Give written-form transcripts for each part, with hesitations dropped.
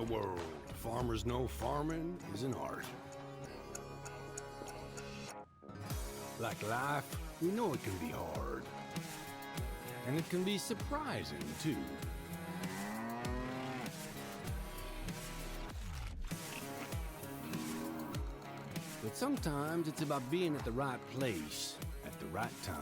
world. Farmers know farming is an art. Like life, we know it can be hard. And it can be surprising, too. But sometimes it's about being at the right place at the right time.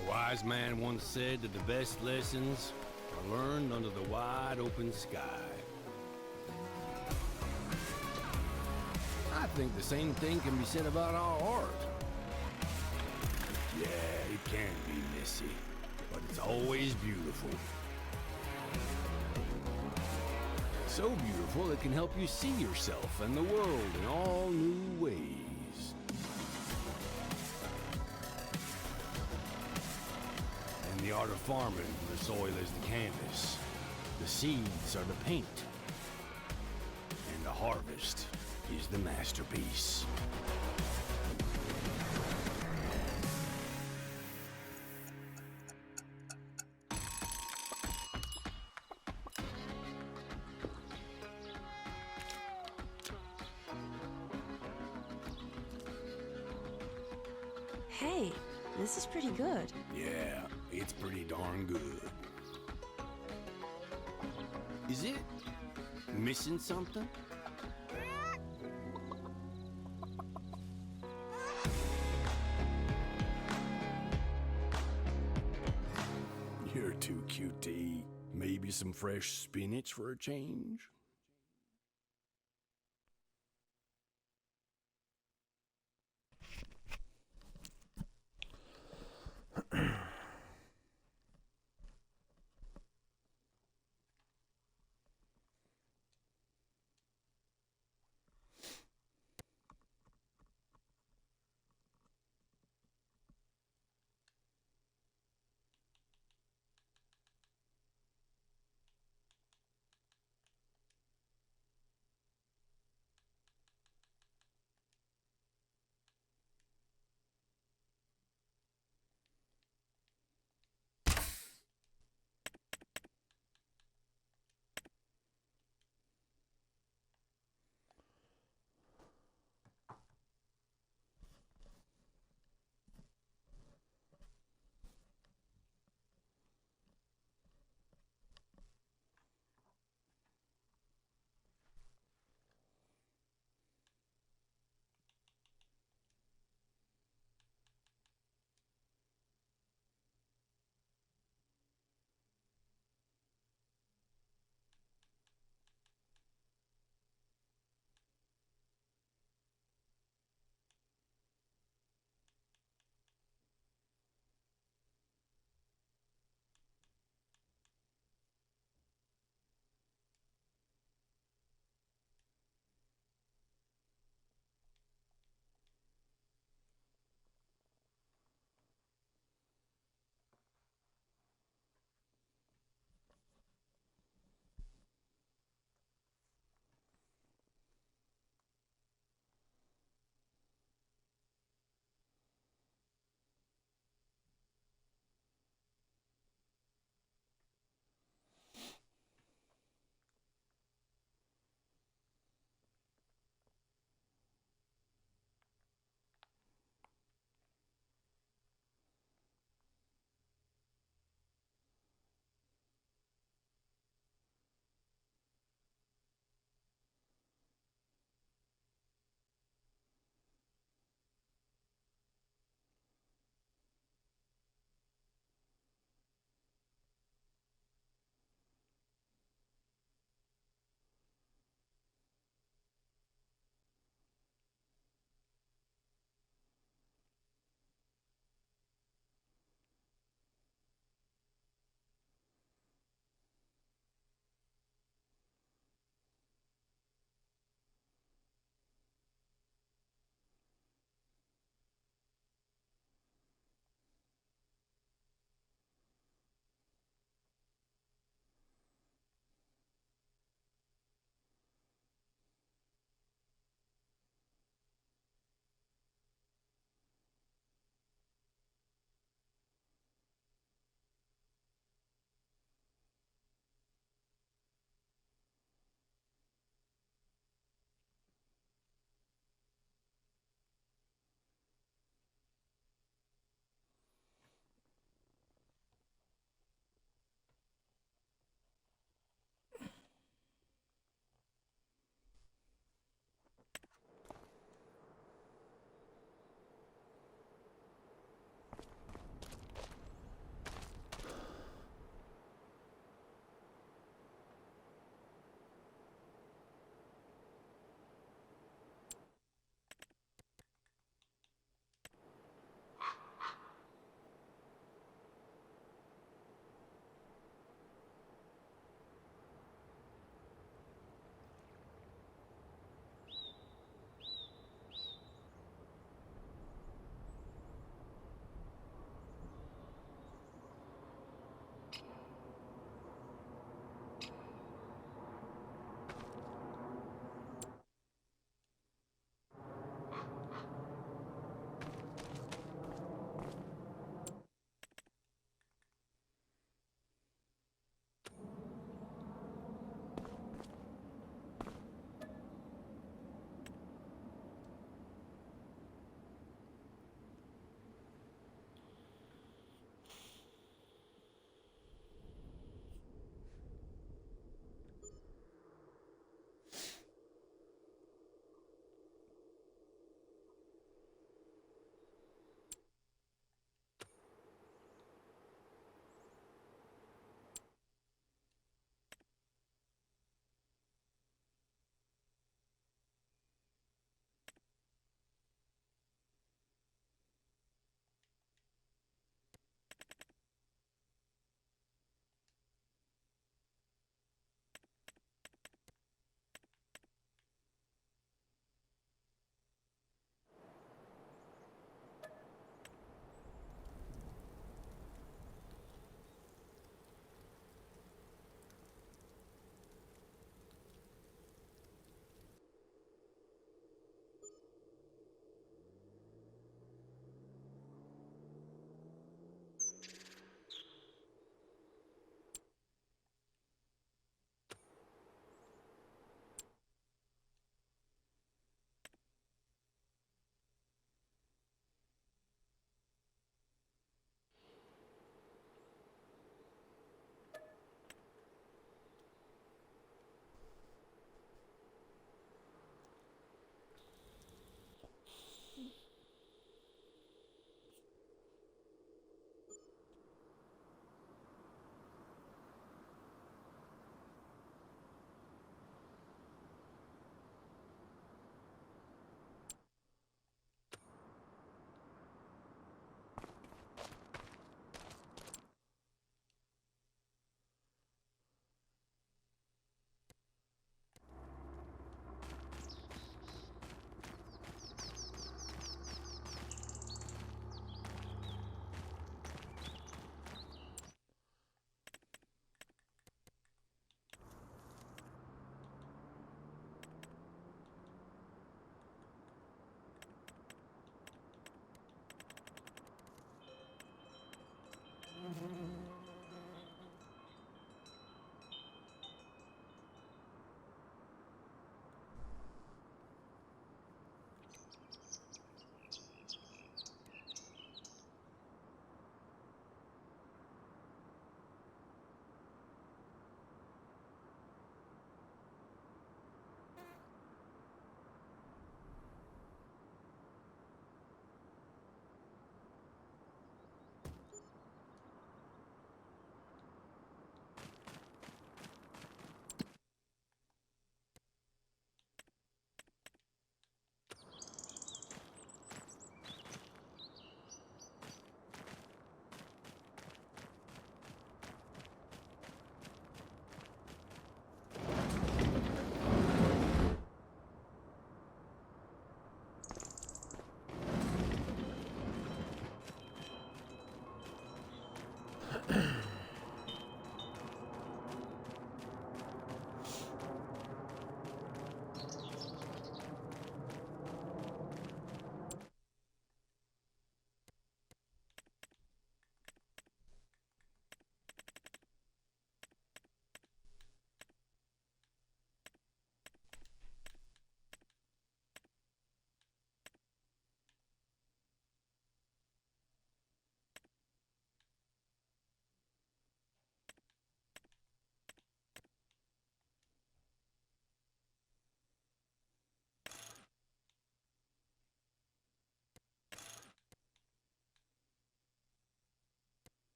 A wise man once said that the best lessons are learned under the wide open sky. I think the same thing can be said about our art. Yeah, it can be messy, but it's always beautiful. So beautiful it can help you see yourself and the world in all new ways. In the art of farming, the soil is the canvas, the seeds are the paint, and the harvest is the masterpiece. Hey, this is pretty good. Yeah, it's pretty darn good. Is it missing something? You're too cute to eat. Maybe some fresh spinach for a change?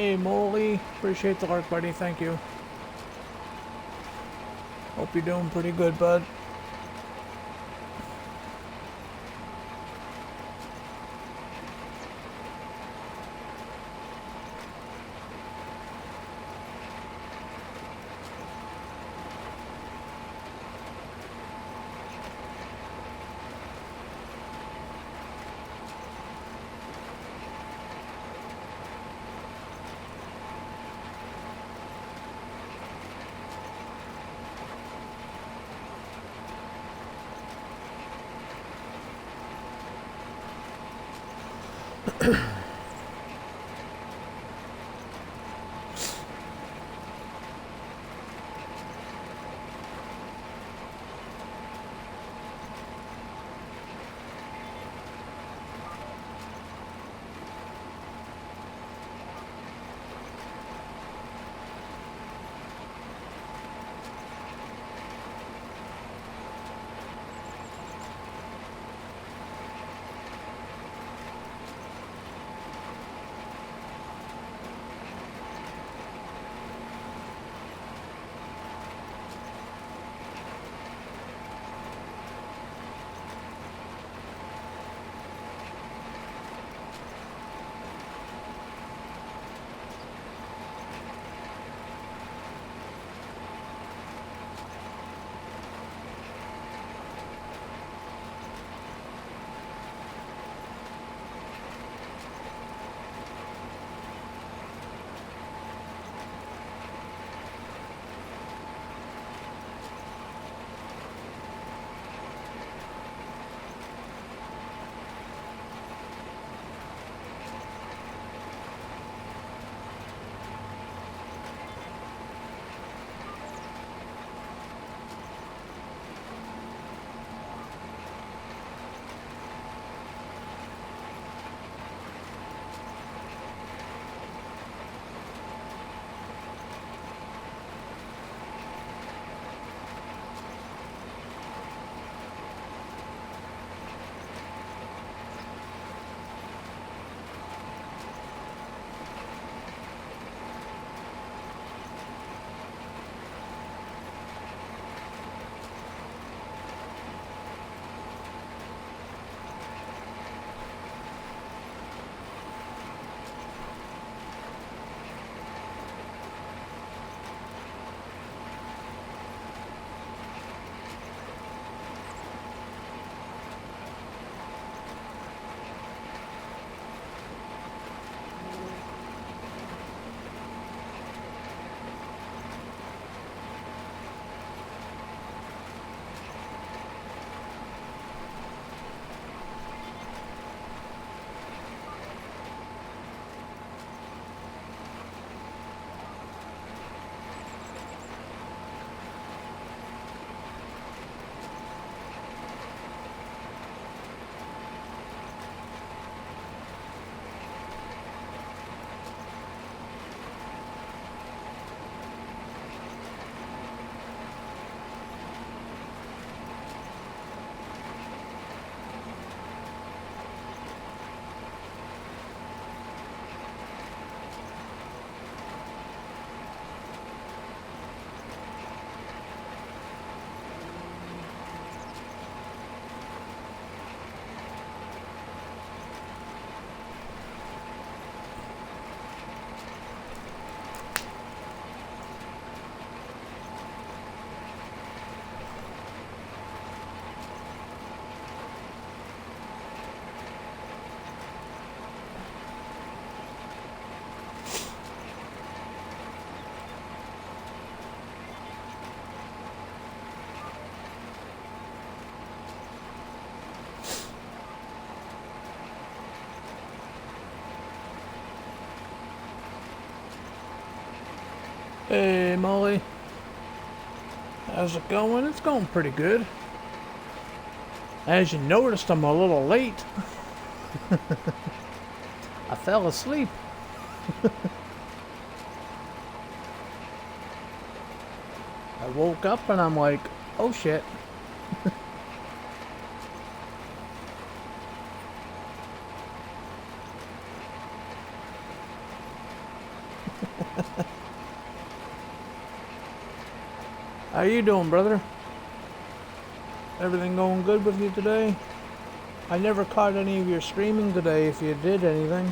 Hey, Molly. Appreciate the lurk, buddy. Thank you. Hope you're doing pretty good, bud. Hey, Molly. How's it going? It's going pretty good. As you noticed, I'm a little late. I fell asleep. I woke up and I'm like, oh shit. How you doing, brother? Everything going good with you today? I never caught any of your streaming today, if you did anything.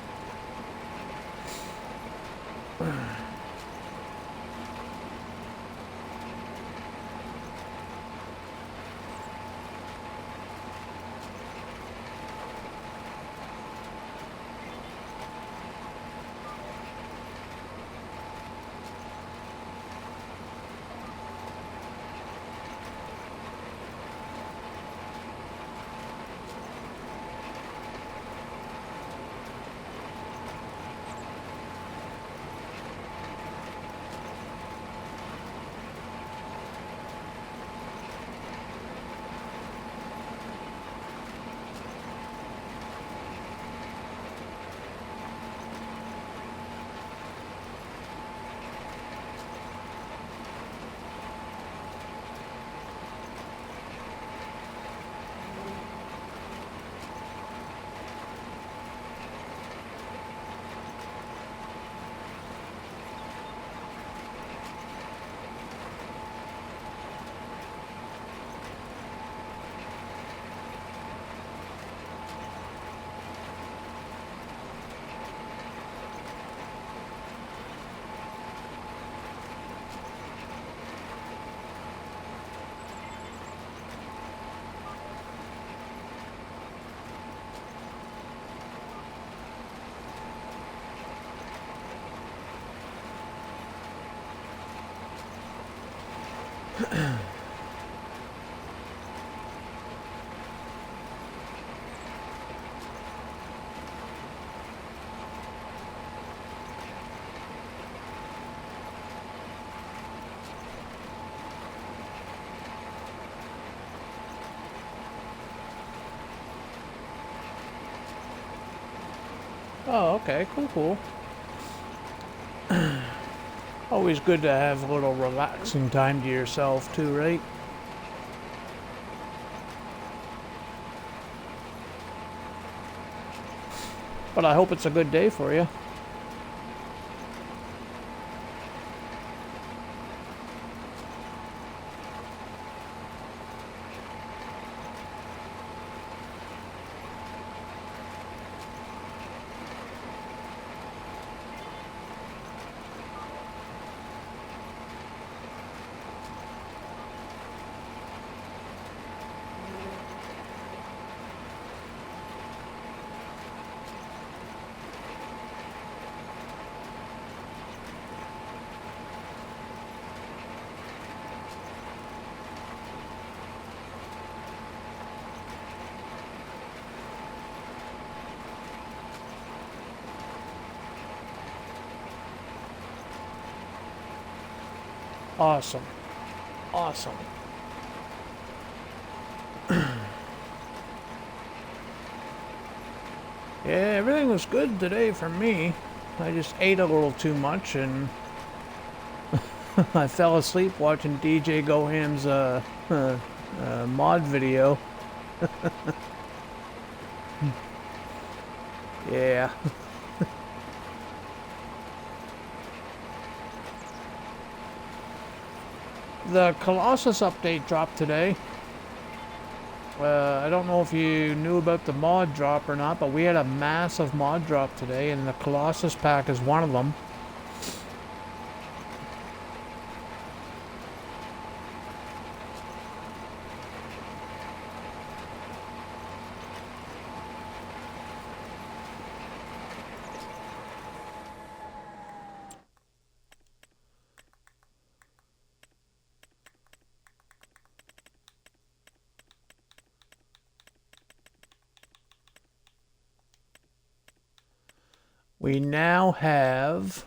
Oh, okay, cool. Always good to have a little relaxing time to yourself too, right? But I hope it's a good day for you. Awesome. Yeah, everything was good today for me. I just ate a little too much and I fell asleep watching DJ Goham's mod video. Yeah. The Colossus update dropped today. I don't know if you knew about the mod drop or not, but we had a massive mod drop today, and the Colossus pack is one of them. We now have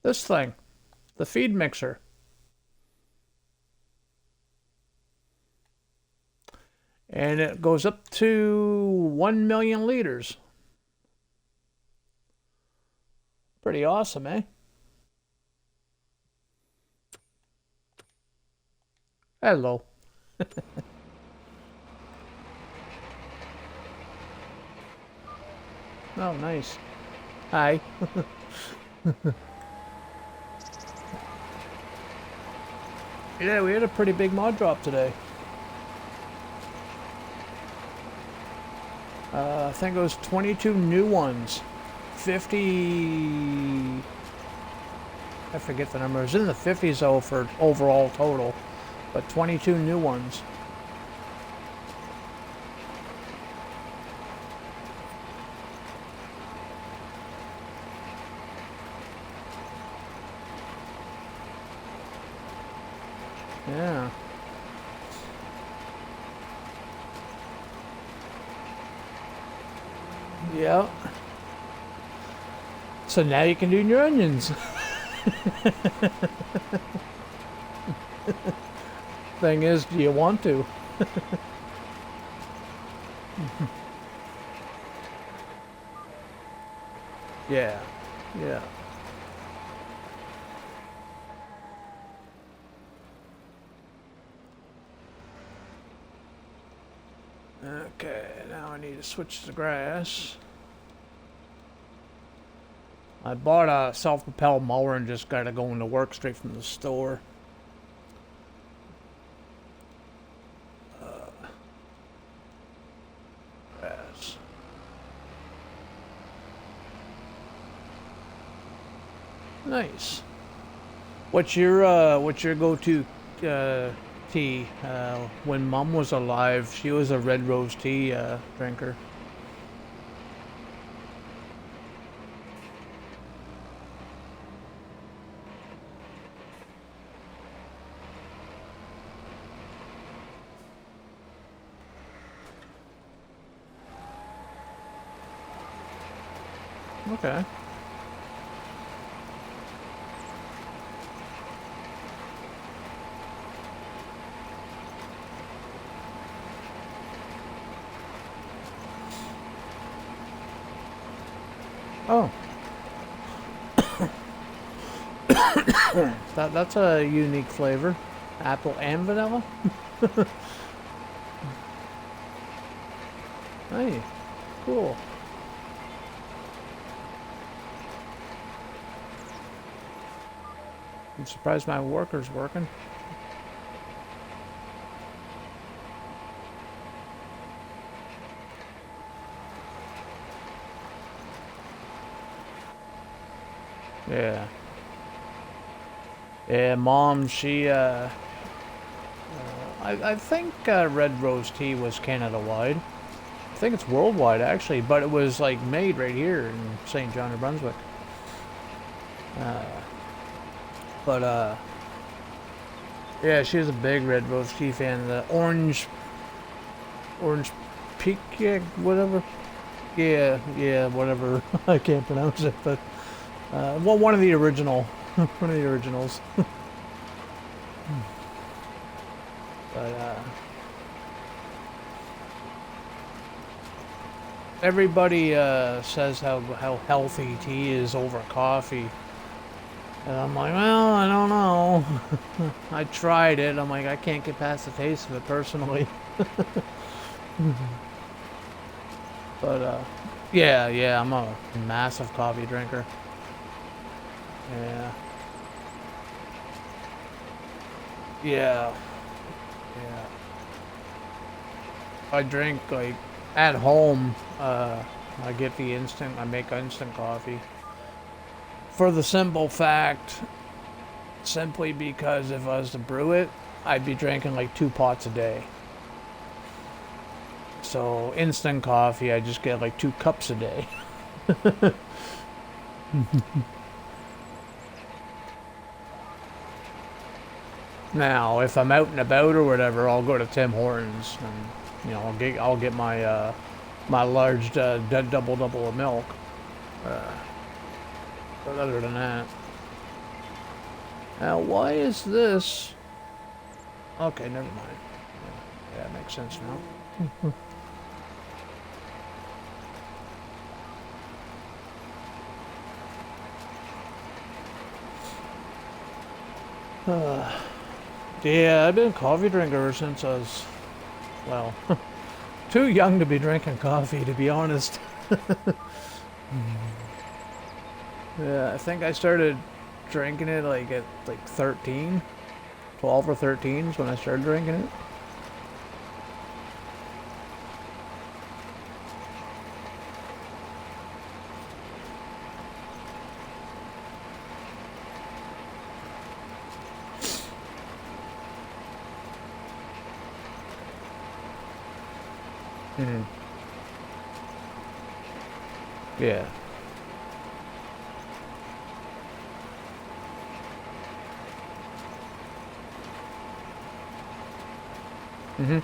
this thing, the feed mixer. And it goes up to 1 million liters. Pretty awesome, eh? Hello. Oh, nice. Hi. Yeah, we had a pretty big mod drop today. I think it was 22 new ones. 50... I forget the number. It was in the 50s though for overall total. But 22 new ones. Yeah. Yeah. So now you can do your onions. Thing is, do you want to? Yeah. Yeah. Okay, now I need to switch to grass. I bought a self-propelled mower and just got it going to work straight from the store. Grass. Nice. What's your go-to tea? When Mom was alive, she was a red rose tea drinker. Okay. Oh. That's a unique flavor. Apple and vanilla? Hey, cool. I'm surprised my worker's working. Yeah. Yeah, Mom, she, I think Red Rose Tea was Canada-wide. I think it's worldwide, actually, but it was, like, made right here in St. John, New Brunswick. Yeah, she was a big Red Rose Tea fan. The orange peak, yeah, whatever. Yeah, whatever. I can't pronounce it, but, well, one of the originals. But, everybody, says how healthy tea is over coffee. And I'm like, well, I don't know. I tried it. I'm like, I can't get past the taste of it personally. But, yeah, I'm a massive coffee drinker. Yeah. I drink, like, at home, I make instant coffee. For the simple fact, simply because if I was to brew it, I'd be drinking like 2 pots a day. So instant coffee, I just get like 2 cups a day. Now, if I'm out and about or whatever, I'll go to Tim Hortons and, you know, I'll get my my large double of milk. But other than that, now why is this? Okay, never mind. Yeah, that makes sense now. Yeah, I've been a coffee drinker ever since I was, well, too young to be drinking coffee, to be honest. Yeah, I think I started drinking it like at like 13. 12 or 13 is when I started drinking it. Hmm. Yeah. Hmm.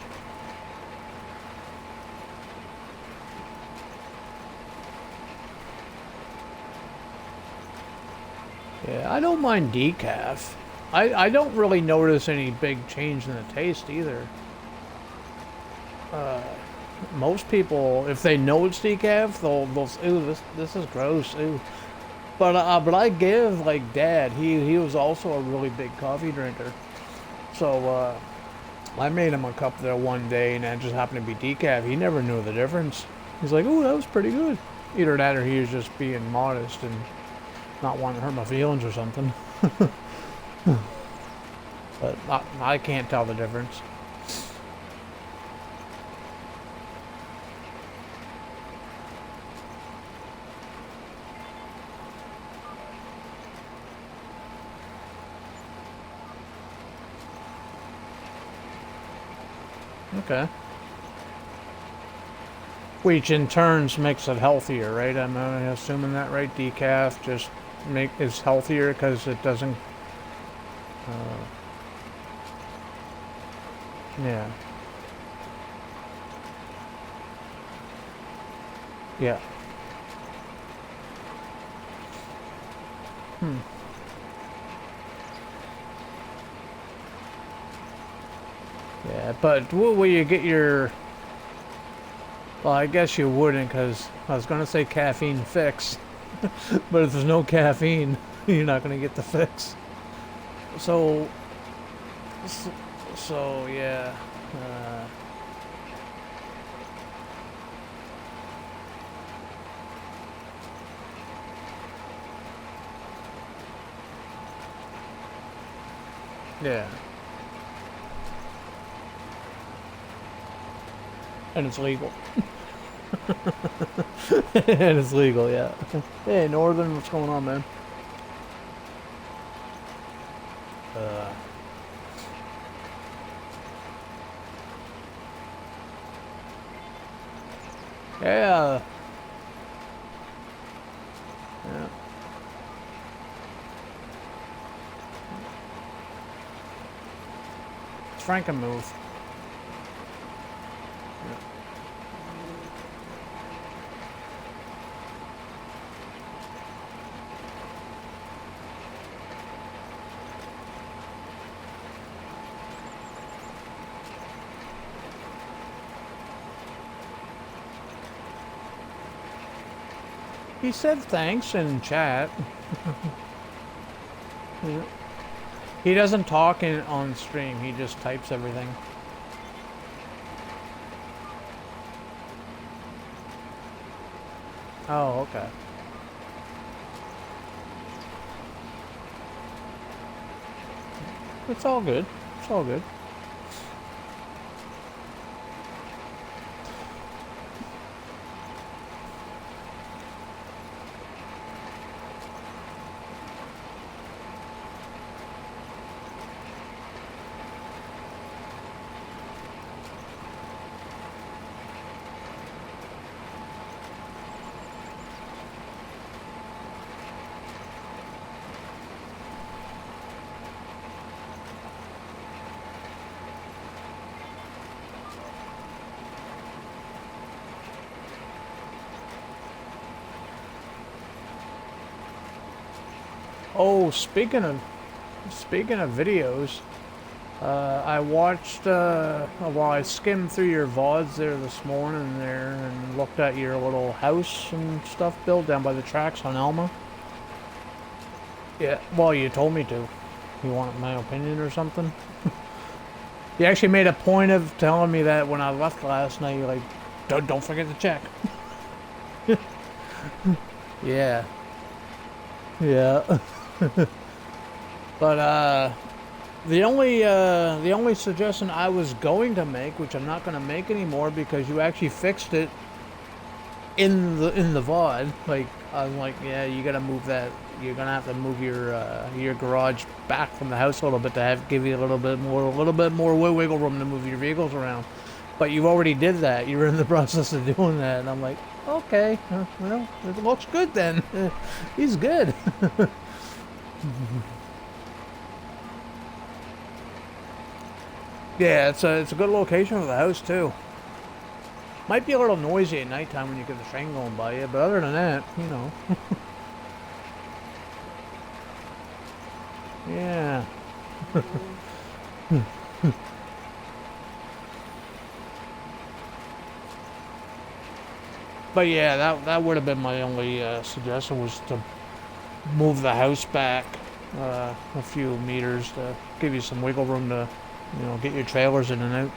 Yeah, I don't mind decaf. I don't really notice any big change in the taste either. Most people, if they know it's decaf, they'll say, ooh, this is gross, ooh. But I give like Dad. He was also a really big coffee drinker, so I made him a cup there one day, and it just happened to be decaf. He never knew the difference. He's like, ooh, that was pretty good. Either that, or he was just being modest and not wanting to hurt my feelings or something. But I can't tell the difference. Okay. Which in turns makes it healthier, right? I'm assuming that, right? Decaf just is healthier because it doesn't. Uh, yeah. Yeah. Hmm. Yeah, but will you get your... Well, I guess you wouldn't, because I was going to say caffeine fix. But if there's no caffeine, you're not going to get the fix. So, so yeah. Uh, yeah. And it's legal. And it's legal, yeah. Hey, Northern, what's going on, man? Uh, yeah. Yeah. It's Frankenmuth. He said thanks in chat. Yeah. He doesn't talk on stream, he just types everything. Oh, okay. It's all good. It's all good. Oh, speaking of videos, I watched well, I skimmed through your VODs there this morning there and looked at your little house and stuff built down by the tracks on Elma. Yeah, well, you told me to. You wanted my opinion or something? You actually made a point of telling me that when I left last night. You're like, don't forget to check. Yeah. Yeah. But the only suggestion I was going to make, which I'm not going to make anymore because you actually fixed it in the VOD. Like I was like, yeah, you got to move that. You're gonna have to move your garage back from the house a little bit to give you a little bit more wiggle room to move your vehicles around. But you already did that. You were in the process of doing that, and I'm like, okay, well, it looks good then. He's good. Yeah, it's a good location for the house too. Might be a little noisy at nighttime when you get the train going by you, but other than that, you know. Yeah. But yeah, that would have been my only suggestion, was to move the house back a few meters to give you some wiggle room to, you know, get your trailers in and out.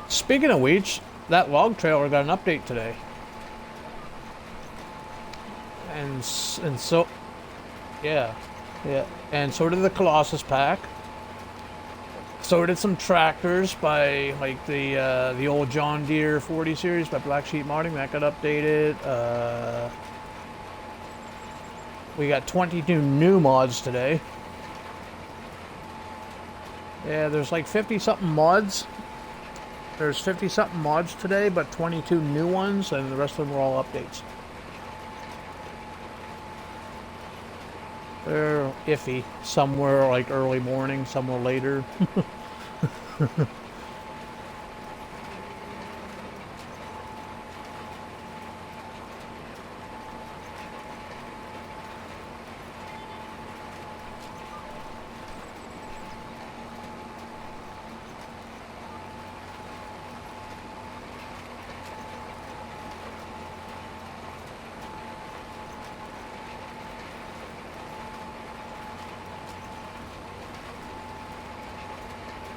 Speaking of which, that log trailer got an update today. And so, yeah, and so did the Colossus pack. So did some tractors by, like, the old John Deere 40 series by Black Sheep Modding, that got updated. We got 22 new mods today. Yeah, there's like 50-something mods. There's 50-something mods today, but 22 new ones, and the rest of them were all updates. They're iffy. Some were like early morning, some were later.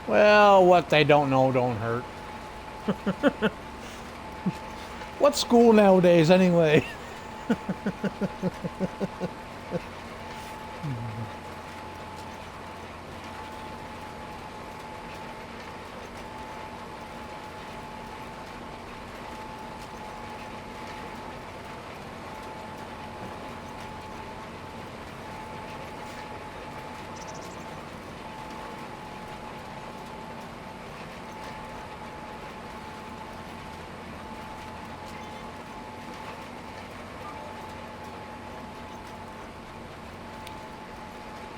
Well, what they don't know don't hurt. What's school nowadays, anyway?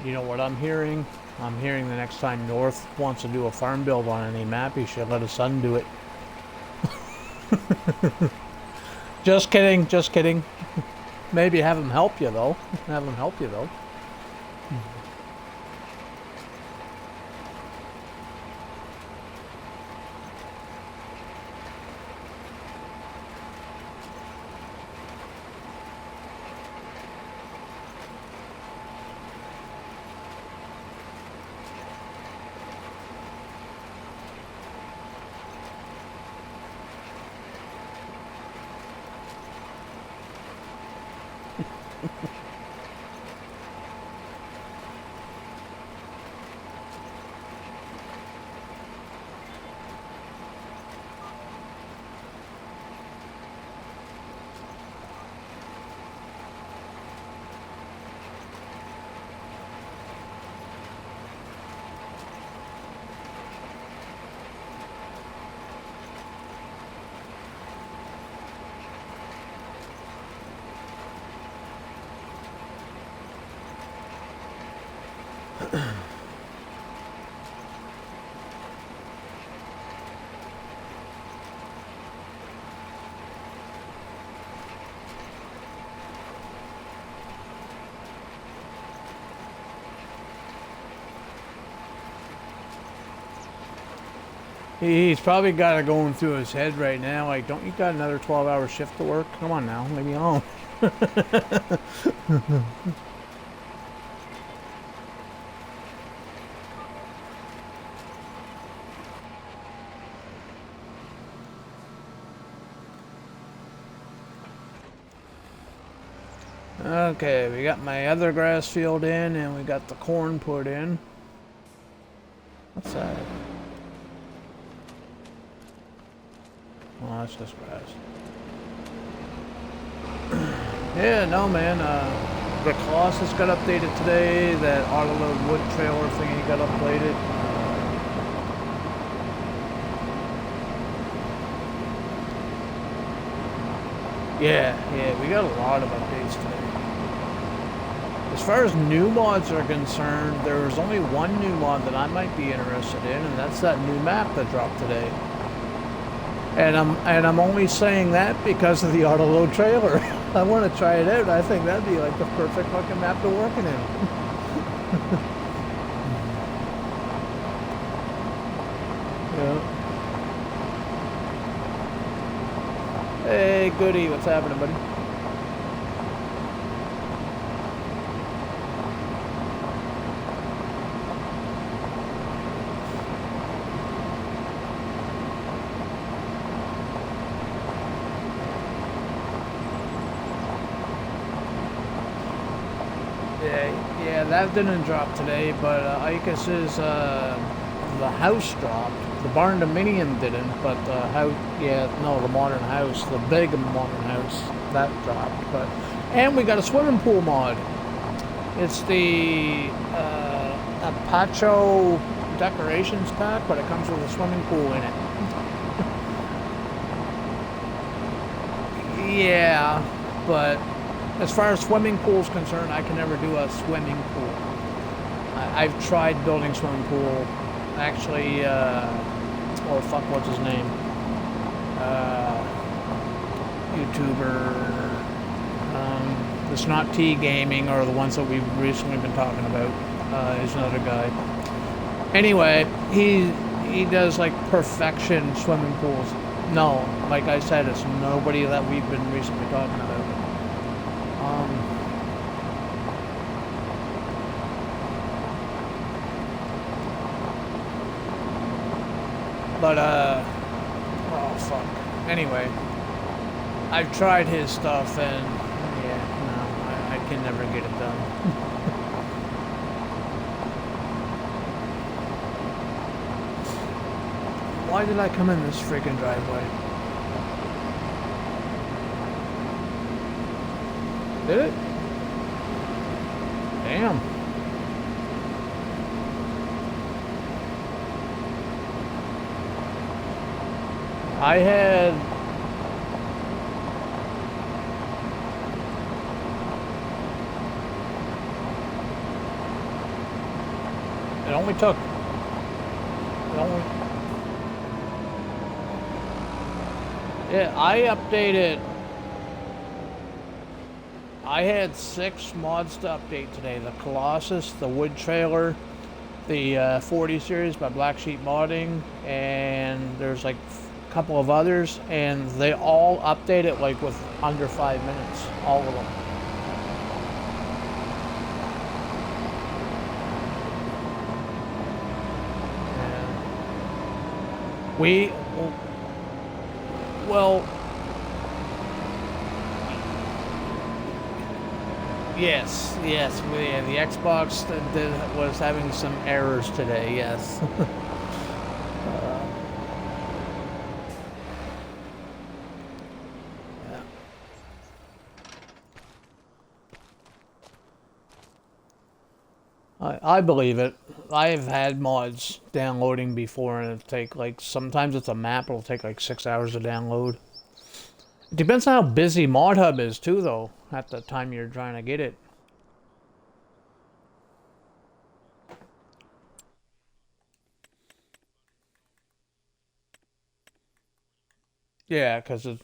You know what I'm hearing? I'm hearing the next time North wants to do a farm build on any map, he should let his son do it. Just kidding, just kidding. Maybe have him help you, though. Have him help you, though. He's probably got it going through his head right now. Like, don't you got another 12-hour shift to work? Come on now, leave me alone. Okay, we got my other grass field in, and we got the corn put in. What's that? Oh, that's just grass. Yeah, no, man. The Colossus got updated today. That autoload wood trailer thingy got updated. Yeah, we got a lot of updates today. As far as new mods are concerned, there's only one new mod that I might be interested in, and that's that new map that dropped today. And I'm only saying that because of the autoload trailer. I want to try it out. I think that'd be like the perfect fucking map to working in. Yeah. Hey, goody, what's happening, buddy? Yeah, that didn't drop today, but Icus's the house dropped. The barn dominion didn't, but the house, the modern house, the big modern house, that dropped. But and we got a swimming pool mod. It's the Apache decorations pack, but it comes with a swimming pool in it. Yeah, but as far as swimming pool's concerned, I can never do a swimming pool. I've tried building swimming pool. Actually, what's his name? YouTuber. It's not T Gaming or the ones that we've recently been talking about. Is another guy. Anyway, he does like perfection swimming pools. No, like I said, it's nobody that we've been recently talking about. Oh fuck. Anyway, I've tried his stuff and I can never get it done. Why did I come in this freaking driveway? Did it? Damn. I had it only took I updated. I had 6 mods to update today. The Colossus, the wood trailer, the 40 series by Black Sheep Modding, and there's like couple of others, and they all update it like with under 5 minutes, all of them. Yes, the Xbox was having some errors today, yes. I believe it. I've had mods downloading before, and it'll take like, sometimes it's a map, it'll take like 6 hours to download. It depends on how busy Mod Hub is too, though, at the time you're trying to get it. Yeah, because it's...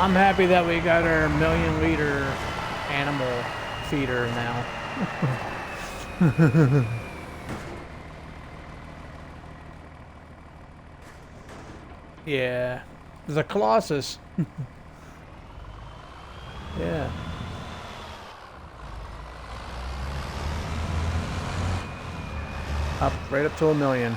I'm happy that we got our 1,000,000-liter animal feeder now. Yeah, the Colossus. Yeah. Right up to 1,000,000.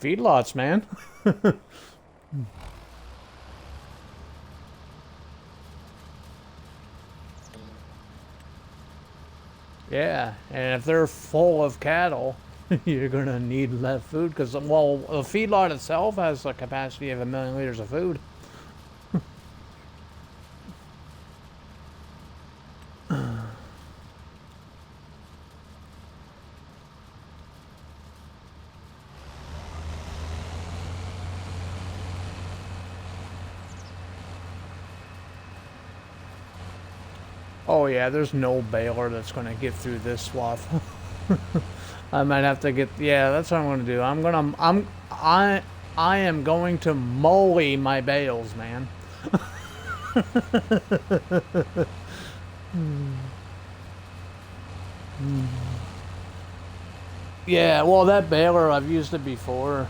Feedlots, man. Yeah, and if they're full of cattle, you're gonna need less food because, well, the feedlot itself has a capacity of 1,000,000 liters of food. Oh yeah, there's no baler that's gonna get through this swath. I might have to get. Yeah, that's what I'm gonna do. I am going to moly my bales, man. Yeah, well, that baler, I've used it before.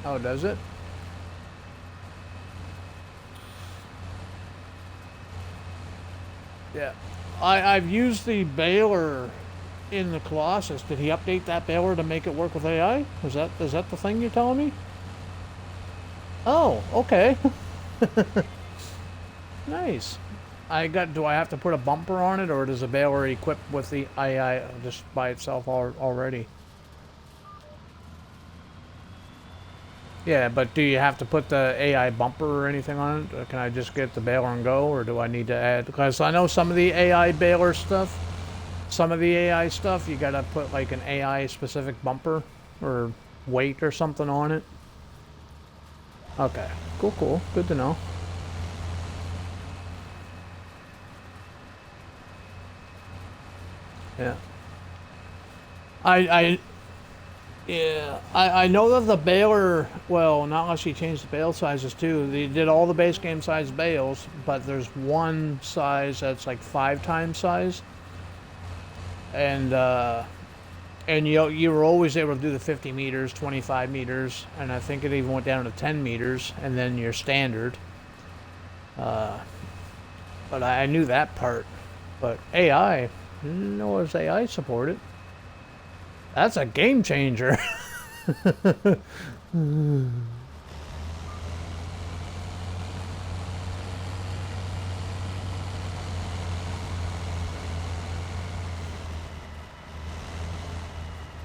Oh, does it? Yeah. I've used the baler in the Colossus. Did he update that baler to make it work with AI? Is that the thing you're telling me? Oh, okay. Nice. Do I have to put a bumper on it, or does the baler equip with the AI just by itself already? Yeah, but do you have to put the AI bumper or anything on it? Or can I just get the baler and go, or do I need to add? Because I know some of the AI baler stuff, some of the AI stuff, you gotta put like an AI specific bumper or weight or something on it. Okay, cool, good to know. Yeah. I know that the baler, well, not unless you change the bale sizes too. They did all the base game size bales, but there's one size that's like 5 times size. And you were always able to do the 50 meters, 25 meters, and I think it even went down to 10 meters, and then your standard. But I knew that part. But AI, didn't know it was AI supported. That's a game changer.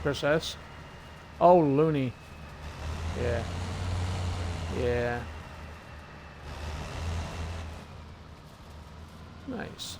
Chris S. Oh, Looney. Yeah. Yeah. Nice.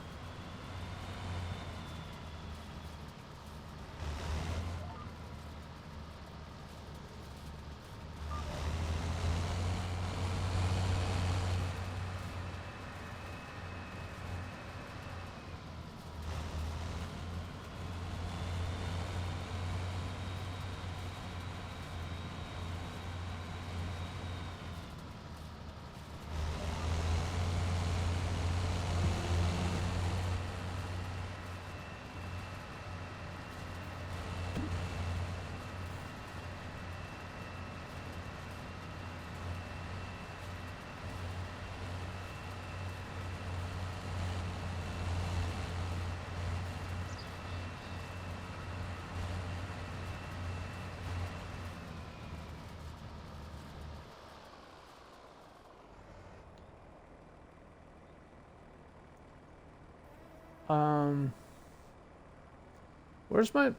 Where's my...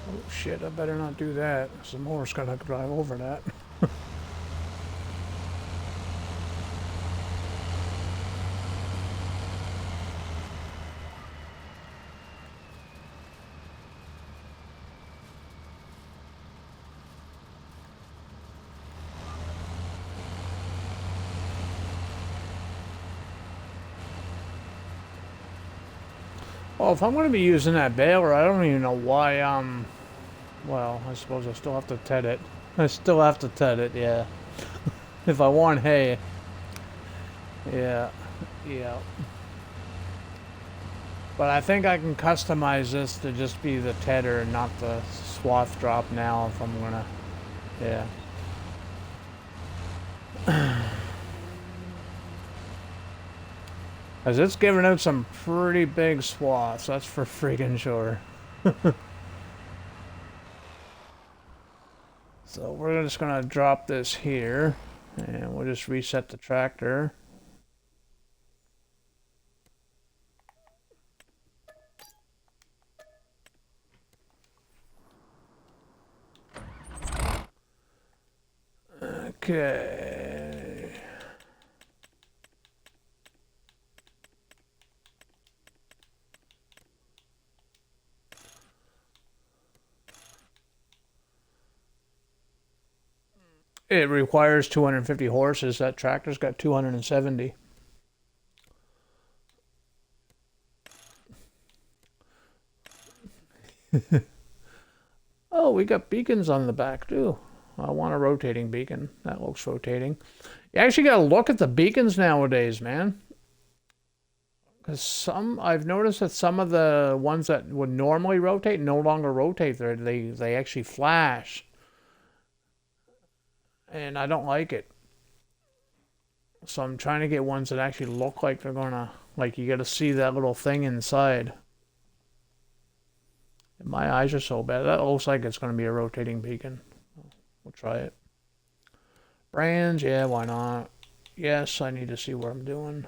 Oh shit, I better not do that. Some more's gonna drive over that. Well, if I'm gonna be using that baler, I don't even know why well, I suppose I still have to ted it. I still have to ted it, yeah. If I want hay. Yeah. Yeah. But I think I can customize this to just be the tedder and not the swath drop now if I'm gonna... Yeah. Because it's giving out some pretty big swaths, that's for freaking sure. So we're just gonna drop this here, and we'll just reset the tractor. Okay. It requires 250 horses. That tractor's got 270. Oh, we got beacons on the back too. I want a rotating beacon. That looks rotating. You actually got to look at the beacons nowadays, man. Because I've noticed that some of the ones that would normally rotate no longer rotate. They actually flash. And I don't like it. So I'm trying to get ones that actually look like they're gonna, like you gotta see that little thing inside. And my eyes are so bad. That looks like it's gonna be a rotating beacon. We'll try it. Brands, yeah, why not? Yes, I need to see what I'm doing.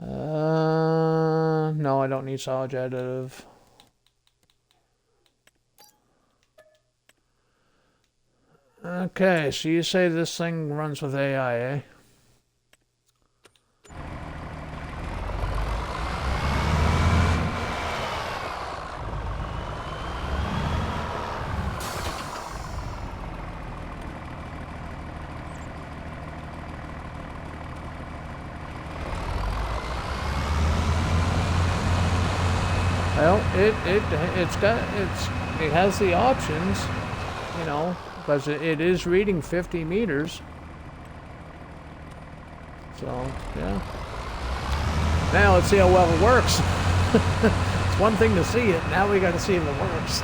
No, I don't need solid additive. Okay, so you say this thing runs with AI, eh? Well, it has the options, you know. Because it is reading 50 meters. So, yeah. Now let's see how well it works. It's one thing to see it, now we got to see if it works.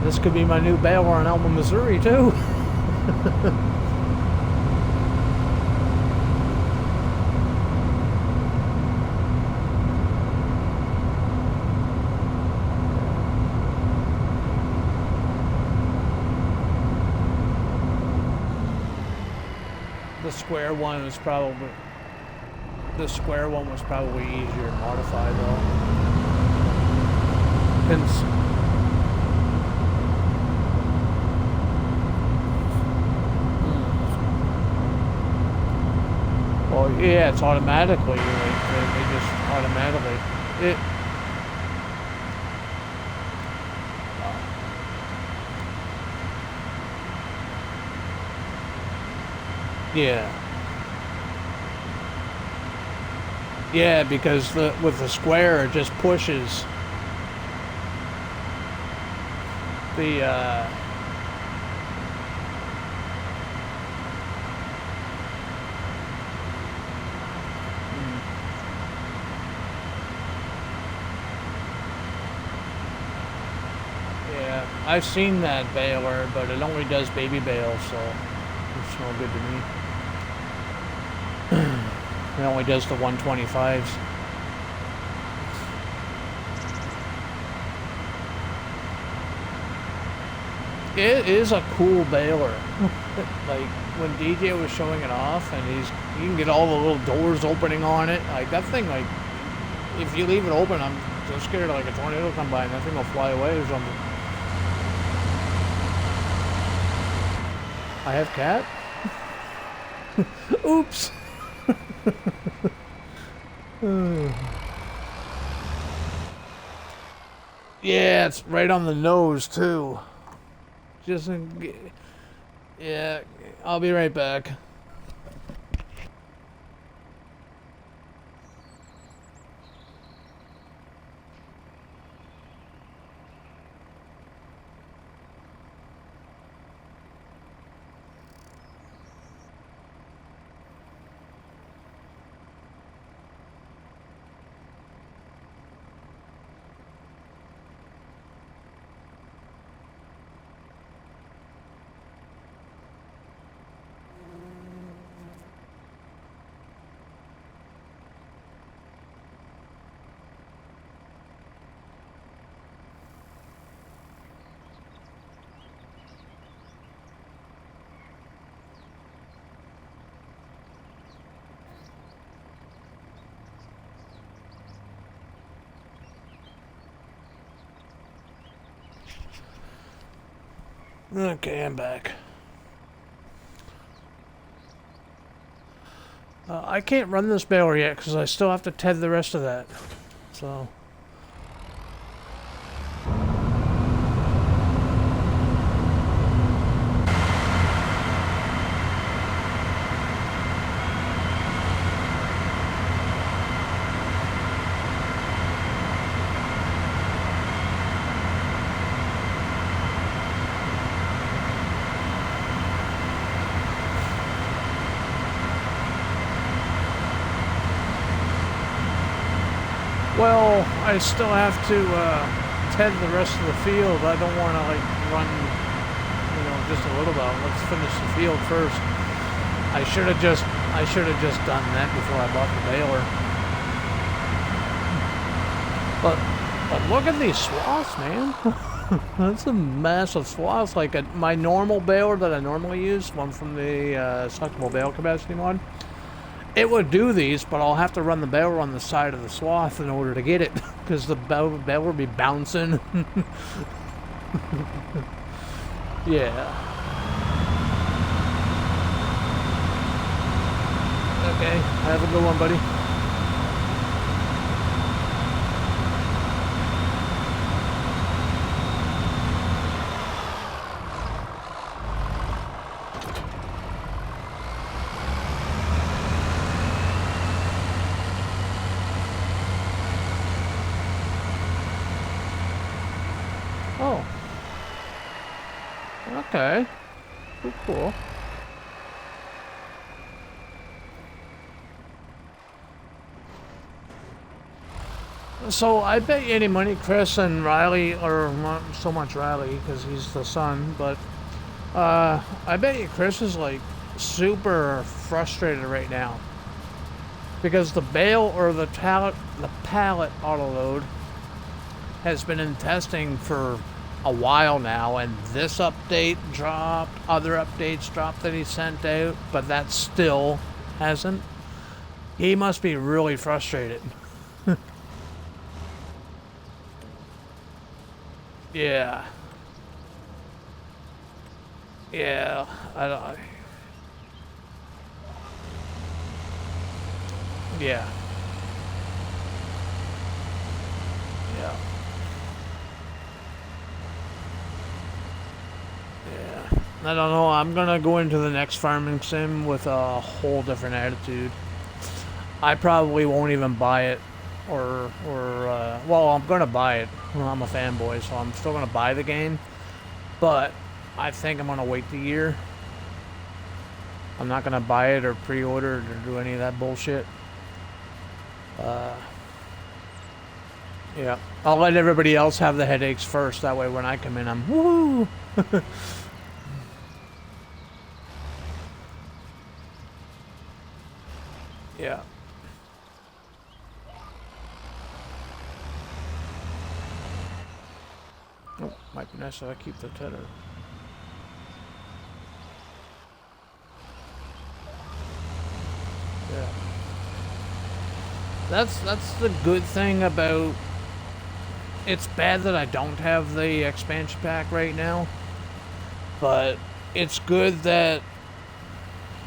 This could be my new baler in Elma, Missouri, too. The square one was probably easier to modify though. Yeah, it's automatically. Like, they just automatically. It. Yeah. Yeah, because with the square, it just pushes the. Yeah, I've seen that baler, but it only does baby bale, so it's no good to me. It only does the 125s. It is a cool baler. Like when DJ was showing it off, and you can get all the little doors opening on it. Like that thing, like if you leave it open, I'm so scared like a tornado will come by and that thing will fly away or something. I have cat. Oops. Yeah, it's right on the nose too. Yeah, I'll be right back. Okay, I'm back. I can't run this baler yet because I still have to TED the rest of that. So. Well, I still have to TED the rest of the field. I don't want to like run, just a little bit. Let's finish the field first. I should have just done that before I bought the baler. But look at these swaths, man. That's a massive swaths. Like my normal baler that I normally use, one from the suckable bale capacity mod. It would do these, but I'll have to run the baler on the side of the swath in order to get it, because the baler would be bouncing. Yeah. Okay, have a good one, buddy. Oh. Okay. Cool. So I bet you any money Chris and Riley, or not so much Riley because he's the son, but I bet you Chris is like super frustrated right now because the bale or the pallet auto load has been in testing for a while now, and this update dropped, other updates dropped that he sent out, but that still hasn't. He must be really frustrated. Yeah. Yeah, I don't. Yeah. Yeah. Yeah. I don't know. I'm gonna go into the next farming sim with a whole different attitude. I probably won't even buy it, well, I'm gonna buy it. Well, I'm a fanboy, so I'm still gonna buy the game. But I think I'm gonna wait the year. I'm not gonna buy it or pre-order it or do any of that bullshit. Yeah. I'll let everybody else have the headaches first. That way, when I come in, I'm woo. Yeah. Oh, might be nice if I keep the tether. Yeah. That's the good thing about. It's bad that I don't have the expansion pack right now, but it's good that.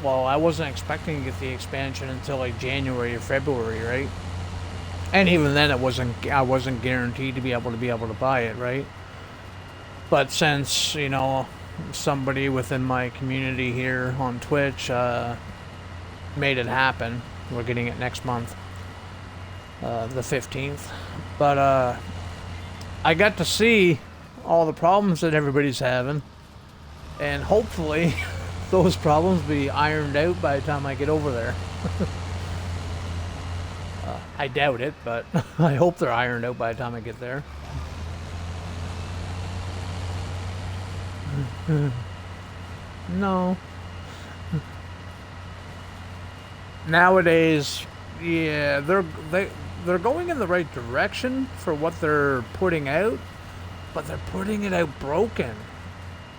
Well, I wasn't expecting to get the expansion until like January or February, right? And even then, I wasn't guaranteed to be able to buy it, right? But since somebody within my community here on Twitch made it happen, we're getting it next month, the 15th. But I got to see all the problems that everybody's having, and hopefully those problems be ironed out by the time I get over there. I doubt it, but I hope they're ironed out by the time I get there. No. Nowadays, yeah, they're going in the right direction for what they're putting out, but they're putting it out broken.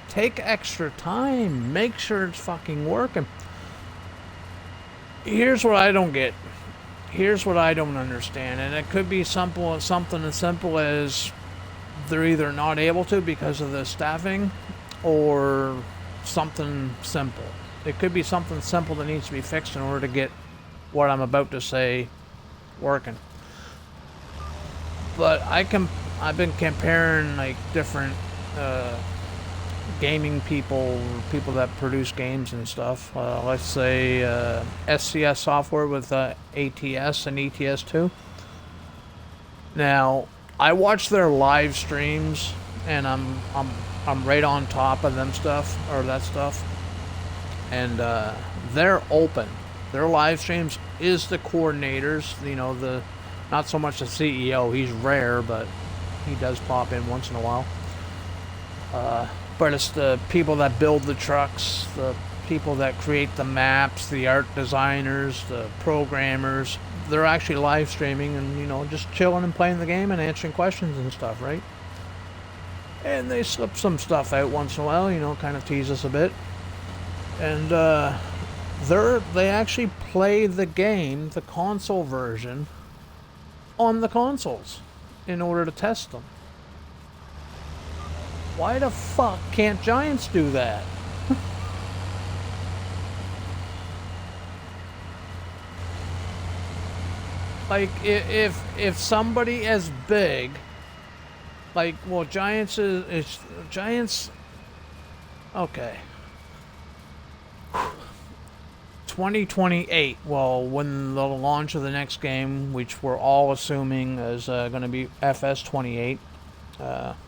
Take extra time. Make sure it's fucking working. Here's what I don't get. Here's what I don't understand, and it could be something as simple as they're either not able to because of the staffing, or something simple. It could be something simple that needs to be fixed in order to get what I'm about to say working. But I've been comparing like different gaming people that produce games and stuff. Let's say SCS software with ATS and ETS2. Now, I watch their live streams, and I'm right on top of that stuff. And they're open. Their live streams is the coordinators, the not so much the CEO. He's rare, but he does pop in once in a while. But it's the people that build the trucks, the people that create the maps, the art designers, the programmers. They're actually live streaming and, just chilling and playing the game and answering questions and stuff, right? And they slip some stuff out once in a while, kind of tease us a bit. And they actually play the game, the console version, on the consoles in order to test them. Why the fuck can't Giants do that? Like, if somebody as big, like, well, Giants is Giants. Okay. 2028. Well, when the launch of the next game, which we're all assuming is going to be FS28.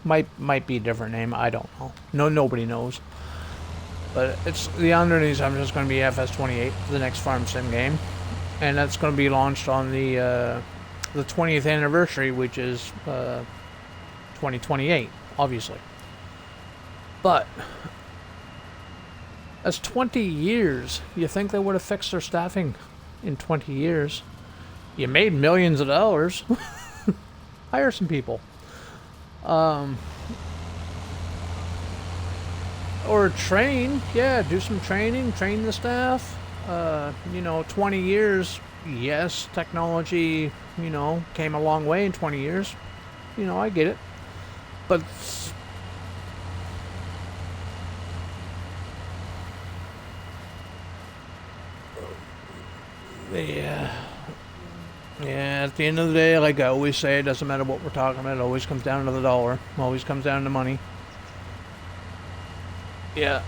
Might be a different name. I don't know. Nobody knows. But it's the underneath. I'm just going to be FS28, the next farm sim game, and that's going to be launched on the 20th anniversary, which is 2028, obviously. But that's 20 years. You think they would have fixed their staffing in 20 years? You made millions of dollars. Hire some people. Or train, do some training, train the staff. 20 years, yes, technology, came a long way in 20 years. I get it. But Yeah, at the end of the day, like I always say, it doesn't matter what we're talking about. It always comes down to the dollar. Always comes down to money. Yeah.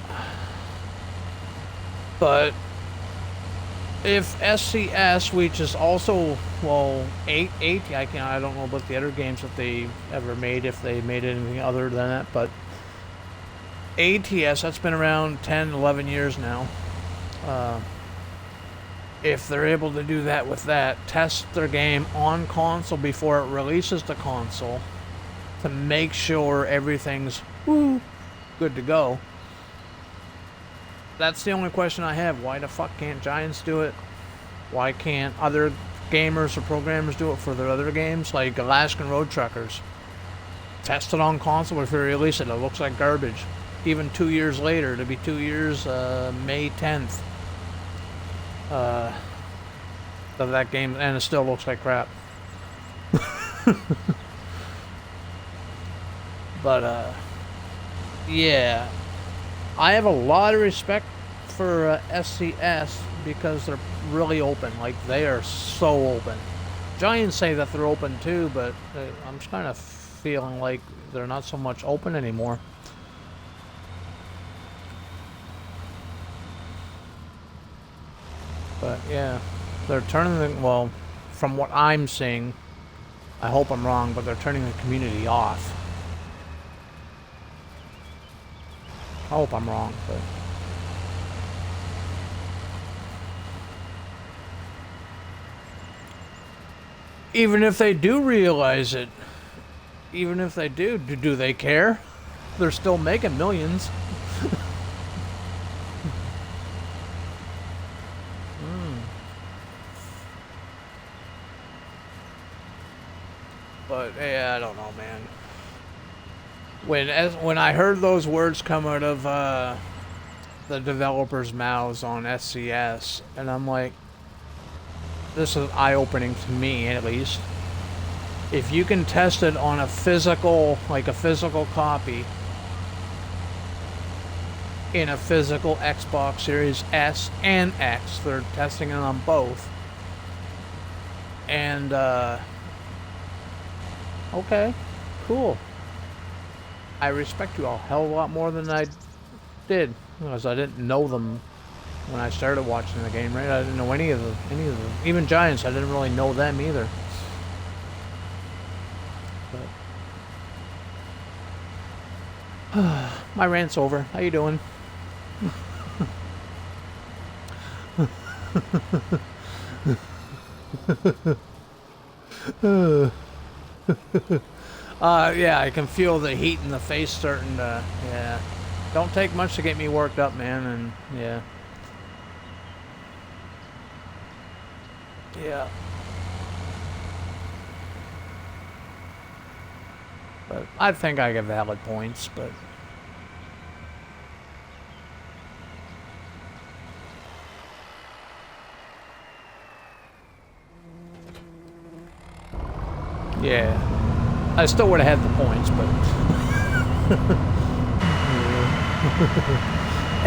But if SCS, which is also, well, 8, I don't know about the other games that they ever made, if they made anything other than that, but ATS, that's been around 10, 11 years now. If they're able to do that with that, test their game on console before it releases to console to make sure everything's good to go. That's the only question I have. Why the fuck can't Giants do it? Why can't other gamers or programmers do it for their other games? Like Alaskan Road Truckers. Test it on console before you release it. It looks like garbage. Even 2 years later, to be 2 years, May 10th. Of that game, and it still looks like crap. But, yeah. I have a lot of respect for SCS because they're really open. Like, they are so open. Giants say that they're open too, but I'm just kind of feeling like they're not so much open anymore. But yeah, they're turning the, well, from what I'm seeing, I hope I'm wrong, but they're turning the community off. I hope I'm wrong, but even if they do realize it, even if they do they care? They're still making millions. But yeah, I don't know, man. When I heard those words come out of the developers' mouths on SCS, and I'm like, this is eye-opening to me, at least. If you can test it on a physical, like a physical copy, in a physical Xbox Series S and X, they're testing it on both, and okay, cool. I respect you a hell of a lot more than I did, because I didn't know them when I started watching the game, right? I didn't know any of them. Even Giants, I didn't really know them either. But my rant's over. How you doing? Yeah, I can feel the heat in the face starting to, yeah. Don't take much to get me worked up, man, and, yeah. Yeah. But I think I get valid points, but... yeah. I still would have had the points, but...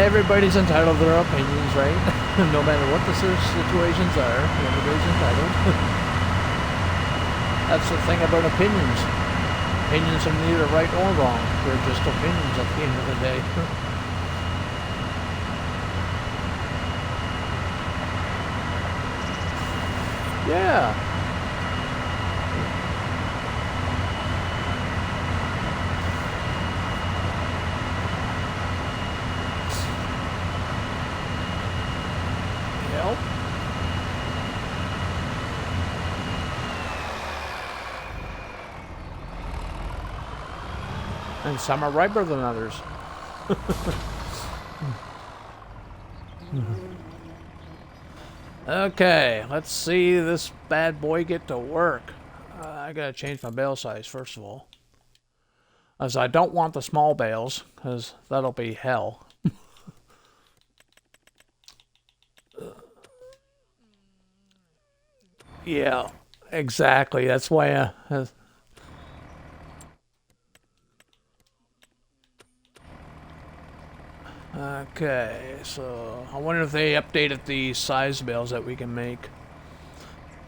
everybody's entitled to their opinions, right? No matter what the situations are, everybody's entitled. That's the thing about opinions. Opinions are neither right or wrong. They're just opinions at the end of the day. Yeah. And some are riper than others. Okay, let's see this bad boy get to work. I gotta change my bale size first of all, as I don't want the small bales, because that'll be hell. Yeah, exactly. That's why okay, so I wonder if they updated the size bales that we can make.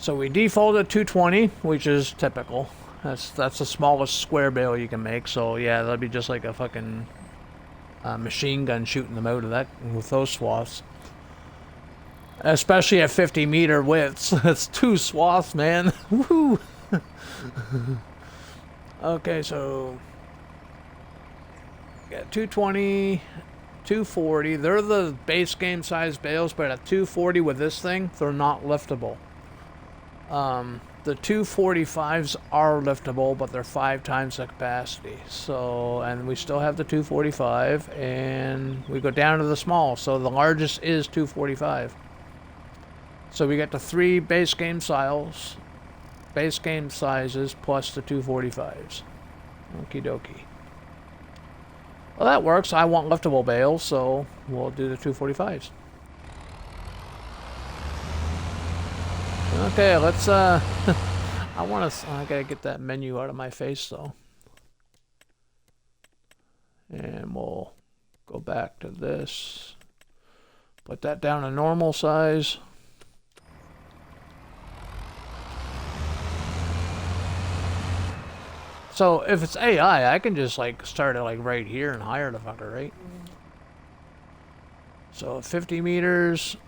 So we defaulted 220, which is typical. That's the smallest square bale you can make. So yeah, that'd be just like a fucking machine gun shooting them out of that with those swaths. Especially at 50-meter widths. That's 2 swaths, man. Woo! Okay, so we got 220, 240. They're the base game size bales, but at 240 with this thing, they're not liftable. The 245s are liftable, but they're 5 times the capacity. So, and we still have the 245, and we go down to the small. So the largest is 245. So we get the 3 base game sizes plus the 245s. Okie dokie. Well, that works. I want liftable bales, so we'll do the 245s. Okay, let's, I gotta get that menu out of my face, though. And we'll go back to this. Put that down to normal size. So, if it's AI, I can just, like, start it, like, right here and hire the fucker, right? So, 50 meters...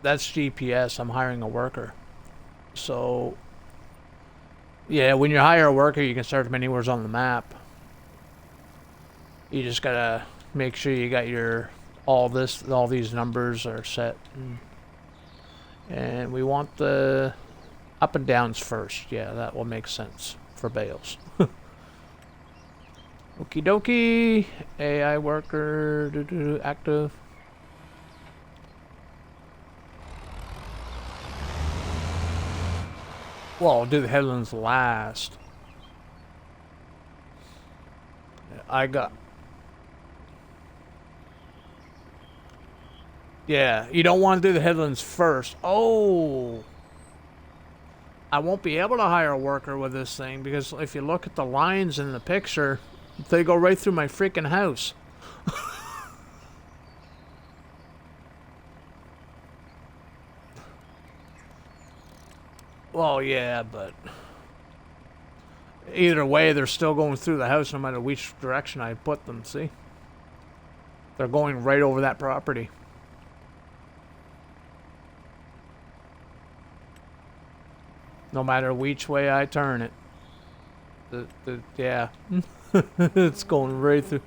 That's GPS. I'm hiring a worker. So, yeah, when you hire a worker, you can start them anywhere on the map. You just gotta make sure you got your all these numbers are set. And we want the up and downs first. Yeah, that will make sense for bales. Okie dokie. AI worker active. Well, I'll do the headlands last. Yeah, you don't want to do the headlands first. Oh! I won't be able to hire a worker with this thing because if you look at the lines in the picture, they go right through my freaking house. Well, yeah, but either way, they're still going through the house no matter which direction I put them, see? They're going right over that property. No matter which way I turn it. Yeah. It's going right through.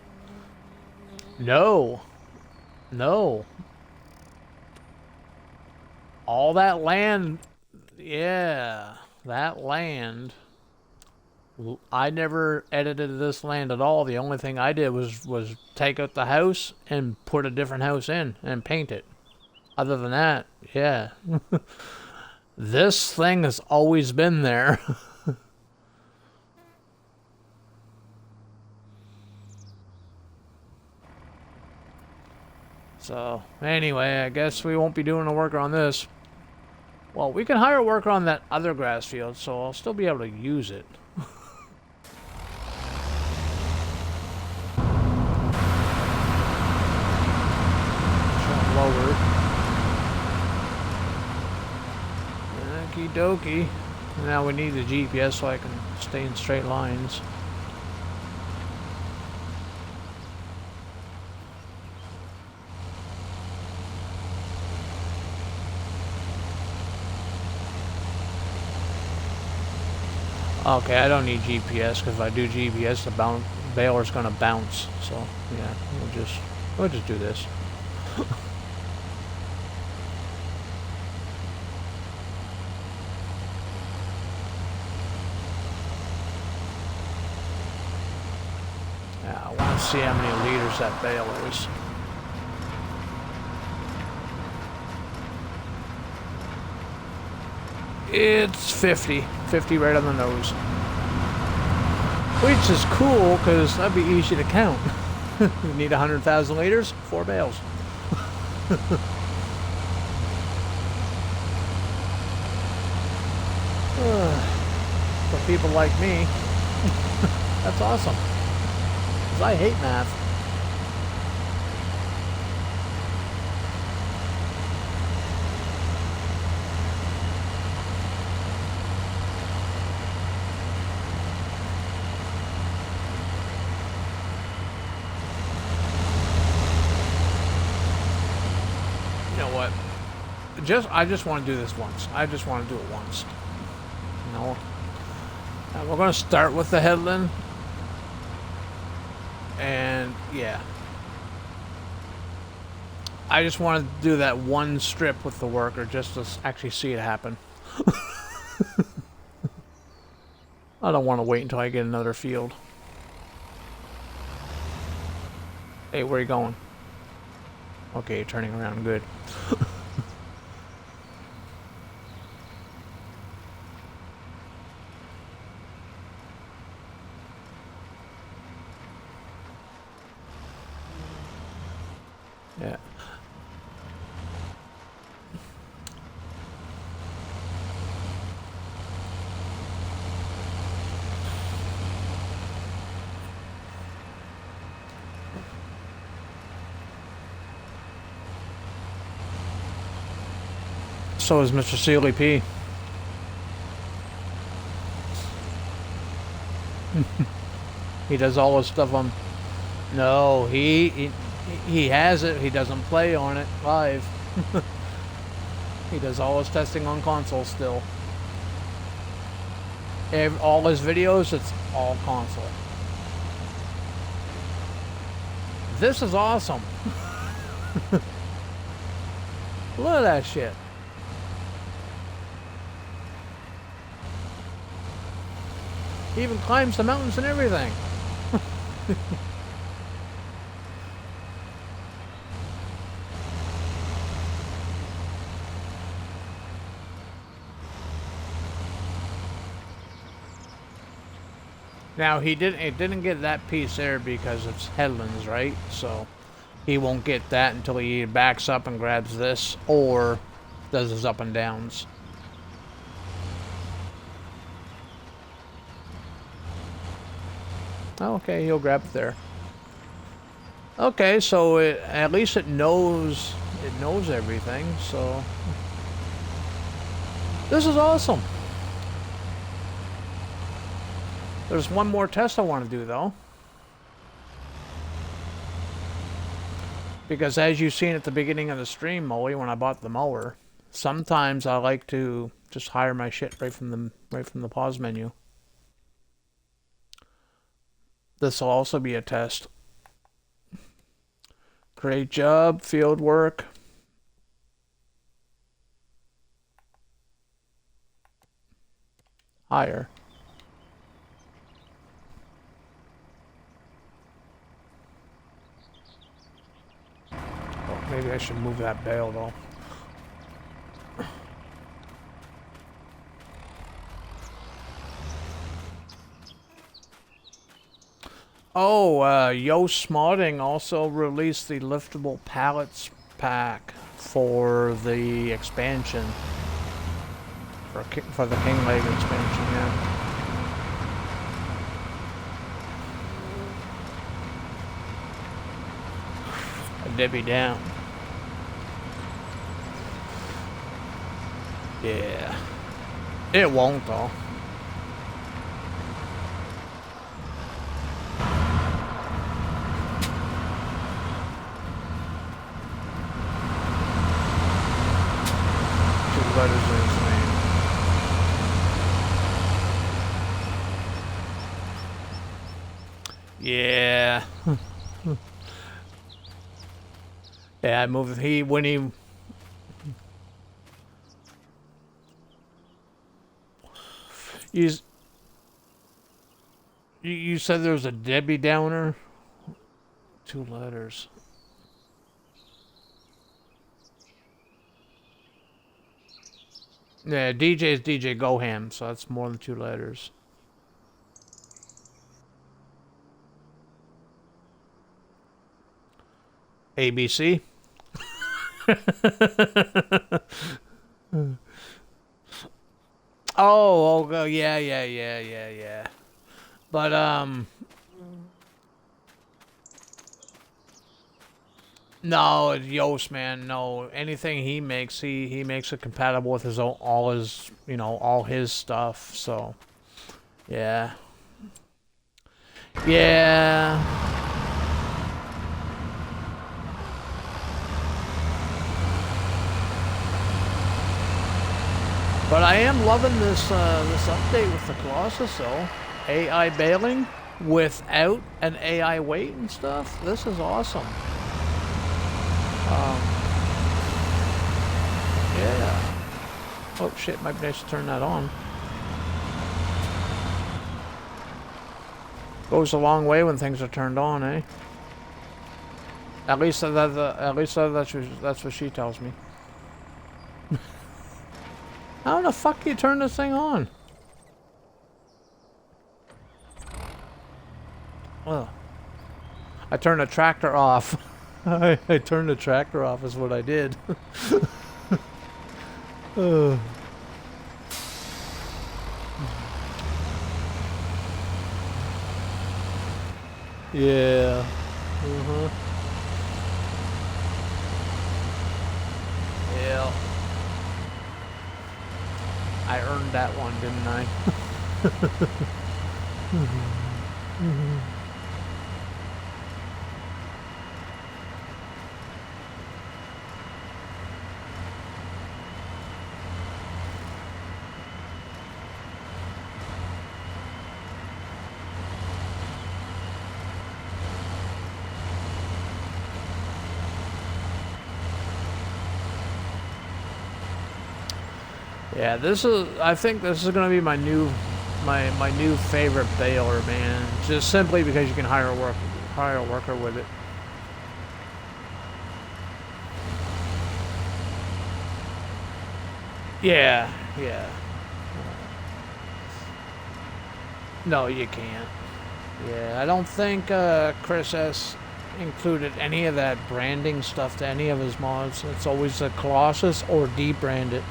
No. No. All that land... Yeah, that land, I never edited this land at all. The only thing I did was take out the house and put a different house in and paint it. Other than that, yeah. This thing has always been there. So, anyway, I guess we won't be doing a worker on this. Well, we can hire a worker on that other grass field, so I'll still be able to use it. Lower. Okie dokie. Now we need the GPS so I can stay in straight lines. Okay, I don't need GPS because if I do GPS, the baler's gonna bounce. So yeah, we'll just do this. Yeah, I want to see how many liters that bale is. It's 50 right on the nose, which is cool because that'd be easy to count. You need 100,000 liters, 4 bales. For people like me, that's awesome. 'Cause I hate math. I just want to do this once. I just want to do it once. You know. And we're gonna start with the headland. And yeah. I just want to do that one strip with the worker just to actually see it happen. I don't want to wait until I get another field. Hey, where are you going? Okay, you're turning around. Good. Yeah. So is Mr. Sealy P. He does all his stuff on... No, he has it. He doesn't play on it live. He does all his testing on console still. All his videos, it's all console. This is awesome. Look at that shit. He even climbs the mountains and everything. Now he didn't get that piece there because it's headlands, right? So he won't get that until he backs up and grabs this or does his up and downs. Okay, he'll grab it there. Okay, so at least it knows everything. So this is awesome. There's one more test I want to do, though. Because as you've seen at the beginning of the stream, Molly, when I bought the mower, sometimes I like to just hire my shit right from the pause menu. This will also be a test. Great job, field work. Higher. Maybe I should move that bale, though. Oh, Yoast Modding also released the liftable pallets pack for the expansion. For the King Leg expansion, yeah. A Debbie down. Yeah. It won't, though. Two letters in his name. Yeah. Yeah, I moved. When he. You said there was a Debbie Downer? 2 letters. Yeah, DJ is DJ Goham, so that's more than 2 letters. ABC? Oh, yeah. But, no, Yoast, man, no. Anything he makes, he makes it compatible with his own, all his stuff, so, yeah. Yeah. But I am loving this this update with the Colossus though. AI bailing without an AI weight and stuff. This is awesome. Yeah. Oh shit, maybe I should turn that on. Goes a long way when things are turned on, eh? At least that's what she tells me. How the fuck do you turn this thing on? Well, I turned the tractor off. I turned the tractor off is what I did. Yeah. Yeah. I earned that one, didn't I? Yeah, I think this is gonna be my new favorite baler, man. Just simply because you can hire a worker with it. Yeah, yeah. No, you can't. Yeah, I don't think Chris S included any of that branding stuff to any of his mods. It's always the Colossus or debrand it.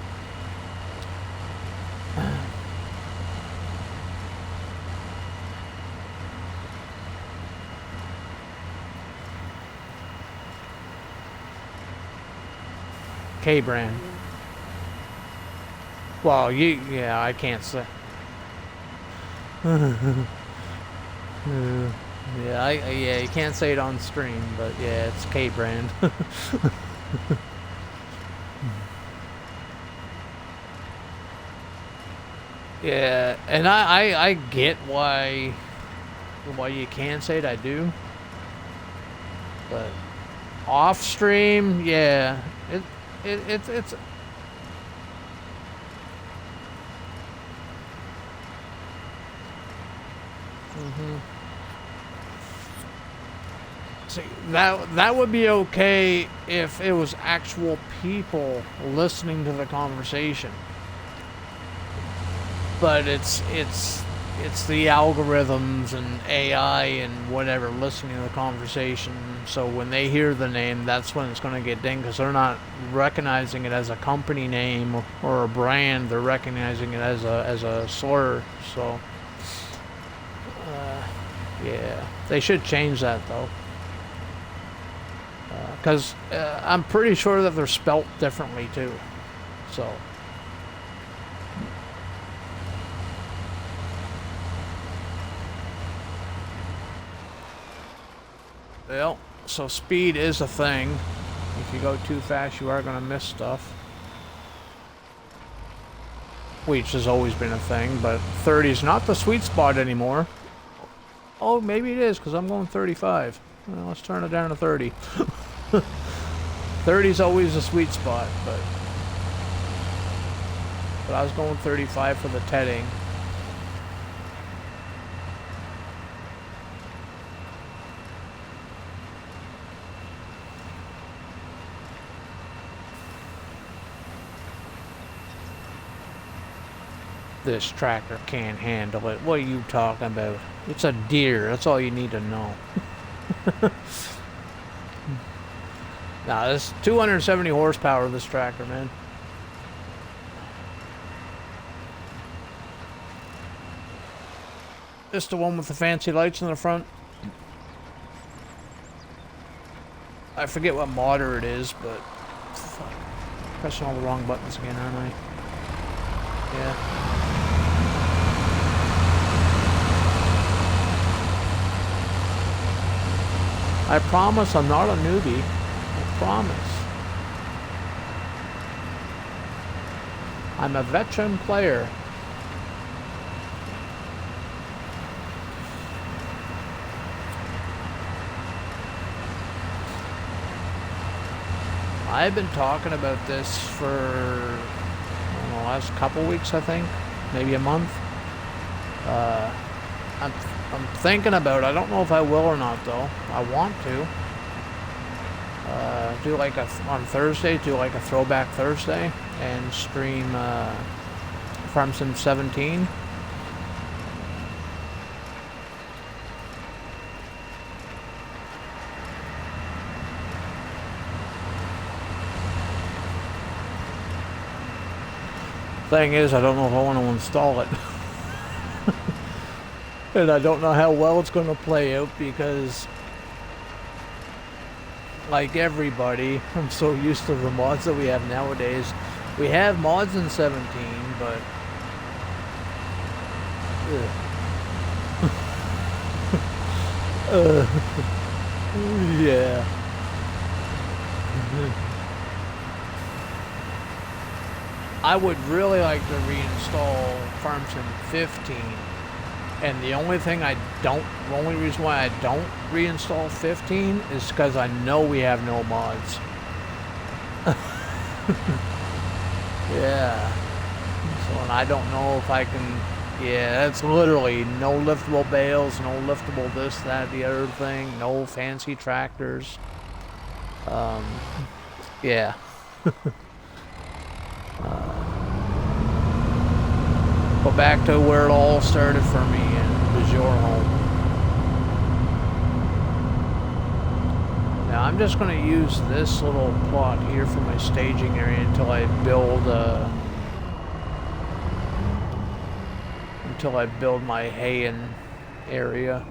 K-brand. Well, yeah, I can't say. Yeah, you can't say it on stream, but yeah, it's K-brand. Yeah, and I get why you can't say it, I do. But off stream, yeah, it's See, that would be okay if it was actual people listening to the conversation. But it's the algorithms and AI and whatever listening to the conversation. So when they hear the name, that's when it's going to get dinged because they're not recognizing it as a company name or a brand. They're recognizing it as a slur. So yeah, they should change that though. Because I'm pretty sure that they're spelt differently too. So. Well, so speed is a thing. If you go too fast, you are going to miss stuff. Which has always been a thing, but 30 is not the sweet spot anymore. Oh, maybe it is, because I'm going 35. Well, let's turn it down to 30. 30 is always a sweet spot, but I was going 35 for the tedding. This tractor can't handle it. What are you talking about? It's a deer. That's all you need to know. Nah, this 270 horsepower, this tractor, man. This the one with the fancy lights in the front? I forget what modder it is, but... Fuck. Pressing all the wrong buttons again, aren't I? Yeah. I promise I'm not a newbie. I promise. I'm a veteran player. I've been talking about this for the last couple weeks, I think, maybe a month. I'm thinking about it. I don't know if I will or not, though. I want to. Do like on Thursday, do like a throwback Thursday and stream Farm Sim 17. Thing is, I don't know if I want to install it. And I don't know how well it's going to play out because, like everybody, I'm so used to the mods that we have nowadays. We have mods in 17, but yeah. I would really like to reinstall Farm Sim 15. And the only reason why I don't reinstall 15 is because I know we have no mods. Yeah. So, and I don't know if I can, yeah, that's literally no liftable bales, no liftable this, that, the other thing, no fancy tractors. Yeah. Go back to where it all started for me, and it was your home. Now I'm just going to use this little plot here for my staging area until I build my haying area.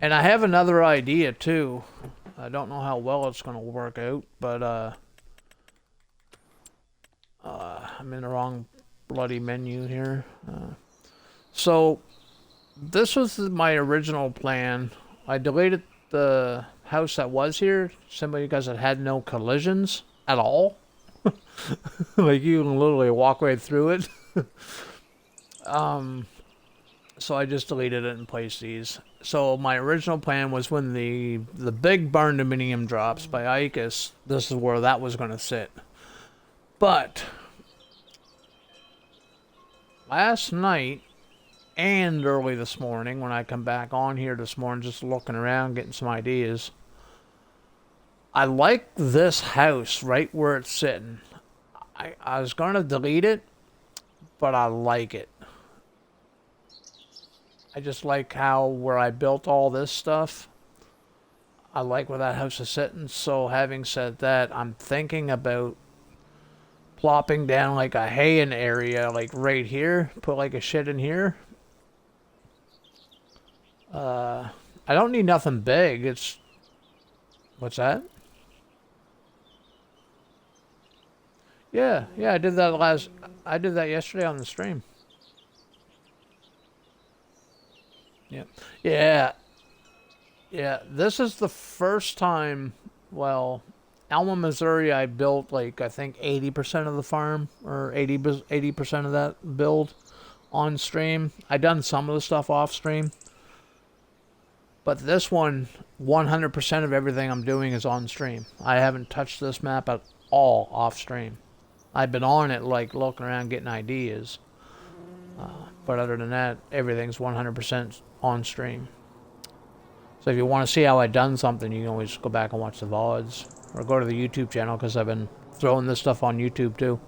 And I have another idea too. I don't know how well it's going to work out, but I'm in the wrong bloody menu here. So this was my original plan. I deleted the house that was here simply because it had no collisions at all. Like you can literally walk right through it. So I just deleted it and placed these. So my original plan was when the big barn dominium drops by Icus, this is where that was going to sit. But last night and early this morning, when I come back on here this morning, just looking around, getting some ideas, I like this house right where it's sitting. I was going to delete it, but I like it. I just like where I built all this stuff. I like where that house is sitting. So having said that, I'm thinking about plopping down like a haying area, like right here. Put like a shed in here. I don't need nothing big. It's... What's that? Yeah, I did that yesterday on the stream. Yeah. This is the first time, well, Alma, Missouri, I built like, I think 80% of the farm, or 80% of that build on stream. I done some of the stuff off stream. But this one, 100% of everything I'm doing is on stream. I haven't touched this map at all off stream. I've been on it, like, looking around, getting ideas. But other than that, everything's 100% on stream. So if you want to see how I done something, you can always go back and watch the VODs. Or go to the YouTube channel, because I've been throwing this stuff on YouTube, too.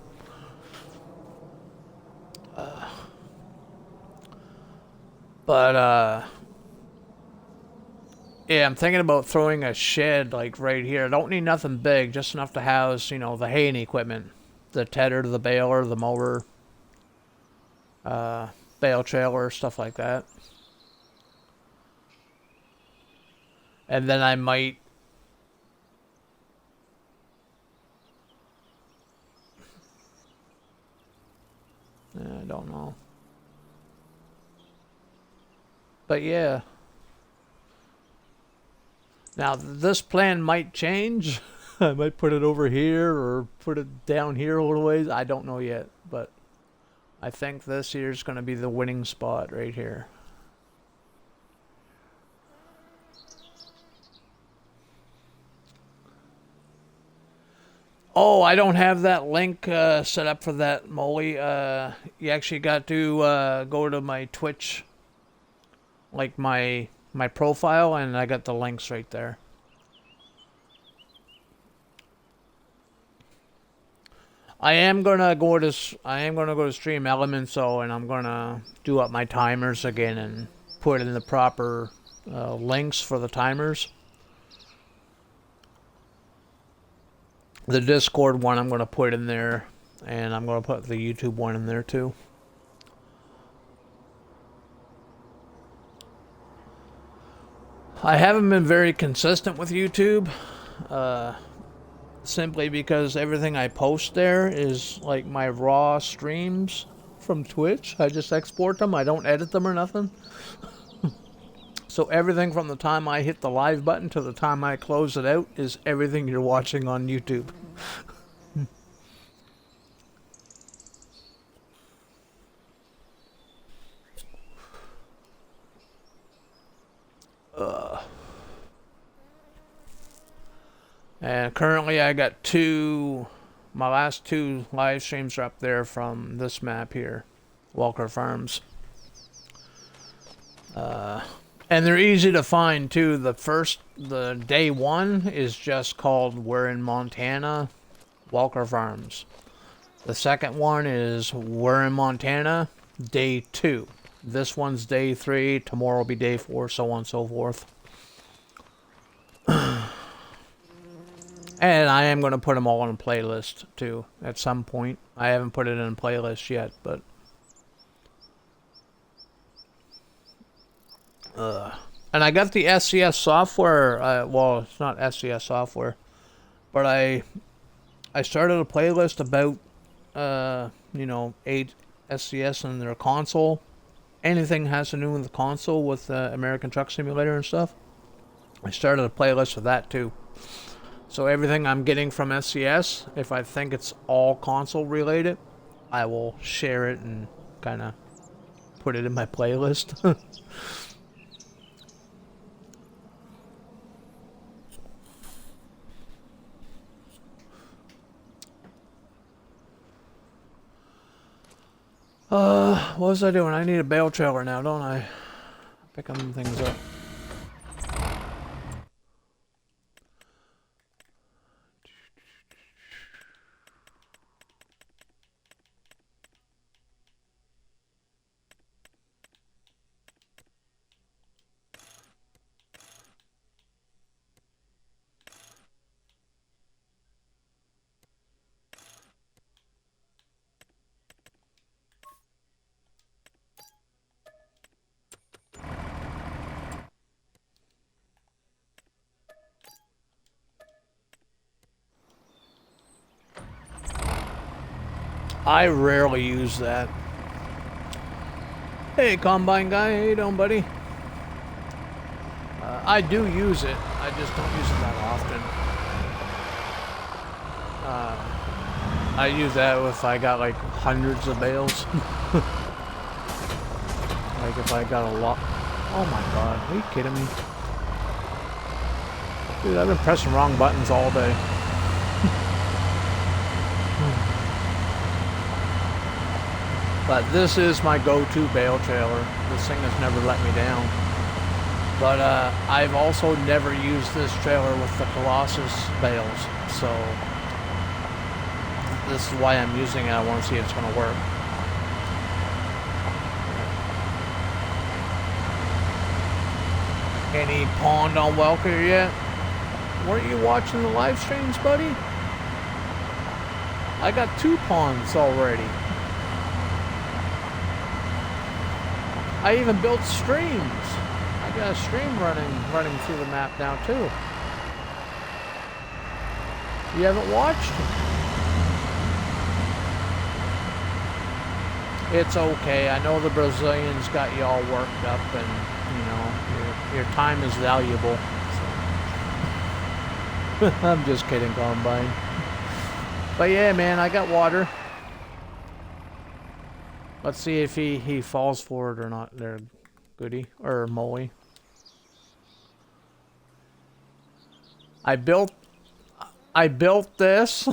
Yeah, I'm thinking about throwing a shed, like, right here. I don't need nothing big, just enough to house, you know, the haying equipment. The tedder, the baler, the mower, bale trailer, stuff like that. And then I might... I don't know. But yeah. Now, this plan might change. I might put it over here or put it down here a little ways. I don't know yet, but I think this here is going to be the winning spot right here. Oh, I don't have that link set up for that, Molly. You actually got to go to my Twitch, like my profile, and I got the links right there. I am gonna go to Stream Elements though, and I'm gonna do up my timers again and put in the proper links for the timers. The Discord one I'm gonna put in there, and I'm gonna put the YouTube one in there too. I haven't been very consistent with YouTube. Simply because everything I post there is like my raw streams from Twitch. I just export them. I don't edit them or nothing. So everything from the time I hit the live button to the time I close it out is everything you're watching on YouTube. And currently I got my last two live streams are up there from this map here, Welker Farms. And they're easy to find too. The day one is just called We're in Montana, Welker Farms. The second one is We're in Montana, day 2. This one's day 3, tomorrow will be day 4, so on and so forth. And I am going to put them all on a playlist, too, at some point. I haven't put it in a playlist yet, but... And I got the SCS software, well, it's not SCS software, but I started a playlist about, 8 SCS and their console. Anything has to do with the console with American Truck Simulator and stuff. I started a playlist for that, too. So everything I'm getting from SCS, if I think it's all console related, I will share it and kind of put it in my playlist. What was I doing? I need a bale trailer now, don't I? Picking things up. I rarely use that. Hey, Combine Guy, how you doing, buddy? I do use it. I just don't use it that often. I use that if I got like hundreds of bales. Like if I got a lot. Oh my god, are you kidding me? Dude, I've been pressing wrong buttons all day. But this is my go-to bale trailer. This thing has never let me down. But I've also never used this trailer with the Colossus bales. So this is why I'm using it. I want to see if it's going to work. Any pond on Welker yet? Weren't you watching the live streams, buddy? I got 2 ponds already. I even built streams. I got a stream running through the map now too. You haven't watched? It's okay. I know the Brazilians got you all worked up, and you know your time is valuable. So. I'm just kidding, Combine. But yeah, man, I got water. Let's see if he falls for it or not there, Goody. Or Molly. I built this.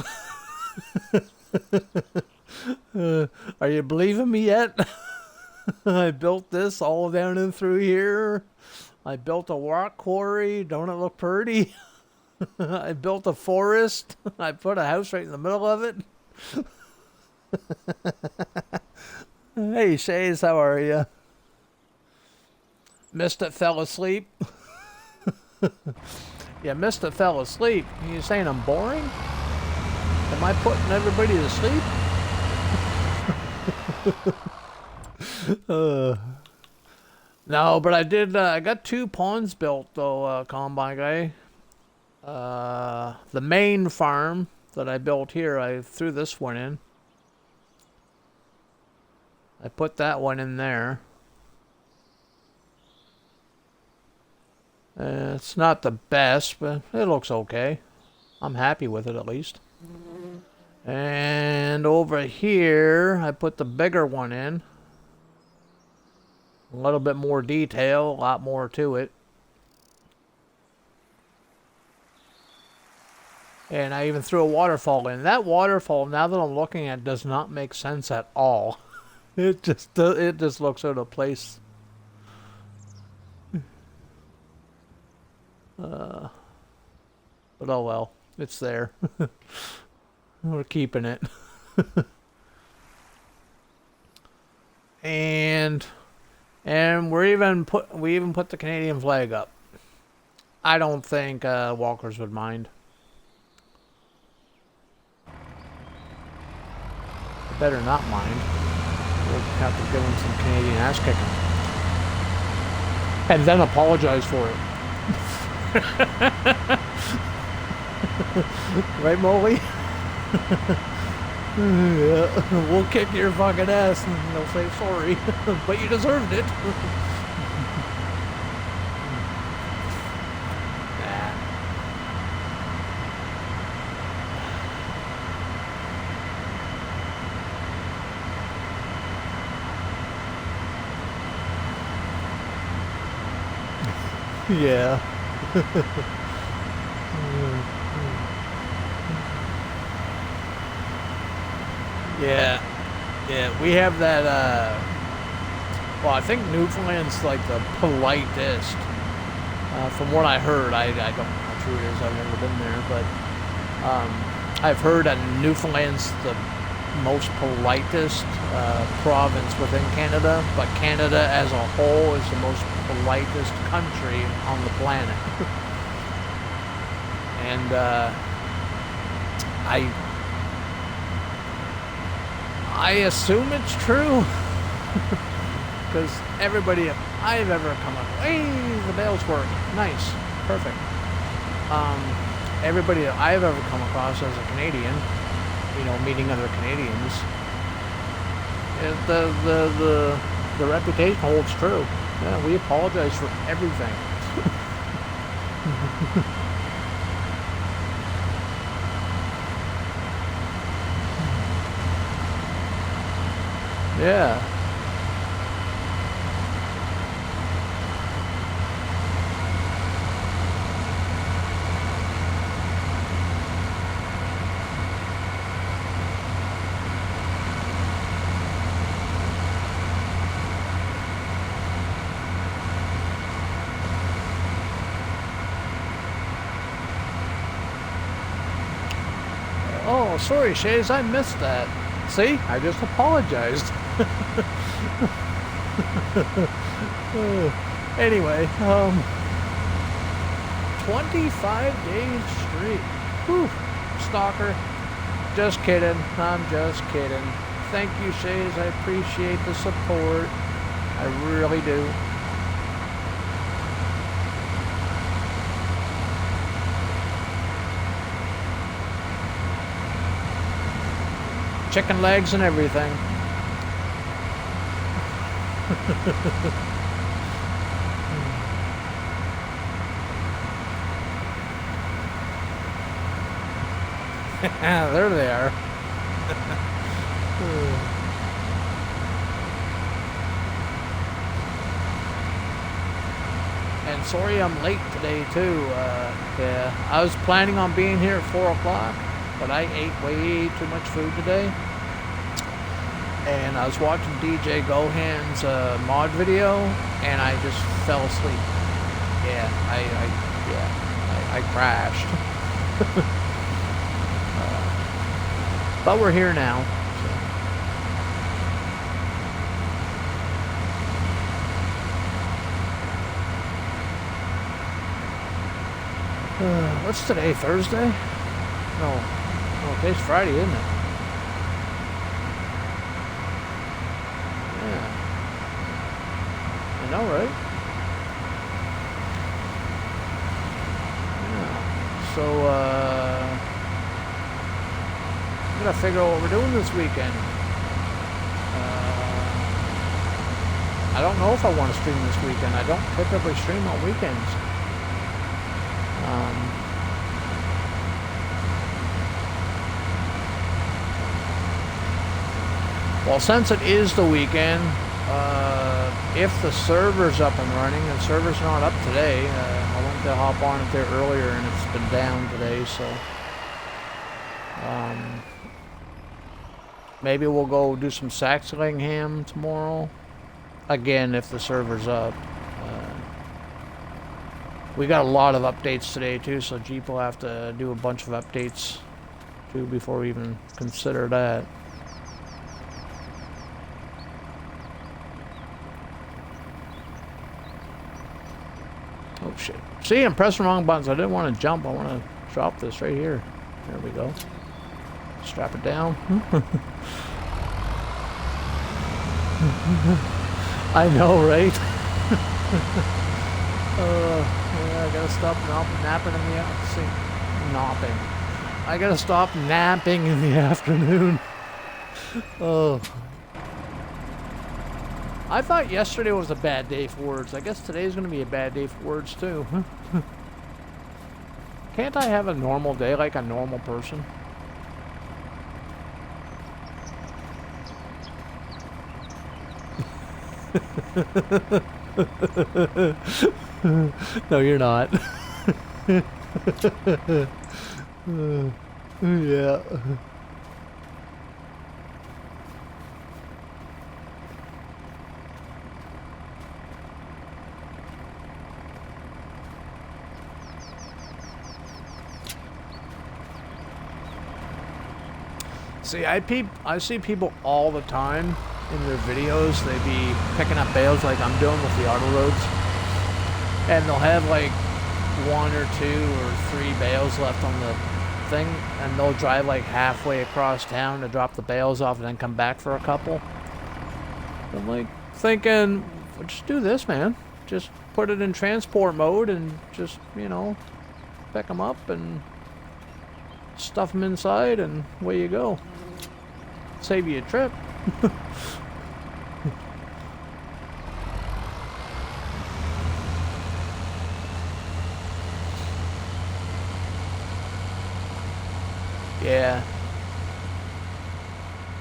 Are you believing me yet? I built this all down and through here. I built a rock quarry. Don't it look pretty? I built a forest. I put a house right in the middle of it. Hey, Shays, how are you? Missed it, fell asleep. Yeah, missed it, fell asleep. You saying I'm boring? Am I putting everybody to sleep? No, but I did. I got 2 ponds built though, Combine guy. The main farm that I built here, I threw this one in. I put that one in there. It's not the best, but it looks okay. I'm happy with it at least. And over here, I put the bigger one in. A little bit more detail, a lot more to it. And I even threw a waterfall in. That waterfall, now that I'm looking at it, does not make sense at all. It just looks out of place. But oh well, it's there. We're keeping it. and we even put the Canadian flag up. I don't think walkers would mind. They better not mind. We'll have to give them some Canadian ass kicking. And then apologize for it. Right, Molly? Yeah. We'll kick your fucking ass and they'll say sorry. But you deserved it. Yeah. Yeah. Yeah, we have that, well, I think Newfoundland's like the politest. From what I heard, I don't know how true it is, I've never been there, but I've heard that Newfoundland's the most politest province within Canada, but Canada as a whole is the most politest country on the planet. And I assume it's true. Because everybody I've ever come up, hey, the bells work, nice, perfect. Everybody that I've ever come across as a Canadian, you know, meeting other Canadians, the reputation holds true. Yeah, we apologize for everything. Yeah. Oh, sorry, Shays, I missed that. See, I just apologized. Anyway, 25 days straight. Whew, stalker. Just kidding. I'm just kidding. Thank you, Shays. I appreciate the support. I really do. Chicken legs and everything. There they are. And sorry I'm late today too. Yeah, I was planning on being here at 4 o'clock, but I ate way too much food today. And I was watching DJ Gohan's mod video, and I just fell asleep. Yeah, I crashed. But we're here now. So. What's today? Thursday? No, today's Friday, isn't it? Yeah. I know, right? So, we gotta figure out what we're doing this weekend. I don't know if I want to stream this weekend. I don't typically stream on weekends. Well, since it is the weekend, if the server's up and running, and the server's not up today, I went to hop on it there earlier and it's been down today, so maybe we'll go do some Saxlingham tomorrow. Again, if the server's up. We got a lot of updates today too, so Jeep will have to do a bunch of updates too before we even consider that. Oh shit. See, I'm pressing the wrong buttons. I didn't want to jump. I want to drop this right here. There we go. Strap it down. I know, right? Yeah, I gotta stop napping in the afternoon. I gotta stop napping in the afternoon. Oh. I thought yesterday was a bad day for words. I guess today's gonna be a bad day for words too. Can't I have a normal day like a normal person? No, you're not. Yeah. See, I see people all the time in their videos. They be picking up bales like I'm doing with the auto roads, and they'll have like 1 or 2 or 3 bales left on the thing, and they'll drive like halfway across town to drop the bales off and then come back for a couple. I'm like thinking, well, just do this, man. Just put it in transport mode and just, you know, pick them up and stuff them inside and away you go. Save you a trip. Yeah.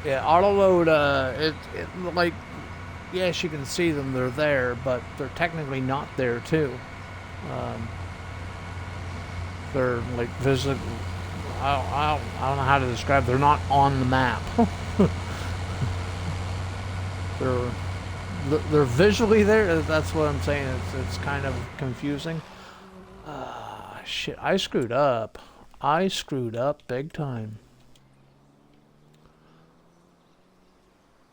Yeah, auto load, it like, yes, you can see them, they're there, but they're technically not there too. They're like visible. I don't know how to describe. They're not on the map. they're visually there. That's what I'm saying. It's kind of confusing. Shit, I screwed up. I screwed up big time.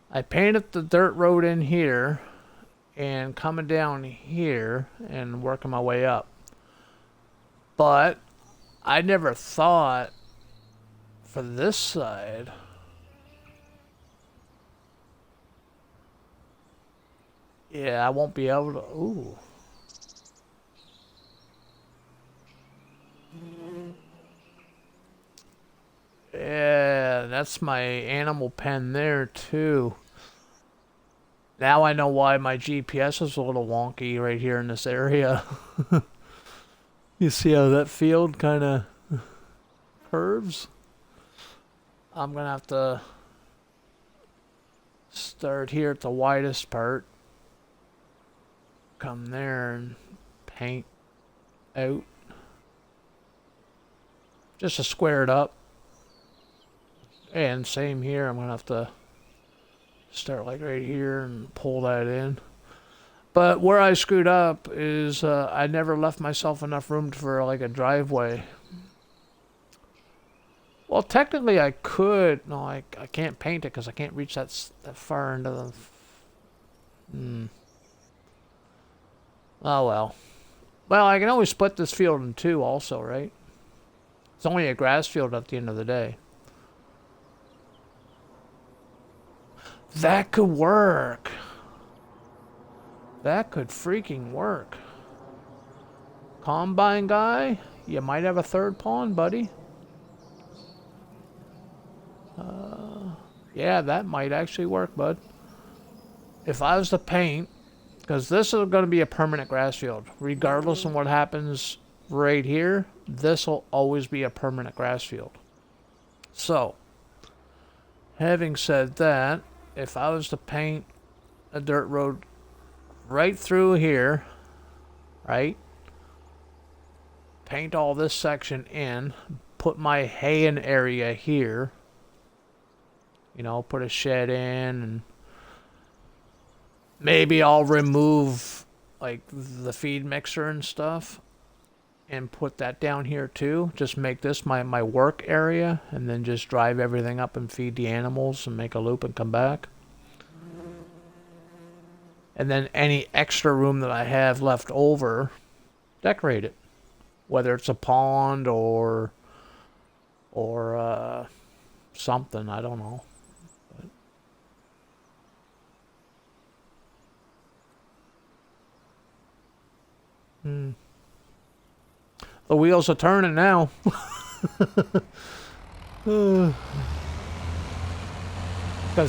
I painted the dirt road in here and coming down here and working my way up. But I never thought for this side. Yeah, I won't be able to. Ooh. Yeah, that's my animal pen there too. Now I know why my GPS is a little wonky right here in this area. You see how that field kind of curves? I'm gonna have to start here at the widest part. Come there and paint out. Just to square it up. And same here, I'm gonna have to start like right here and pull that in. But where I screwed up is I never left myself enough room for like a driveway. Well, technically I could. No, I can't paint it because I can't reach that far into the... Oh well. Well, I can always split this field in two also, right? It's only a grass field at the end of the day. That could work. That could freaking work. Combine guy, you might have a third pawn, buddy. Yeah, that might actually work, bud. If I was to paint, because this is going to be a permanent grass field. Regardless of what happens right here, this will always be a permanent grass field. So, having said that, if I was to paint a dirt road right through here, right? Paint all this section in, put my haying area here. You know, put a shed in, and maybe I'll remove like the feed mixer and stuff and put that down here too. Just make this my work area, and then just drive everything up and feed the animals and make a loop and come back. And then any extra room that I have left over, decorate it. Whether it's a pond or something, I don't know. The wheels are turning now. Because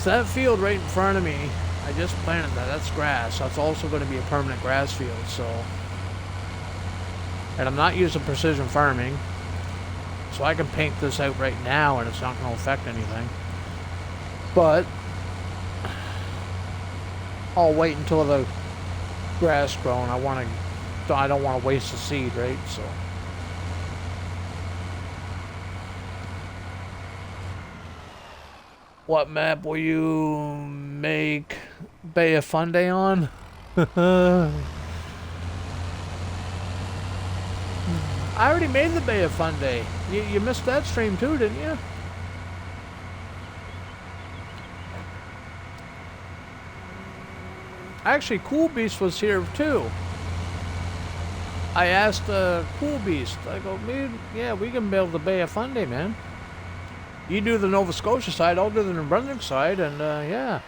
that field right in front of me, I just planted that. That's grass. That's also going to be a permanent grass field. So, and I'm not using precision farming, so I can paint this out right now, and it's not going to affect anything. But I'll wait until the grass grown. I don't want to waste the seed, right? So. What map will you make Bay of Funday on? I already made the Bay of Funday. You missed that stream too, didn't you? Actually, Cool Beast was here too. I asked Cool Beast, I go, man, yeah, we can build the Bay of Funday, man. You do the Nova Scotia side, I'll do the New Brunswick side, and yeah.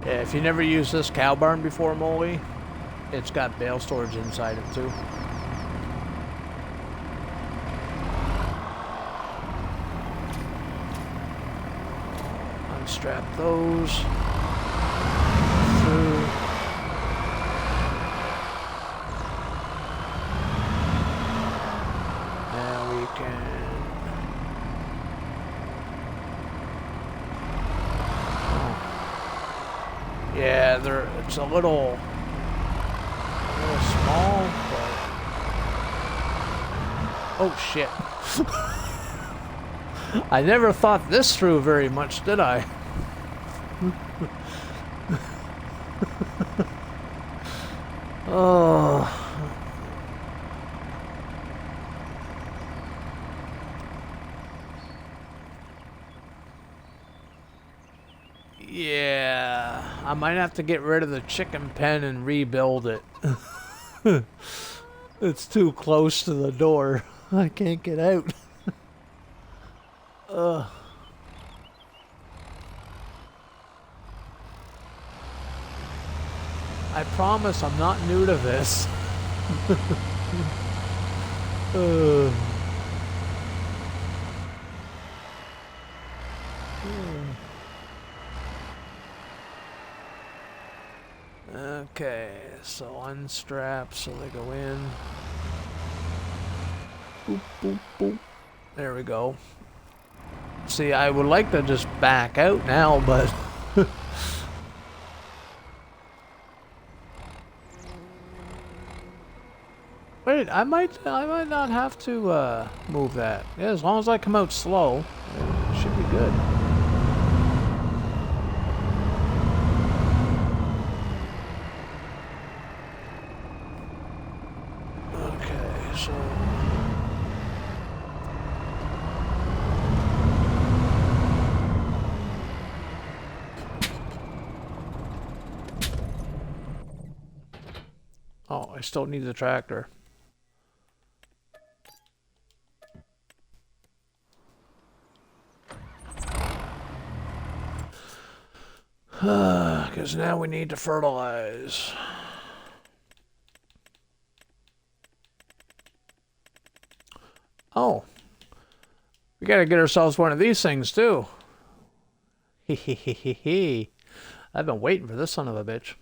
Yeah, if you never used this cow barn before, Molly, it's got bale storage inside it too. Unstrap those. Through. Now we can. Yeah, it's a little small, but oh shit. I never thought this through very much, did I? Oh. Yeah, I might have to get rid of the chicken pen and rebuild it. It's too close to the door. I can't get out. I promise I'm not new to this. Okay, so unstrap so they go in. Boop, boop, boop. There we go. See, I would like to just back out now, but... Wait, I might not have to move that. Yeah, as long as I come out slow, it should be good. Okay, so oh, I still need the tractor. Because now we need to fertilize. Oh. We gotta get ourselves one of these things, too. Hehehehe. I've been waiting for this son of a bitch.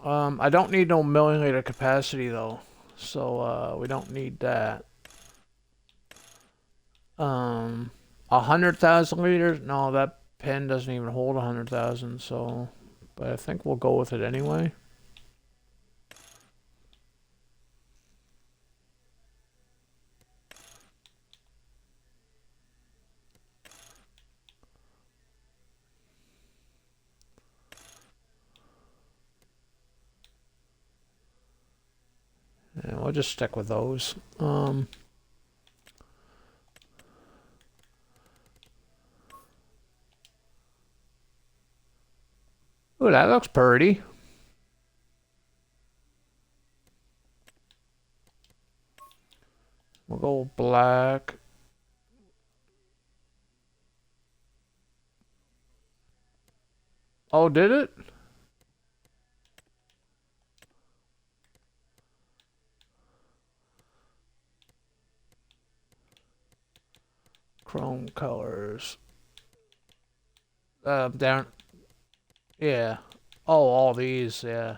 I don't need no milliliter capacity, though. So, we don't need that. 100,000 liters? No, that pen doesn't even hold 100,000, so... But I think we'll go with it anyway. And we'll just stick with those. Ooh, that looks pretty. We'll go black. Oh, did it? Chrome colors. Down. Yeah. Oh, all these, yeah.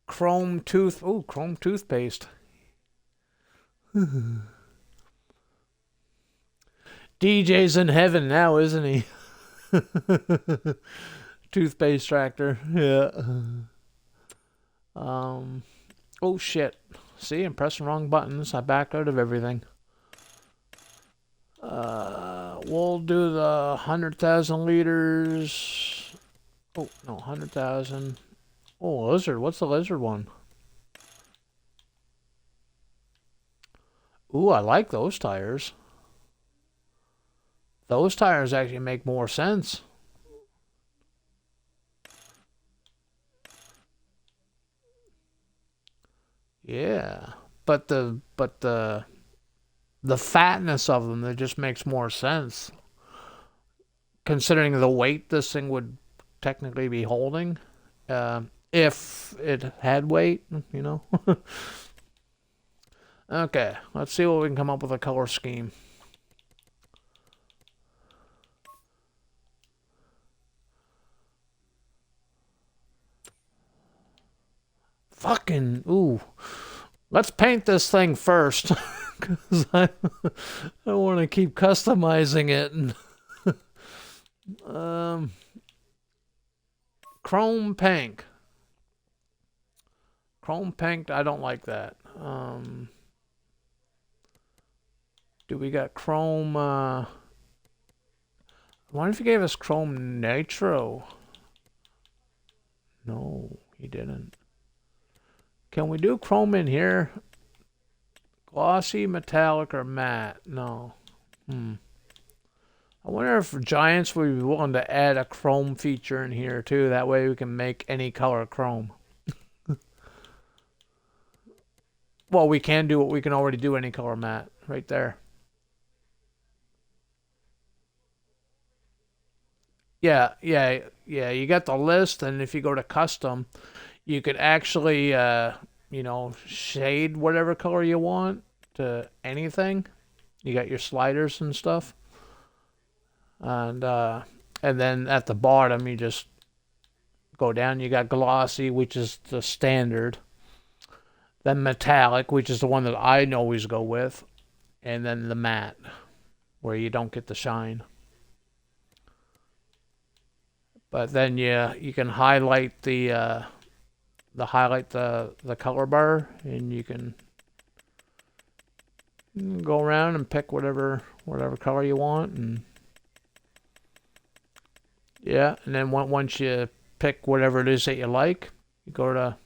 Chrome tooth. Ooh, chrome toothpaste. DJ's in heaven now, isn't he? Toothpaste tractor. Yeah. Oh shit. See, I'm pressing wrong buttons. I backed out of everything. We'll do the 100,000 liters. Oh, no, 100,000. Oh, lizard. What's the lizard one? Ooh, I like those tires. Those tires actually make more sense. Yeah. But the fatness of them, it just makes more sense. Considering the weight this thing would technically be holding. If it had weight, you know. Okay, let's see what we can come up with a color scheme. Fucking, ooh. Let's paint this thing first. Because I don't want to keep customizing it. Chrome pink. Chrome pink, I don't like that. Do we got chrome? I wonder if he gave us chrome nitro. No, he didn't. Can we do chrome in here? Glossy, metallic, or matte? No. I wonder if Giants would be willing to add a chrome feature in here too. That way we can make any color chrome. Well, we can do what we can already do any color matte right there. Yeah. You got the list, and if you go to custom, You could actually, you know, shade whatever color you want to anything. You got your sliders and stuff. And then at the bottom, you just go down. You got glossy, which is the standard. Then metallic, which is the one that I always go with. And then the matte, where you don't get the shine. But then you can highlight the color bar, and you can go around and pick whatever color you want, and yeah, and then once you pick whatever it is that you like, you go to,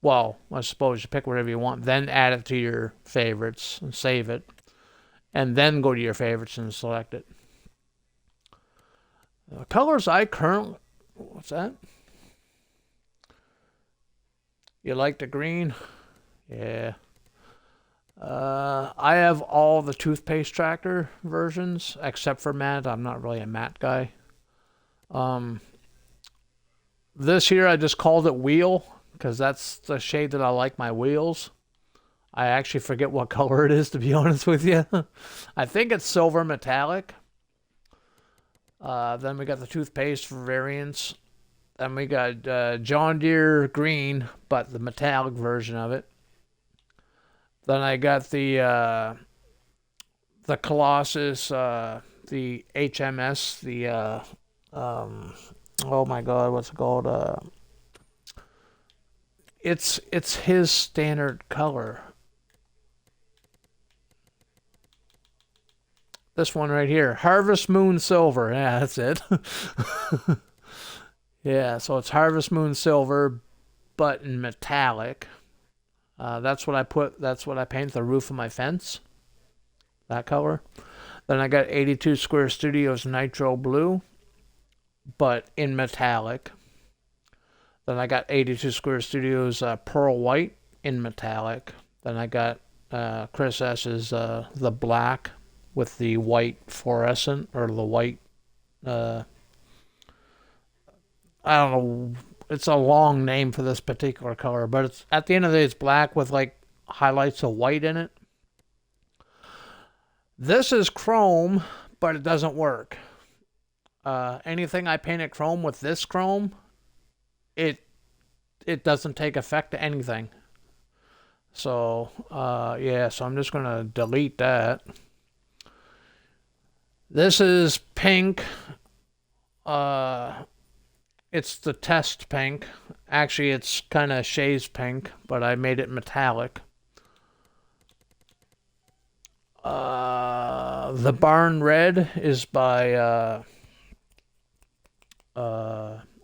well, I suppose you pick whatever you want, then add it to your favorites and save it, and then go to your favorites and select it. Colors I currently, what's that? You like the green? Yeah. I have all the toothpaste tractor versions except for matte. I'm not really a matte guy. This here I just called it wheel because that's the shade that I like my wheels. I actually forget what color it is, to be honest with you. I think it's silver metallic. Then we got the toothpaste for variants. Then we got John Deere green, but the metallic version of it. Then I got the Colossus, the HMS, the oh my God, what's it called? It's his standard color. This one right here, Harvest Moon Silver. Yeah, that's it. Yeah, so it's Harvest Moon Silver, but in metallic. That's what I paint the roof of my fence. That color. Then I got 82 Square Studios Nitro Blue, but in metallic. Then I got 82 Square Studios Pearl White in metallic. Then I got Chris S's the black with the white fluorescent, or the white, I don't know, it's a long name for this particular color, but it's at the end of the day, it's black with like highlights of white in it. This is chrome, but it doesn't work. Anything I painted chrome with this chrome, it doesn't take effect to anything. So yeah, so I'm just gonna delete that. This is pink. It's the test pink. Actually, it's kind of Shay's pink, but I made it metallic. The Barn Red is by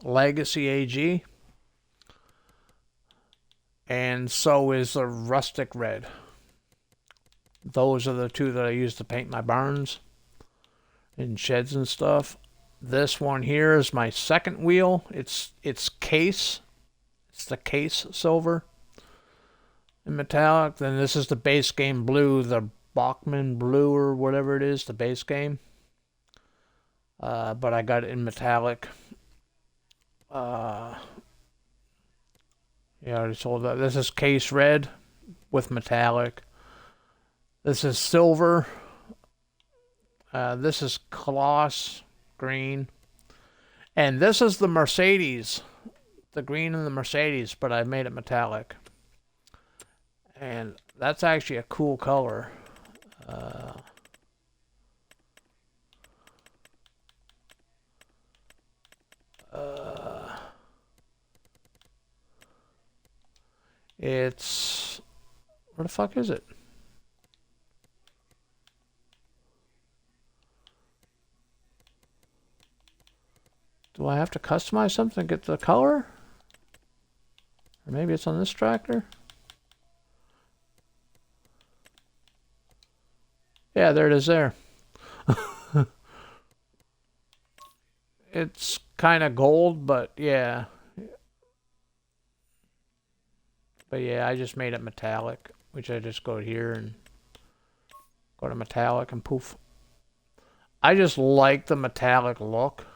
Legacy AG. And so is the Rustic Red. Those are the two that I use to paint my barns and sheds and stuff. This one here is my second wheel. It's case. It's the case silver and metallic. Then this is the base game blue, the Bachmann blue or whatever it is, the base game. But I got it in metallic. Yeah, I already told that. This is case red with metallic. This is silver. This is Colossus green. And this is the Mercedes. The green and the Mercedes, but I made it metallic. And that's actually a cool color. It's... where the fuck is it? Do I have to customize something to get the color? Or maybe it's on this tractor? Yeah, there it is there. It's kind of gold, but yeah. But yeah, I just made it metallic, which I just go here and go to metallic and poof. I just like the metallic look.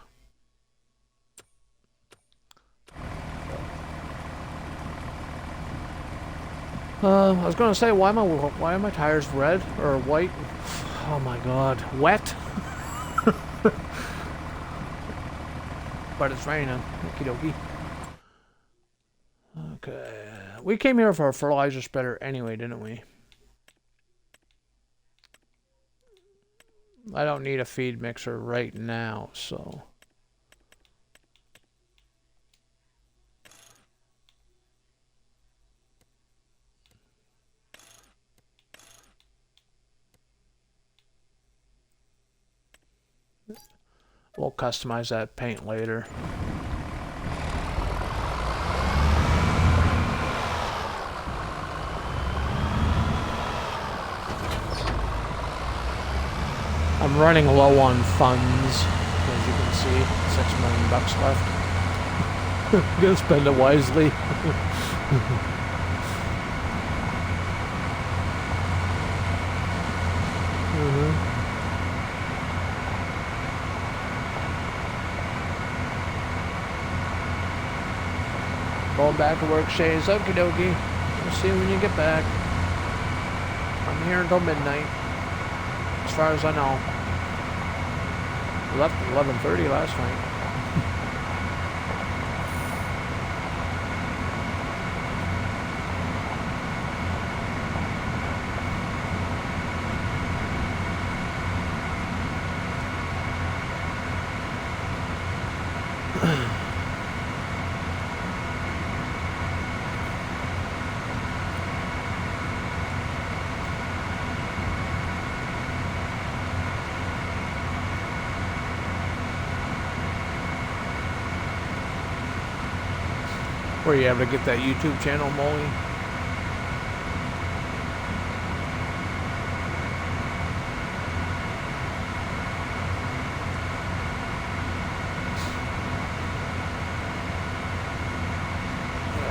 I was gonna say, why are my tires red or white? Oh my god, wet. But it's raining. Okie dokie. Okay, we came here for a fertilizer spreader anyway, didn't we? I don't need a feed mixer right now, so. We'll customize that paint later. I'm running low on funds, as you can see. $6 million left. I'm gonna spend it wisely. Going back to work, Shays. Okie dokie. We'll see you when you get back. I'm here until midnight. As far as I know. We left at 11:30 last night. Were you able to get that YouTube channel, Molly?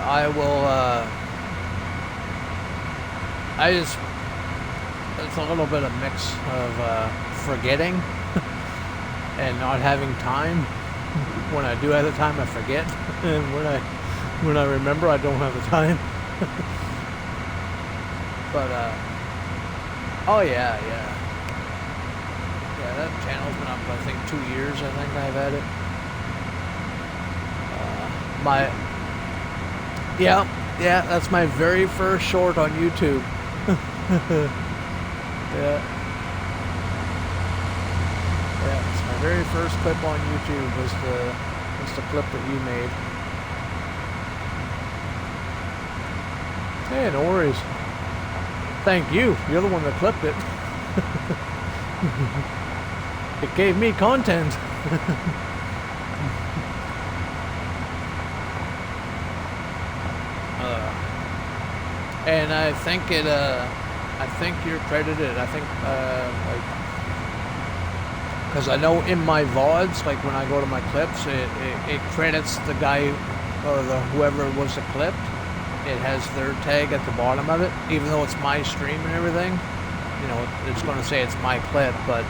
I will, it's a little bit of mix of, forgetting and not having time. When I do have the time, I forget. And when I remember, I don't have the time. But, oh yeah. Yeah, that channel's been up, I think, 2 years, I think I've had it. Yeah, that's my very first short on YouTube. Yeah, it's my very first clip on YouTube was the clip that you made. Hey, no worries. Thank you. You're the one that clipped it. It gave me content. And I think you're credited. I think, because I know in my VODs, like when I go to my clips, it credits the guy or whoever it was that clipped. It has their tag at the bottom of it, even though it's my stream and everything. You know, it's going to say it's my clip, but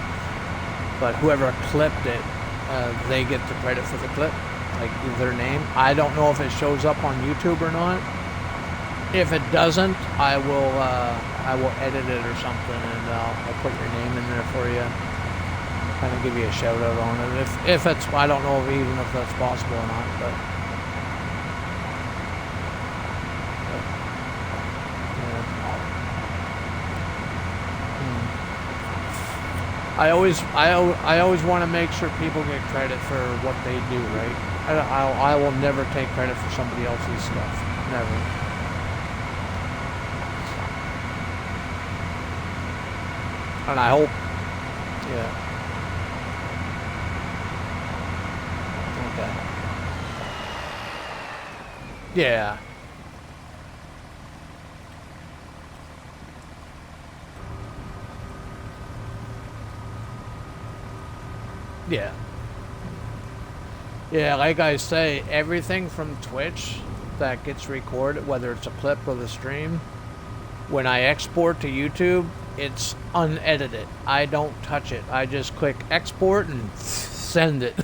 whoever clipped it, they get the credit for the clip, like their name. I don't know if it shows up on YouTube or not. If it doesn't, I will edit it or something, and I'll put your name in there for you. Kind of give you a shout out on it. If it's, I don't know even if that's possible or not, but. I always want to make sure people get credit for what they do, right? I will never take credit for somebody else's stuff. Never. And I hope, yeah. Okay. Yeah. Yeah. Yeah, like I say, everything from Twitch that gets recorded, whether it's a clip or the stream, when I export to YouTube, it's unedited. I don't touch it. I just click export and send it.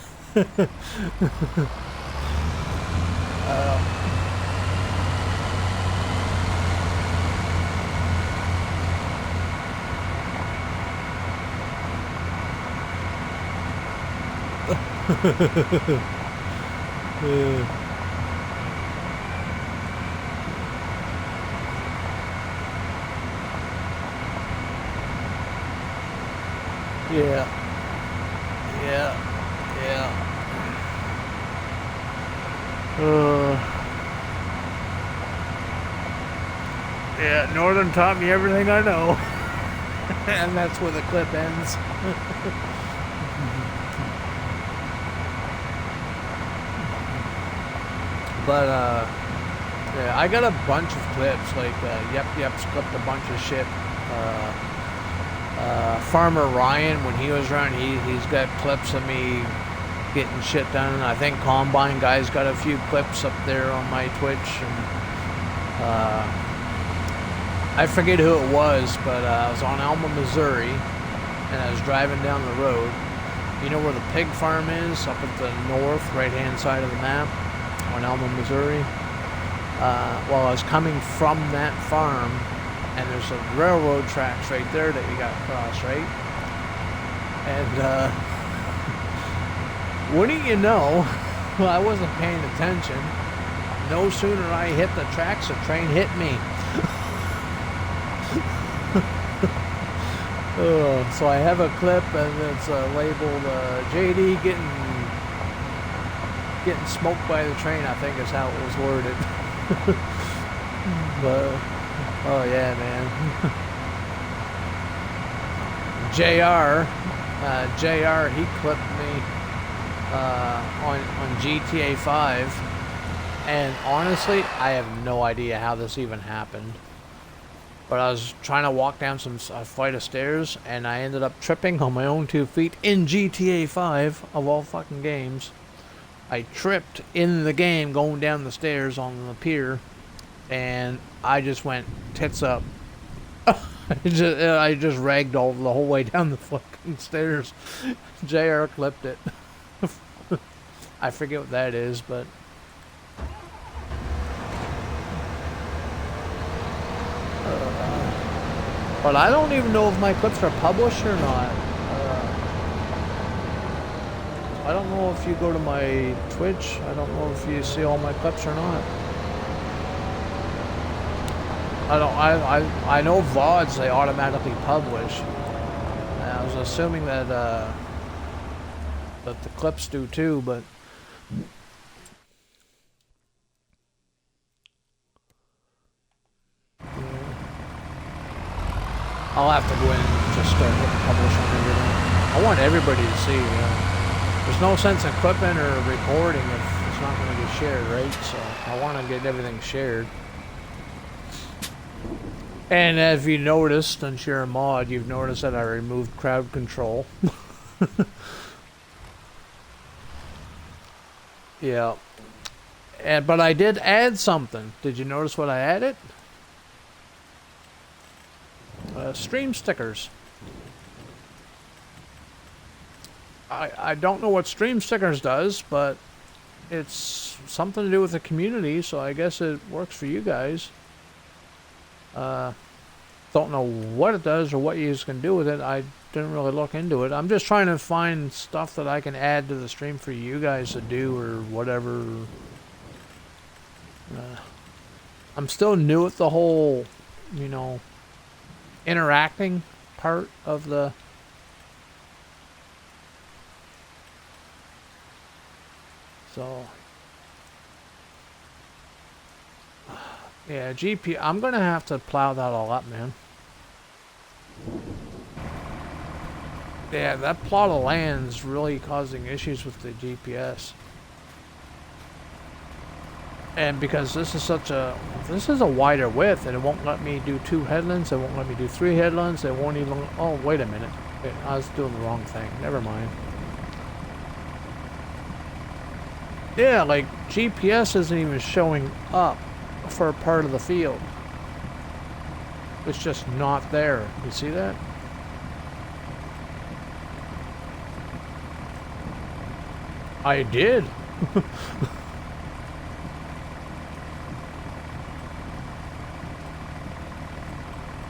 Yeah. Yeah. Yeah. Yeah, Northern taught me everything I know. And that's where the clip ends. But, yeah, I got a bunch of clips, like, Yep's clipped a bunch of shit. Farmer Ryan, when he was around, he's got clips of me getting shit done. I think Combine Guy's got a few clips up there on my Twitch. And, I forget who it was, but I was on Alma, Missouri, and I was driving down the road. You know where the pig farm is? Up at the north, right-hand side of the map, on Alma, Missouri. Well, I was coming from that farm, and there's a railroad tracks right there that you got to cross, right? And, wouldn't you know, well, I wasn't paying attention. No sooner I hit the tracks, the train hit me. So I have a clip, and it's labeled JD getting smoked by the train, I think is how it was worded. But, oh yeah, man. JR, he clipped me on GTA 5, and honestly, I have no idea how this even happened. But I was trying to walk down a flight of stairs, and I ended up tripping on my own 2 feet in GTA 5, of all fucking games. I tripped in the game going down the stairs on the pier, and I just went tits up. I just ragdolled the whole way down the fucking stairs. JR clipped it. I forget what that is, but... But I don't even know if my clips are published or not. I don't know if you go to my Twitch. I don't know if you see all my clips or not. I know VODs, they automatically publish. And I was assuming that that the clips do too, but I'll have to go in and just start hitting publish on everything. I want everybody to see, there's no sense in clipping or recording if it's not going to get shared, right? So I want to get everything shared. And as you noticed, since you're a mod, you've noticed that I removed crowd control. Yeah. But I did add something. Did you notice what I added? Stream stickers. I don't know what stream stickers does, but it's something to do with the community, so I guess it works for you guys. Don't know what it does or what you can do with it. I didn't really look into it. I'm just trying to find stuff that I can add to the stream for you guys to do or whatever. I'm still new at the whole, you know, interacting part of the... So... Yeah, GP, I'm gonna have to plow that all up, man. Yeah, that plot of land's really causing issues with the GPS. And because this is a wider width, and it won't let me do 2 headlands, it won't let me do 3 headlands, it won't even... Oh, wait a minute. I was doing the wrong thing. Never mind. Yeah, like, GPS isn't even showing up for a part of the field. It's just not there. You see that? I did.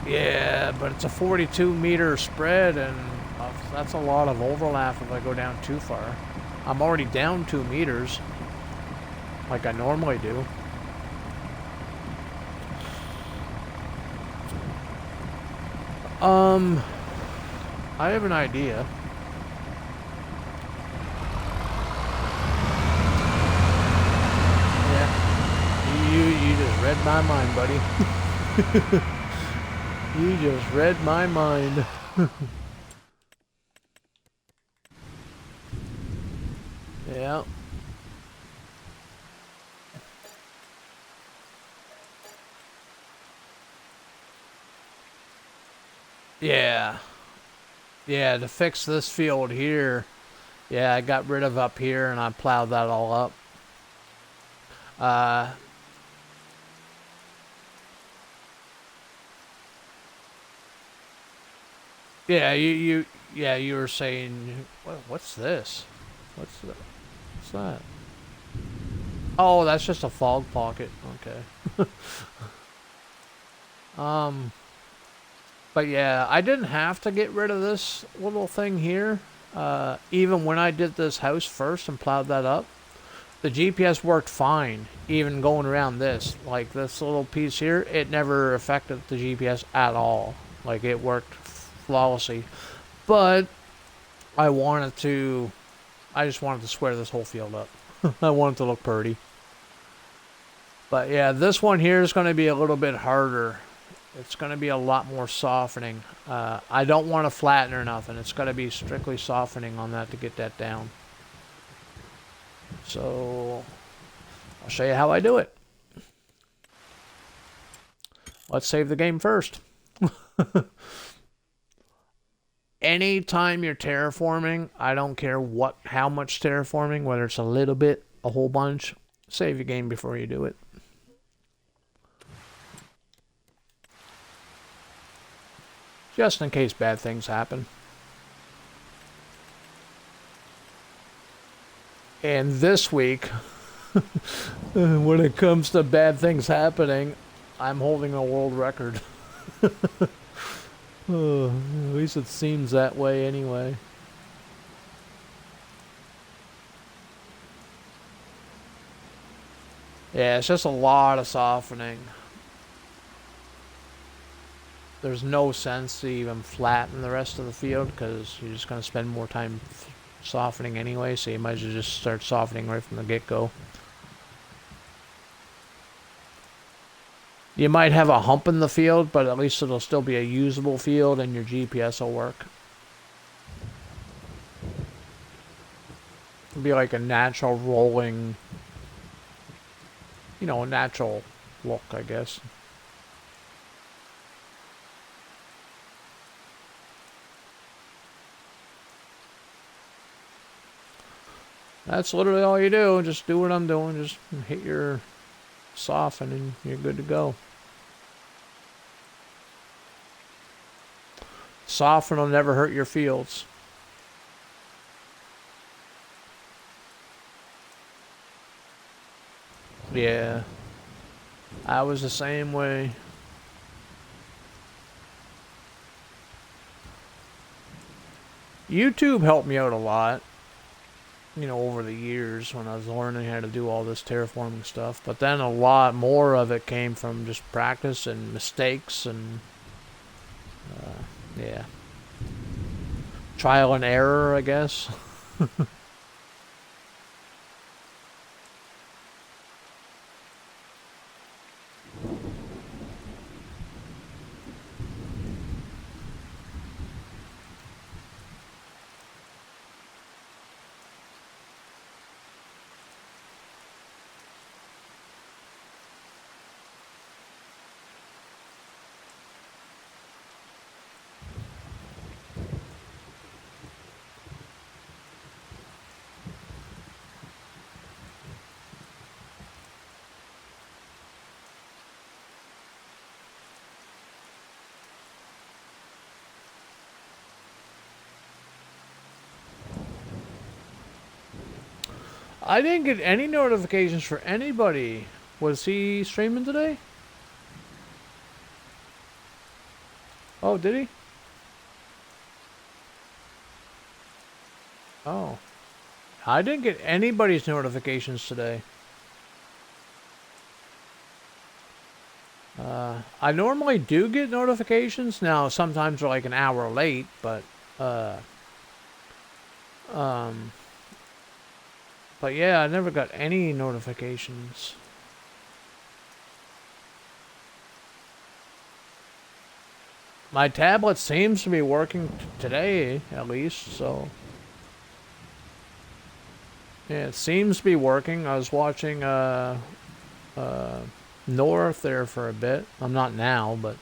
Yeah, but it's a 42-meter spread, and that's a lot of overlap if I go down too far. I'm already down 2 meters, like I normally do. I have an idea. Yeah. You just read my mind, buddy. You just read my mind. Yeah. Yeah. Yeah, to fix this field here, yeah, I got rid of up here and I plowed that all up. Yeah, you were saying, what's this? What's that? Oh, that's just a fog pocket. Okay. But yeah, I didn't have to get rid of this little thing here. Even when I did this house first and plowed that up, the GPS worked fine, even going around this. Like this little piece here, it never affected the GPS at all. Like it worked flawlessly. But I just wanted to square this whole field up. I want it to look pretty. But yeah, this one here is going to be a little bit harder. It's going to be a lot more softening. I don't want to flatten or nothing. It's got to be strictly softening on that to get that down. So I'll show you how I do it. Let's save the game first. Anytime you're terraforming, I don't care how much terraforming, whether it's a little bit, a whole bunch, save your game before you do it. Just in case bad things happen. And this week, when it comes to bad things happening, I'm holding a world record. At least it seems that way anyway. Yeah, it's just a lot of softening. There's no sense to even flatten the rest of the field because you're just going to spend more time softening anyway, so you might as well just start softening right from the get-go. You might have a hump in the field, but at least it'll still be a usable field and your GPS will work. It'll be like a natural rolling, a natural look, I guess. That's literally all you do. Just do what I'm doing. Just hit your soften and you're good to go. Soften will never hurt your fields. Yeah. I was the same way. YouTube helped me out a lot. Over the years when I was learning how to do all this terraforming stuff. But then a lot more of it came from just practice and mistakes and, yeah. Trial and error, I guess. I didn't get any notifications for anybody. Was he streaming today? Oh, did he? Oh. I didn't get anybody's notifications today. I normally do get notifications. Now, sometimes they're like an hour late, but yeah, I never got any notifications. My tablet seems to be working today, at least, so... Yeah, it seems to be working. I was watching, North there for a bit. I'm not now, but...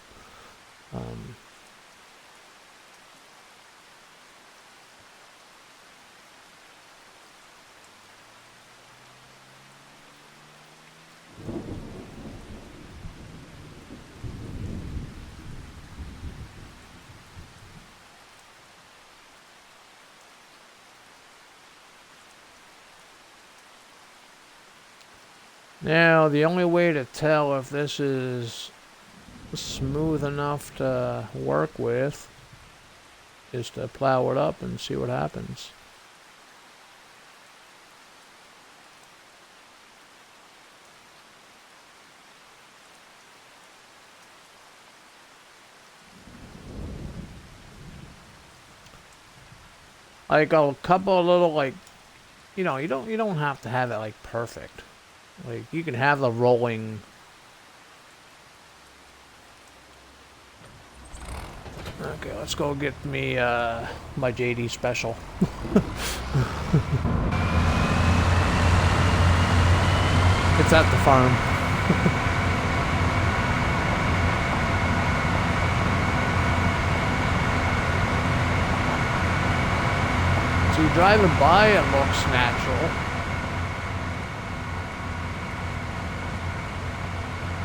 Now, the only way to tell if this is smooth enough to work with is to plow it up and see what happens. Like a couple of little, like, you know, you don't have to have it like perfect. Like, you can have the rolling. Okay, let's go get me my JD special. It's at the farm. So you're driving by, it looks natural.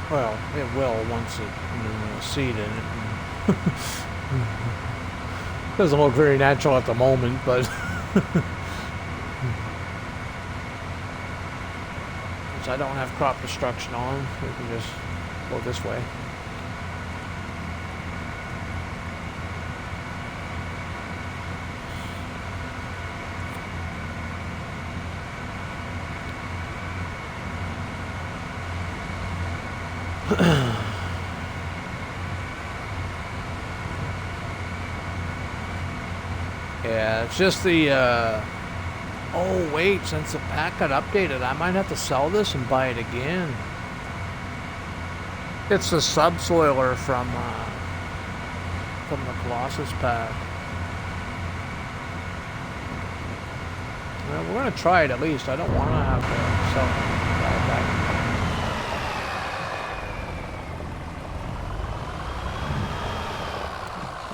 Well, it will once you seat in it. Doesn't look very natural at the moment, but since I don't have crop destruction on, we can just go this way. Yeah, it's just the, oh wait, since the pack got updated, I might have to sell this and buy it again. It's the subsoiler from the Colossus pack. Well, we're gonna try it at least. I don't want to have to sell it back.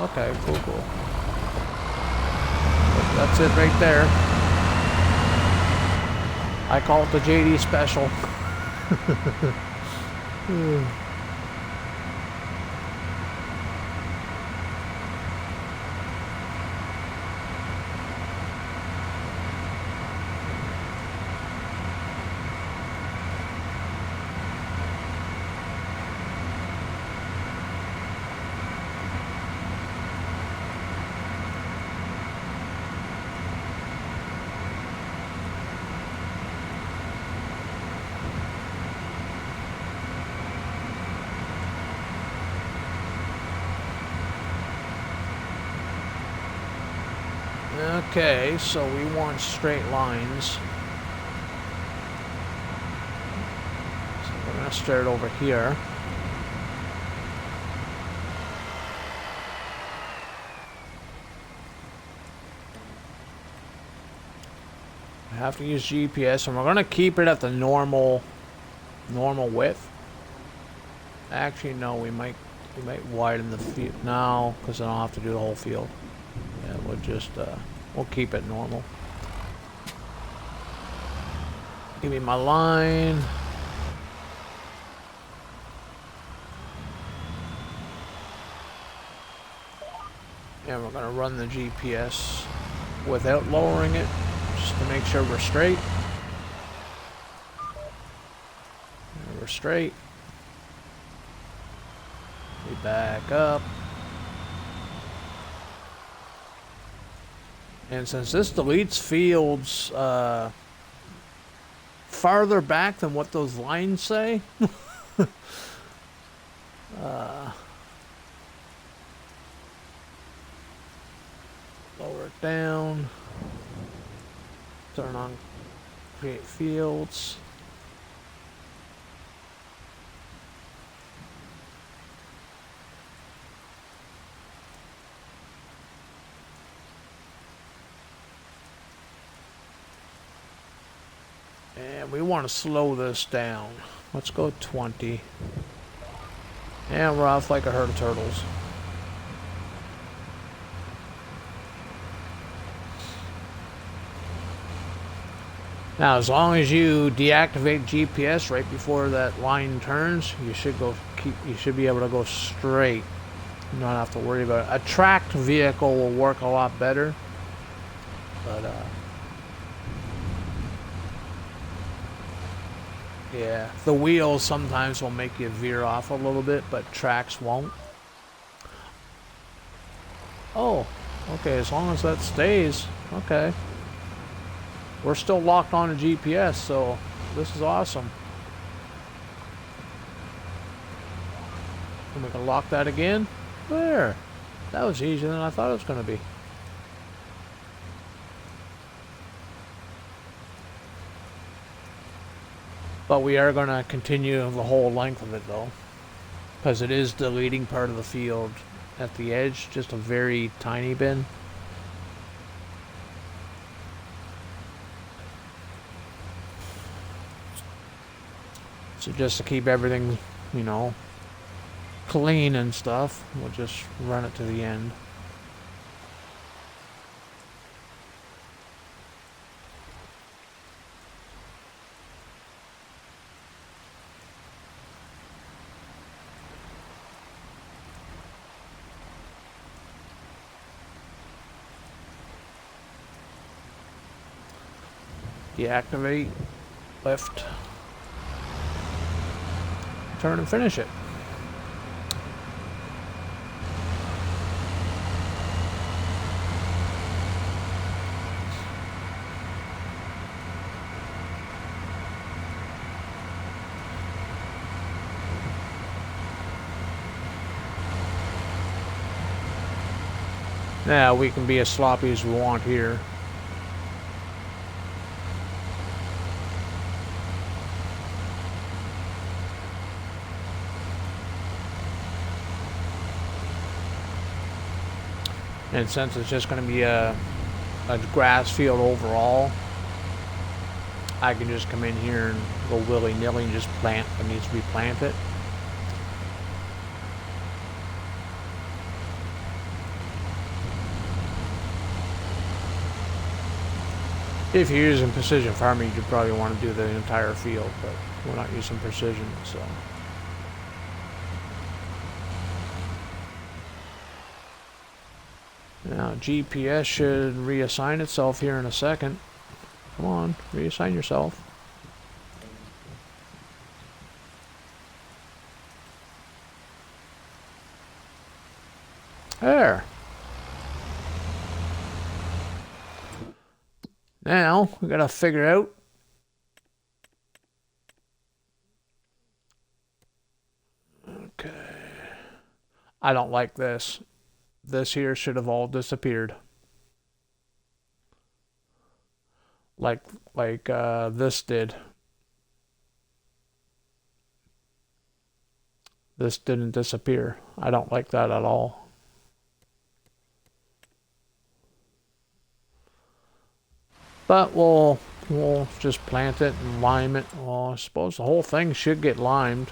Okay, cool. That's it right there. I call it the JD special. Okay, so we want straight lines. So we're going to start over here. I have to use GPS, and we're going to keep it at the normal width. Actually, no, we might widen the field now, because I don't have to do the whole field. Yeah, we'll just we'll keep it normal. Give me my line. And we're gonna run the GPS without lowering it, just to make sure we're straight. And we're straight. We back up. And since this deletes fields farther back than what those lines say, lower it down, turn on create fields. And we want to slow this down. Let's go 20. And we're off like a herd of turtles. Now, as long as you deactivate GPS right before that line turns, you should be able to go straight. You don't have to worry about it. A tracked vehicle will work a lot better. But yeah, the wheels sometimes will make you veer off a little bit, but tracks won't. Oh, okay, as long as that stays, okay. We're still locked on to GPS, so this is awesome. And we can lock that again. There. That was easier than I thought it was going to be. But we are going to continue the whole length of it, though. Because it is deleting part of the field at the edge, just a very tiny bit. So just to keep everything, you know, clean and stuff, we'll just run it to the end. Deactivate, lift, turn and finish it. Now we can be as sloppy as we want here. And since it's just going to be a grass field overall, I can just come in here and go willy-nilly and just plant what needs to be planted. If you're using precision farming, you probably want to do the entire field, but we're not using precision, so. Now GPS should reassign itself here in a second. Come on, reassign yourself. There. Now we gotta figure out okay. I don't like this. This here should have all disappeared. Like this did. This didn't disappear. I don't like that at all. But we'll just plant it and lime it. Well, I suppose the whole thing should get limed.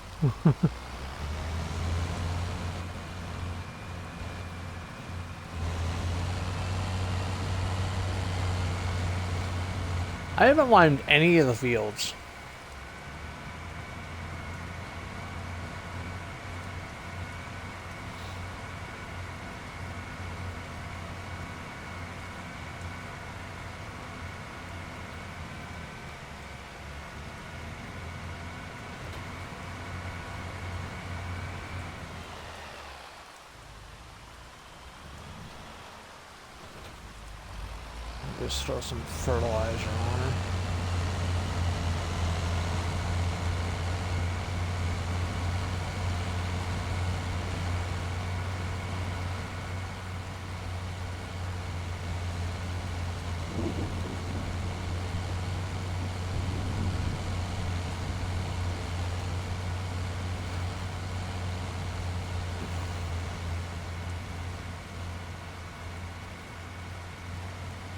I haven't limed any of the fields. Just throw some fertilizer on her.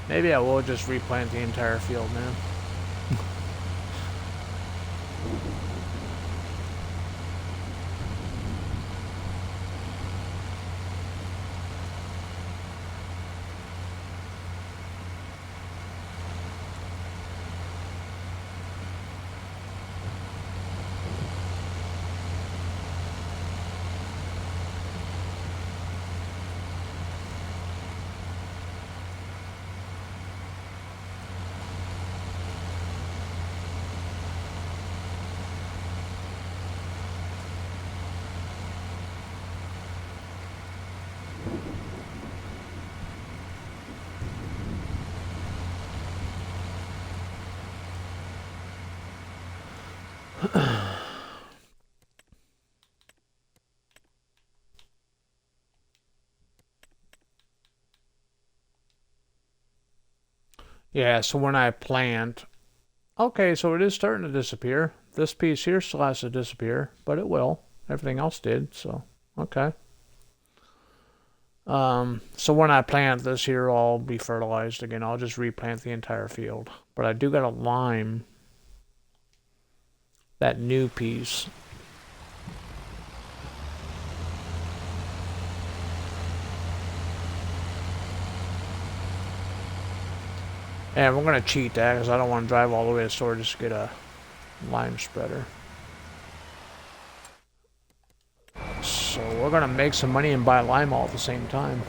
Maybe I will just replant the entire field now. Yeah, so when I plant... Okay, so it is starting to disappear. This piece here still has to disappear, but it will. Everything else did, so... Okay. So when I plant this here, I'll be fertilized again. I'll just replant the entire field. But I do got to lime that new piece. And we're going to cheat that because I don't want to drive all the way to the store just to get a lime spreader. So we're going to make some money and buy lime all at the same time.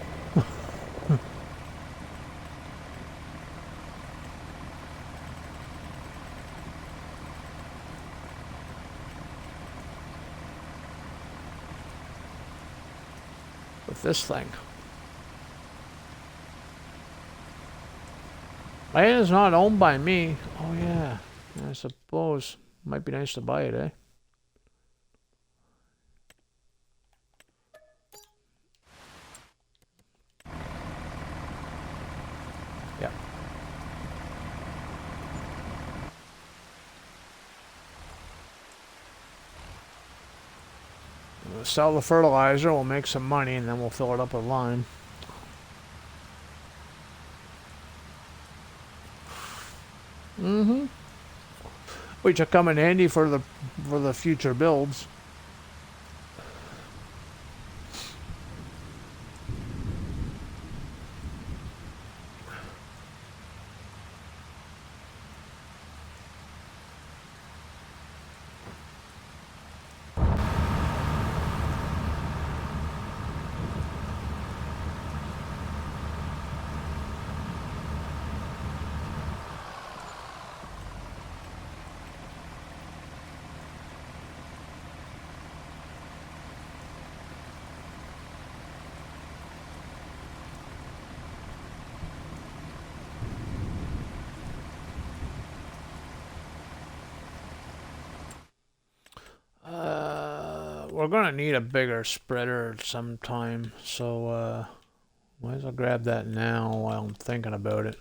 With this thing. Land is not owned by me. Oh yeah, I suppose. Might be nice to buy it, eh? Yeah. We'll sell the fertilizer, we'll make some money, and then we'll fill it up with lime. Mm-hmm. Which will come in handy for the future builds. We're gonna need a bigger spreader sometime, so might as well grab that now while I'm thinking about it.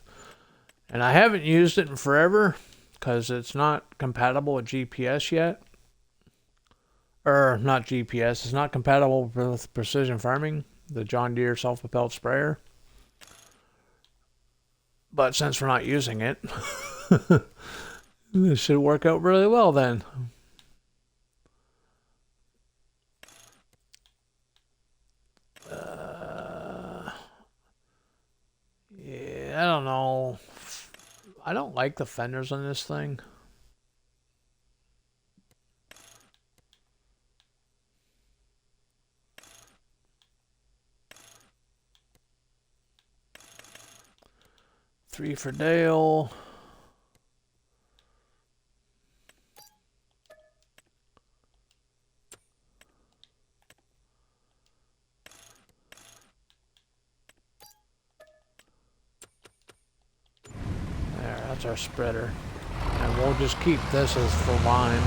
And I haven't used it in forever because it's not compatible with GPS yet. Or not GPS, it's not compatible with precision farming, the John Deere self-propelled sprayer. But since we're not using it, this should work out really well then. Yeah, I don't know. I don't like the fenders on this thing. Three for Dale. that's our spreader. And we'll just keep this as for lime.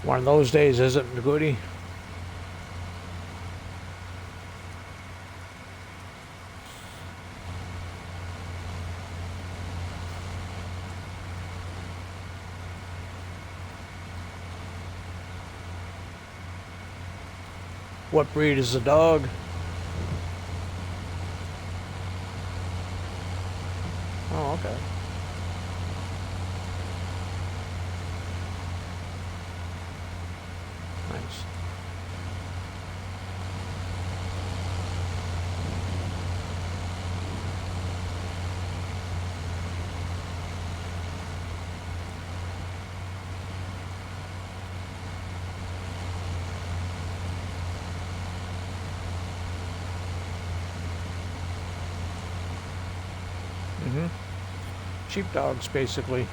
One of those days, isn't it, Goody? What breed is the dog? Oh, okay. Nice. Sheepdogs, basically.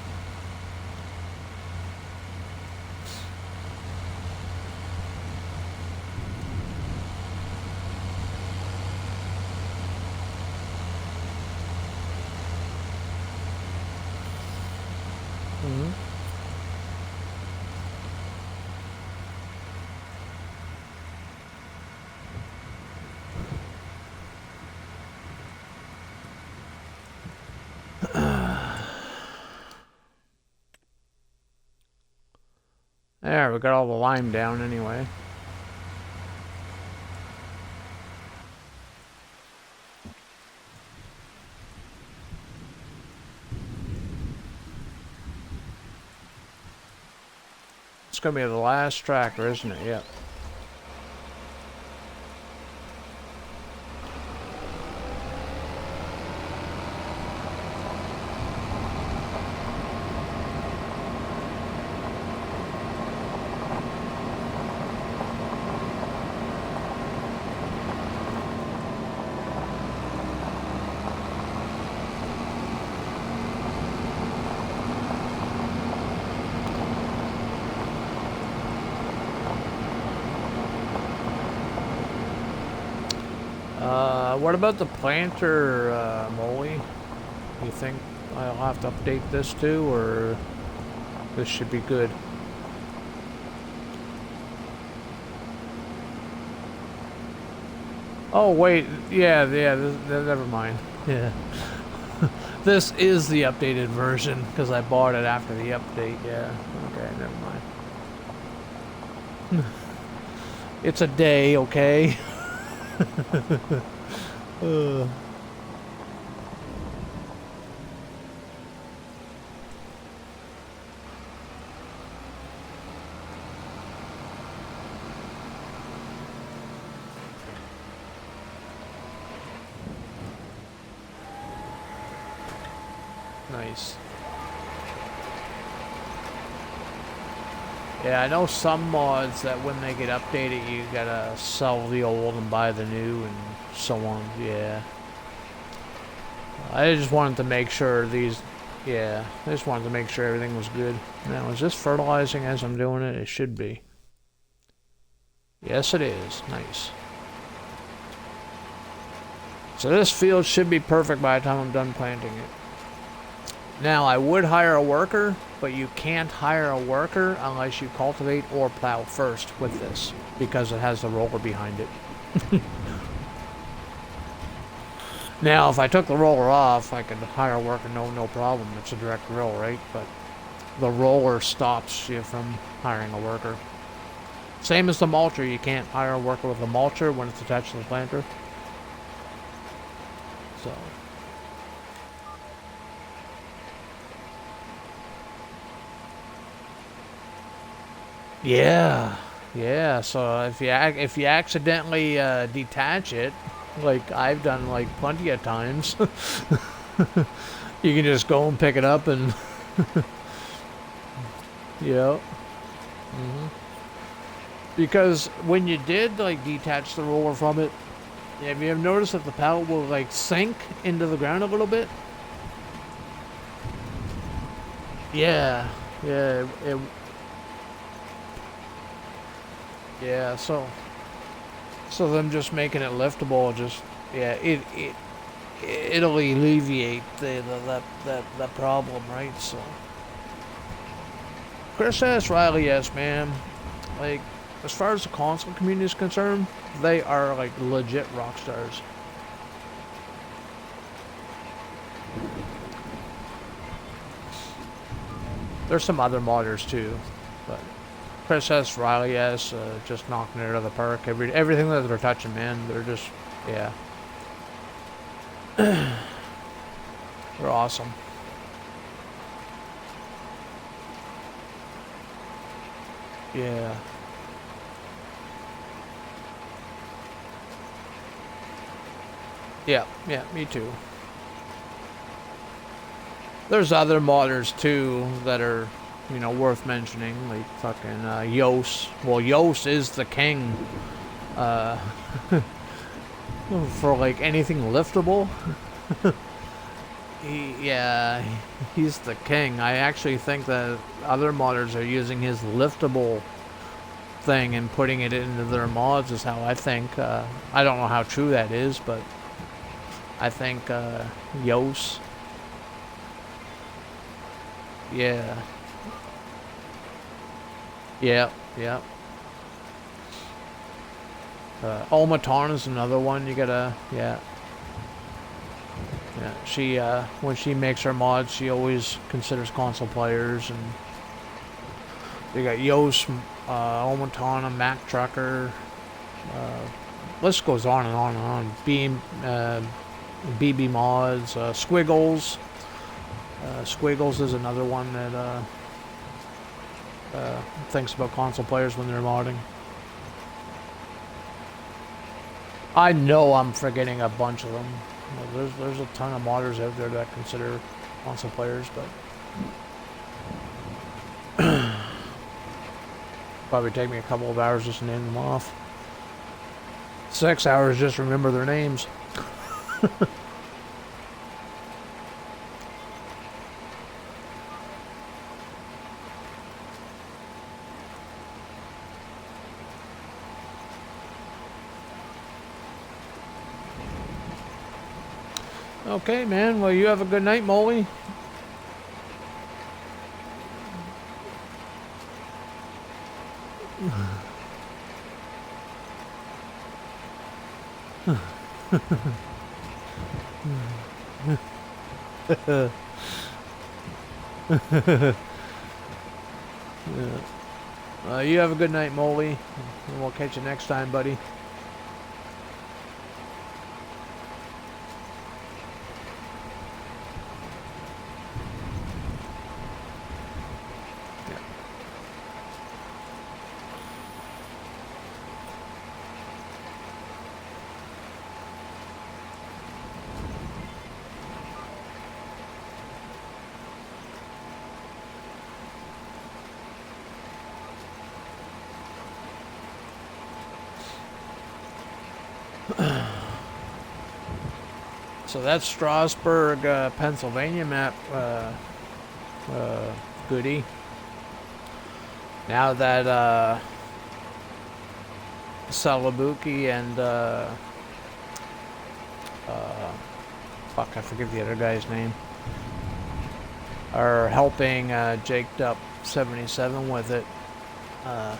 There, we got all the lime down anyway. It's gonna be the last tractor, isn't it? Yep. What about the planter, Molly? You think I'll have to update this too, or this should be good? Oh wait, yeah, never mind. Yeah, this is the updated version because I bought it after the update. Yeah, okay, never mind. It's a day, okay. Nice. Yeah, I know some mods that when they get updated, you gotta sell the old and buy the new and so on. Yeah. I just wanted to make sure these... Yeah, I just wanted to make sure everything was good. Now, is this fertilizing as I'm doing it? It should be. Yes, it is. Nice. So this field should be perfect by the time I'm done planting it. Now, I would hire a worker, but you can't hire a worker unless you cultivate or plow first with this, because it has the roller behind it. Now, if I took the roller off, I could hire a worker, no problem. It's a direct drill, right? But the roller stops you from hiring a worker. Same as the mulcher, you can't hire a worker with a mulcher when it's attached to the planter. So... Yeah. Yeah, so if you accidentally detach it, like I've done like plenty of times, you can just go and pick it up and yeah. Because when you did like detach the roller from it, have you ever noticed that the pallet will like sink into the ground a little bit? Yeah, yeah, yeah. So them just making it liftable, just yeah, it'll alleviate that problem, right? So, Chris S. Riley, yes, man. Like, as far as the console community is concerned, they are like legit rock stars. There's some other modders too, but Chris S. Riley S. Just knocking it out of the park. Everything that they're touching, man, they're just yeah, they're awesome. Yeah. Yeah, yeah, me too. There's other modders too that are, you know, worth mentioning, like fucking Yos. Well, Yos is the king uh, for like anything liftable. Yeah, he's the king. I actually think that other modders are using his liftable thing and putting it into their mods is how I think. I don't know how true that is, but I think Yos. Yeah. Yeah, yeah. Almaton is another one you gotta, yeah. Yeah, she, when she makes her mods, she always considers console players, and you got Yoast, Almaton, and Mac Trucker, list goes on and on and on. BB Mods, Squiggles. Squiggles is another one that thinks about console players when they're modding. I know I'm forgetting a bunch of them. You know, there's a ton of modders out there that consider console players, but probably take me a couple of hours just to name them off. 6 hours just remember their names. Okay, man. Well, you have a good night, Molly. You have a good night, Molly. And we'll catch you next time, buddy. So that's Strasburg, Pennsylvania map, goodie. Now that Salabuki and fuck, I forget the other guy's name, are helping Jaked Up 77 with it. I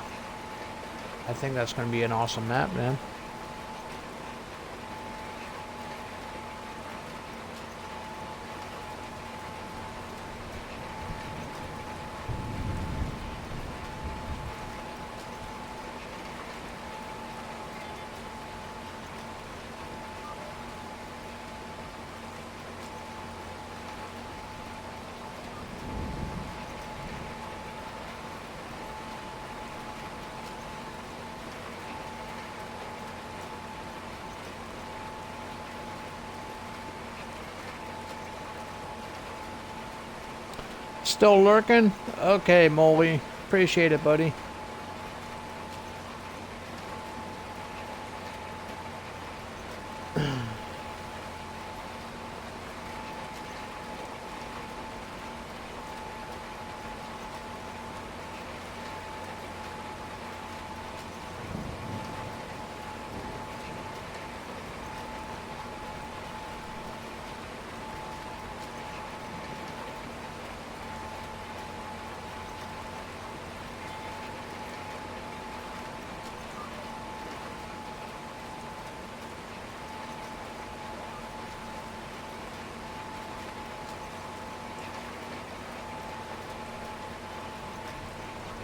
think that's going to be an awesome map, man. still lurking? Okay, Molly. Appreciate it, buddy.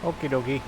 Okie dokie.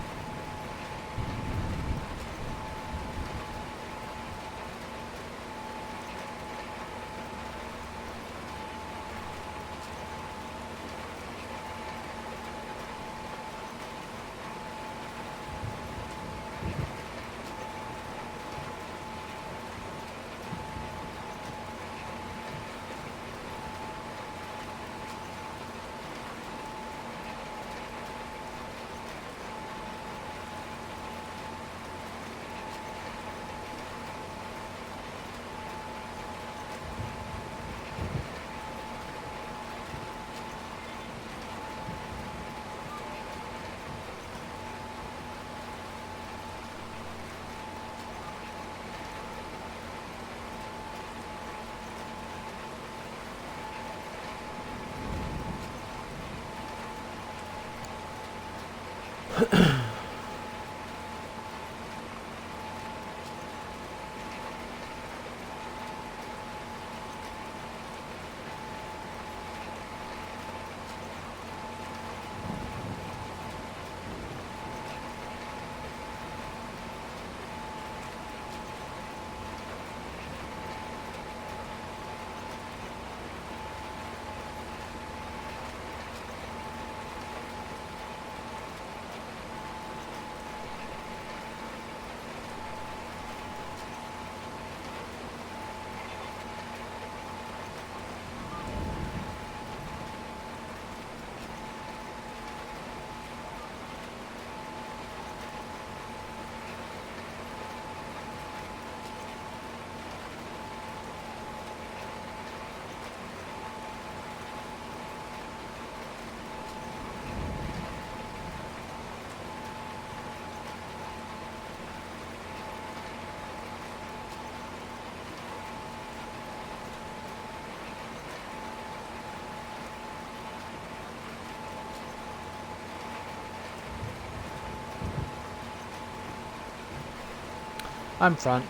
I'm front.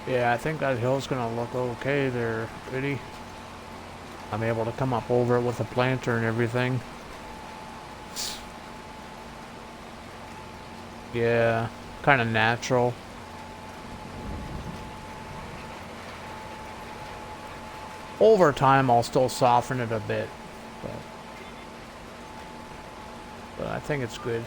Yeah, I think that hill's gonna look okay there, Biddy. I'm able to come up over it with the planter and everything. Yeah, kind of natural. Over time, I'll still soften it a bit, but I think it's good.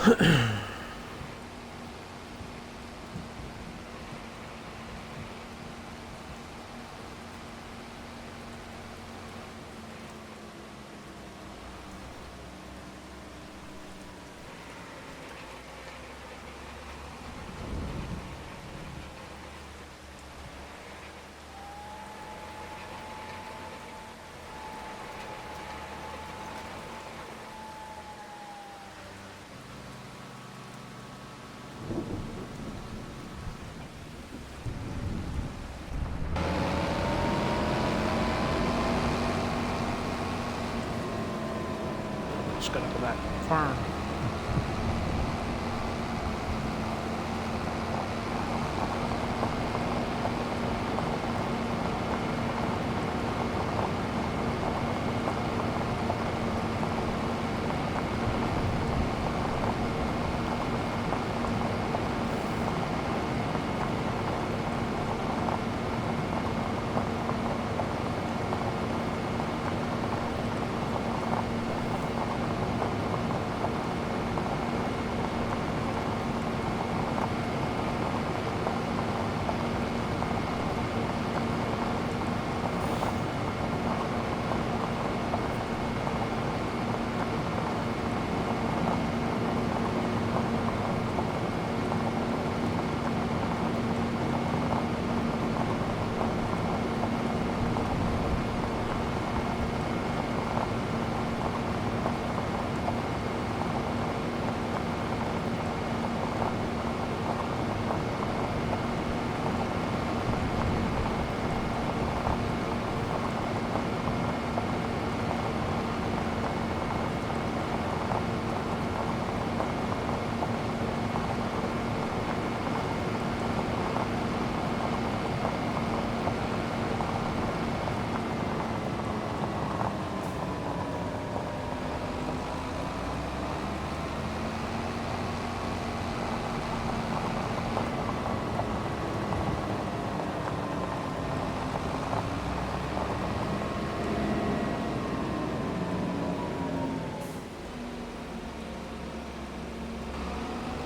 Just gotta go back to the farm.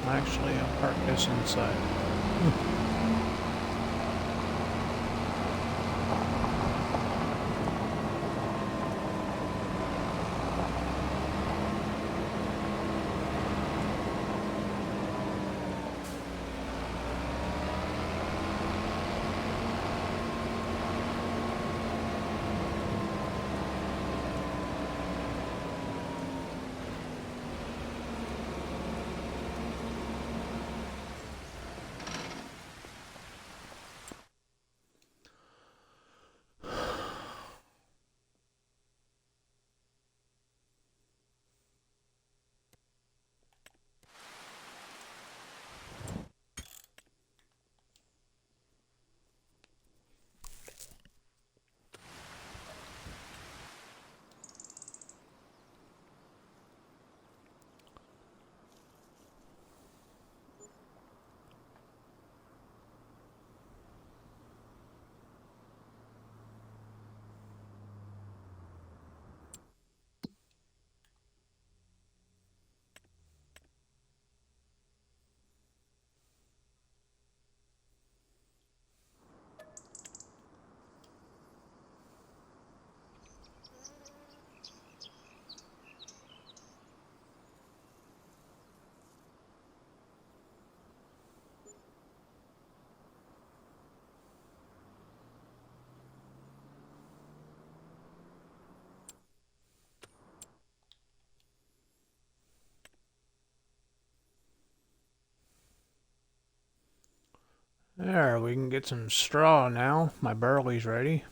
Actually, I'll park this inside. There, we can get some straw now. My barley's ready.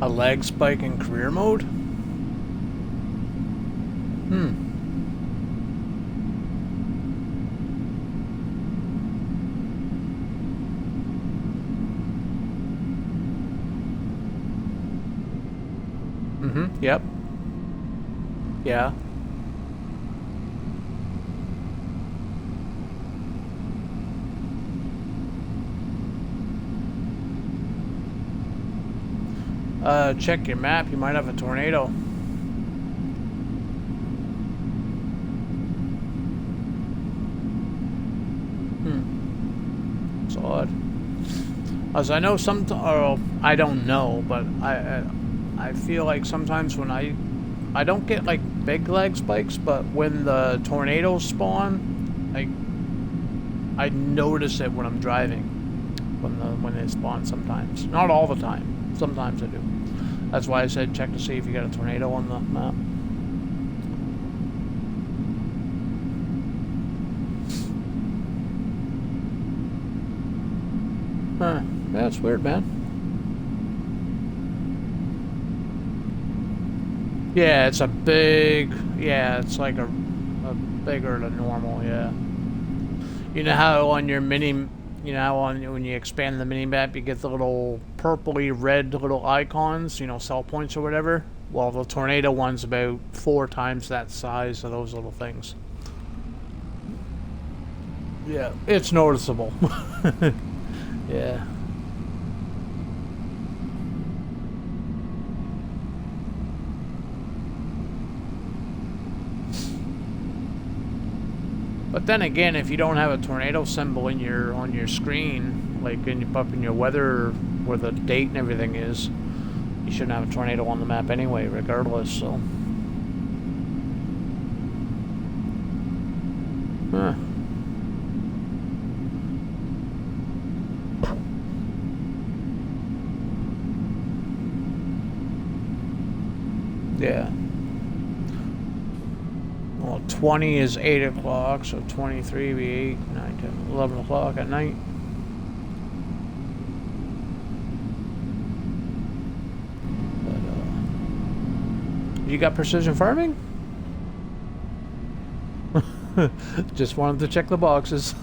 A lag spike in career mode? Yep. Yeah. Check your map. You might have a tornado. It's odd. As I know or I don't know, but I feel like sometimes when I don't get like big lag spikes, but when the tornadoes spawn, I notice it when I'm driving. When they spawn sometimes. Not all the time. Sometimes I do. That's why I said check to see if you got a tornado on the map. Huh. Yeah, that's weird, man. Yeah, it's a big... Yeah, it's like a bigger than normal, yeah. You know how on your mini... You know how when you expand the mini-map, you get the little purpley red little icons, you know, cell points or whatever? Well, the tornado one's about 4 times that size of those little things. Yeah, it's noticeable. Yeah. But then again, if you don't have a tornado symbol on your screen, like up in your weather where the date and everything is, you shouldn't have a tornado on the map anyway, regardless. So, huh. Yeah. Well, 20 is 8 o'clock, so 23 would be 8, 9, 10, 11 o'clock at night. But, you got precision farming? Just wanted to check the boxes.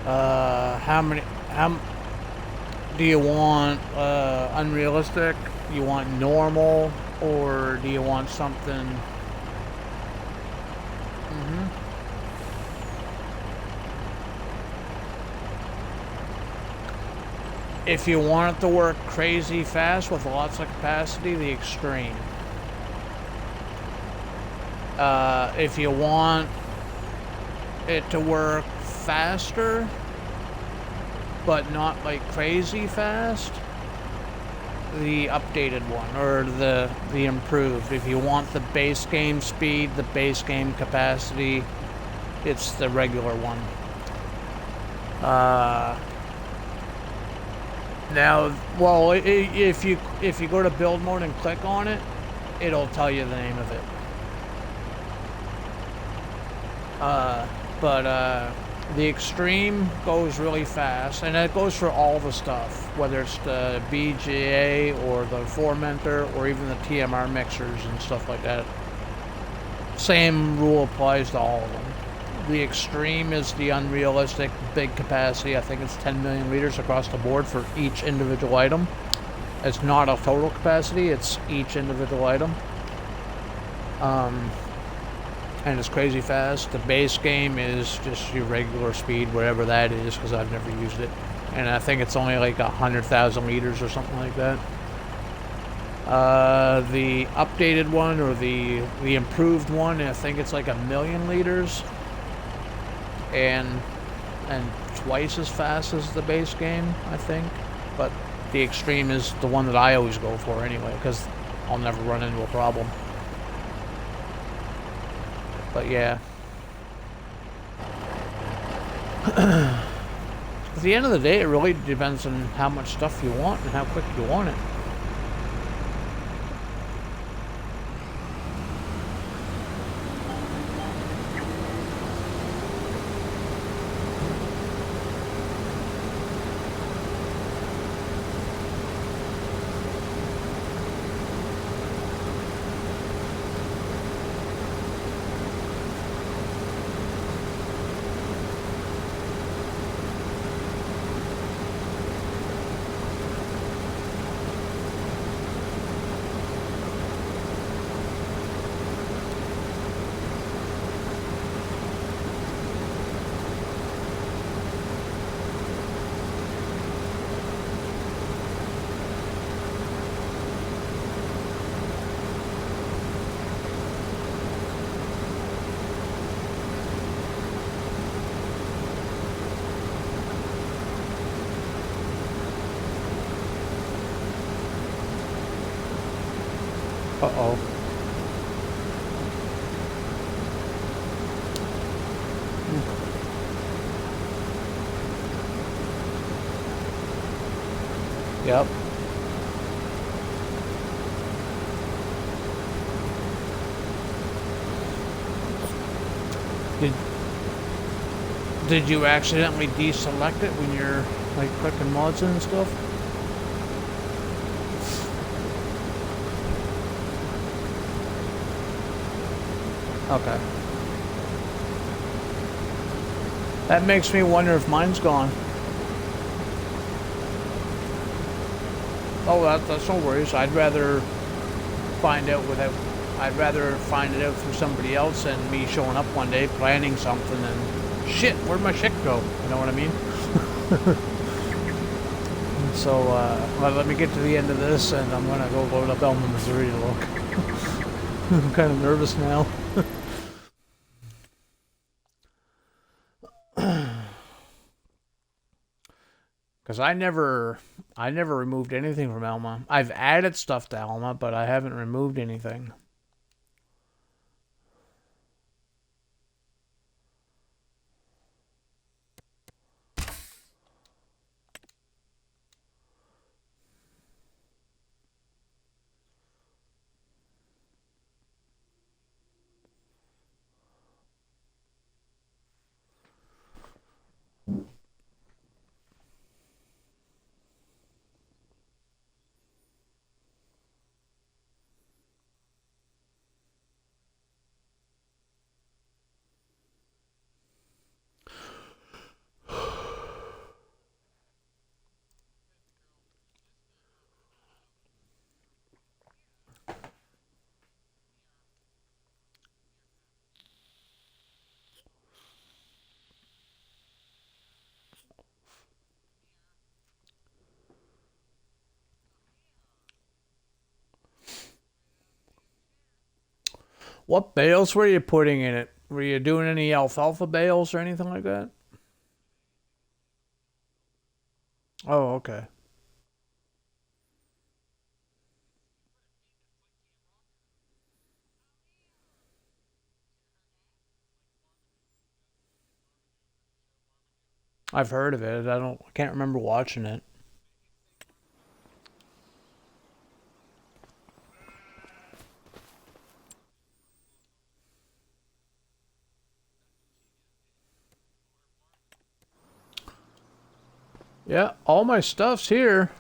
How do you want unrealistic? You want normal, or do you want something? If you want it to work crazy fast with lots of capacity, the extreme. If you want it to work faster, but not like crazy fast, the updated one, or the improved. If you want the base game speed, the base game capacity, it's the regular one. Now, well, if you go to build mode and click on it, it'll tell you the name of it. But the extreme goes really fast, and it goes for all the stuff, whether it's the BGA or the Formenter or even the TMR mixers and stuff like that. Same rule applies to all of them. The extreme is the unrealistic big capacity. I think it's 10 million liters across the board for each individual item. It's not a total capacity, it's each individual item. And it's crazy fast. The base game is just your regular speed, whatever that is, because I've never used it. And I think it's only like 100,000 liters or something like that. The updated one, or the improved one, I think it's like 1,000,000 liters. And twice as fast as the base game, I think. But the extreme is the one that I always go for anyway, because I'll never run into a problem. But yeah. At the end of the day, it really depends on how much stuff you want and how quick you want it. Uh-oh. Yep. Did you accidentally deselect it when you're like clicking mods and stuff? Okay. That makes me wonder if mine's gone. Oh, that's no worries. I'd rather find it out from somebody else than me showing up one day planning something and shit, where'd my shit go? You know what I mean? So, well, let me get to the end of this and I'm gonna go load up Elma, Missouri to look. I'm kind of nervous now. Because I never removed anything from Elma. I've added stuff to Elma, but I haven't removed anything. What bales were you putting in it? Were you doing any alfalfa bales or anything like that? Oh, okay. I've heard of it. I can't remember watching it. Yeah, all my stuff's here.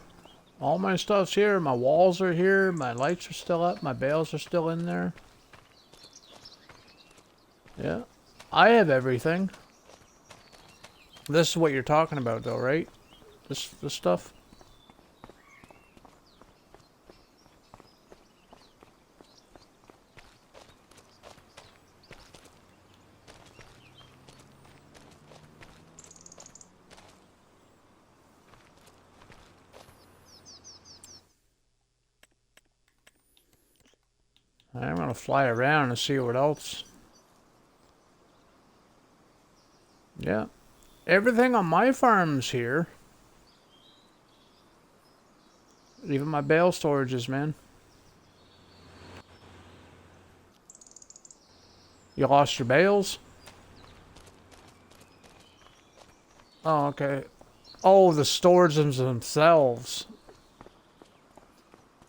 All my stuff's here. My walls are here. My lights are still up. My bales are still in there. Yeah. I have everything. This is what you're talking about, though, right? This stuff? I'm gonna fly around and see what else. Yeah. Everything on my farm's here. Even my bale storages, man. You lost your bales? Oh, okay. Oh, the storages themselves.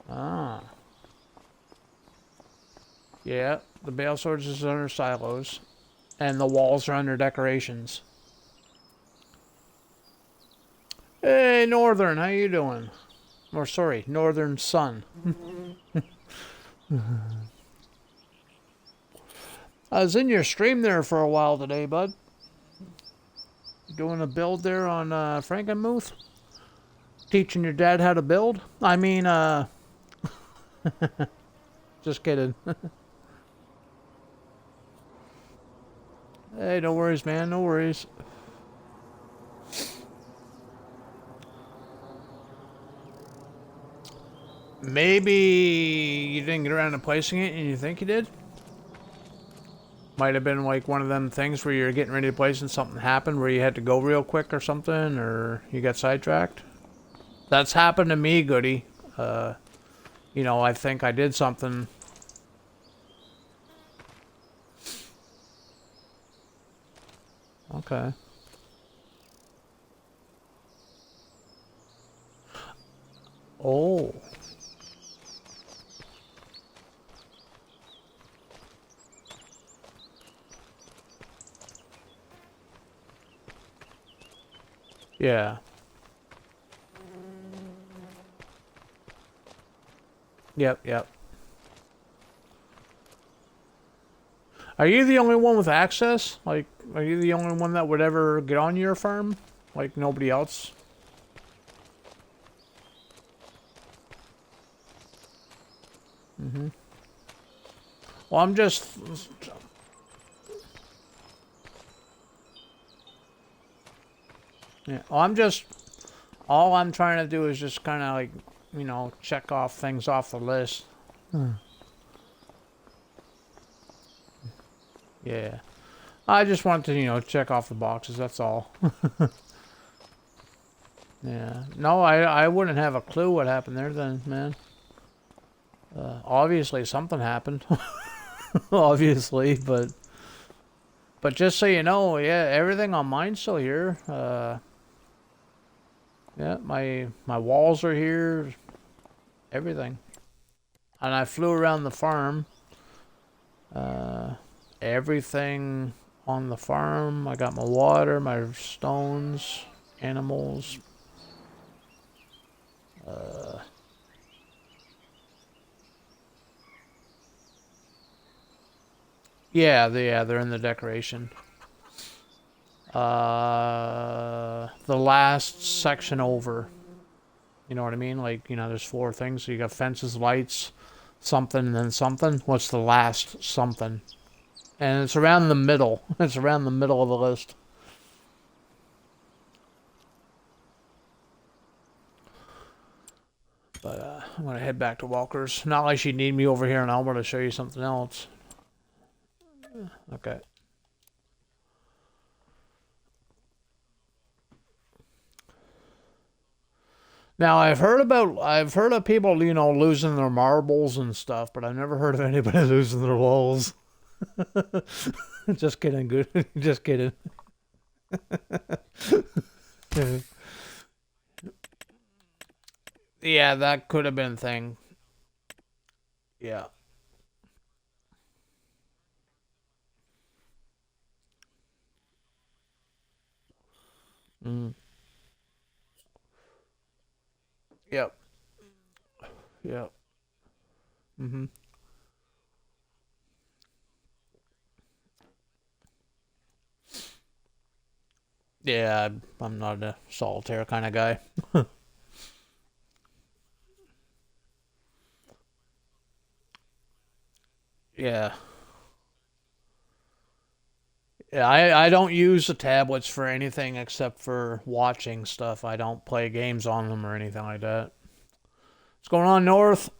Ah. Yeah, the bale storage is under silos. And the walls are under decorations. Hey, Northern, how you doing? Or sorry, Northern Sun. I was in your stream there for a while today, bud. Doing a build there on Frankenmuth. Teaching your dad how to build. I mean, just kidding. Hey, no worries, man. No worries. Maybe you didn't get around to placing it and you think you did? Might have been like one of them things where you're getting ready to place and something happened where you had to go real quick or something, or you got sidetracked. That's happened to me, Goody. You know, I think I did something. Okay. Oh. Yeah. Yep, yep. Are you the only one with access? Like, are you the only one that would ever get on your farm? Like, nobody else? Mm-hmm. Well, I'm just... Yeah, well, I'm just... All I'm trying to do is just kind of like, you know, check off things off the list. Yeah. I just want to, you know, check off the boxes, that's all. Yeah. No, I wouldn't have a clue what happened there then, man. Obviously something happened. Obviously, but just so you know, yeah, everything on mine's still here. Yeah, my walls are here. Everything. And I flew around the farm. Everything on the farm. I got my water, my stones, animals. Yeah, they're in the decoration. The last section over. You know what I mean? Like, you know, there's 4 things. So you got fences, lights, something, and then something. What's the last something? And it's around the middle. It's around the middle of the list. But I'm going to head back to Welker's. Not like she'd need me over here in Elmer to show you something else. Okay. Now I've heard of people, you know, losing their marbles and stuff, but I've never heard of anybody losing their walls. Just kidding, good. Just kidding. Yeah, that could have been a thing. Yeah. Mm. Yep. Yep. Mhm. Yeah, I'm not a solitaire kind of guy. Yeah. Yeah, I don't use the tablets for anything except for watching stuff. I don't play games on them or anything like that. What's going on, North?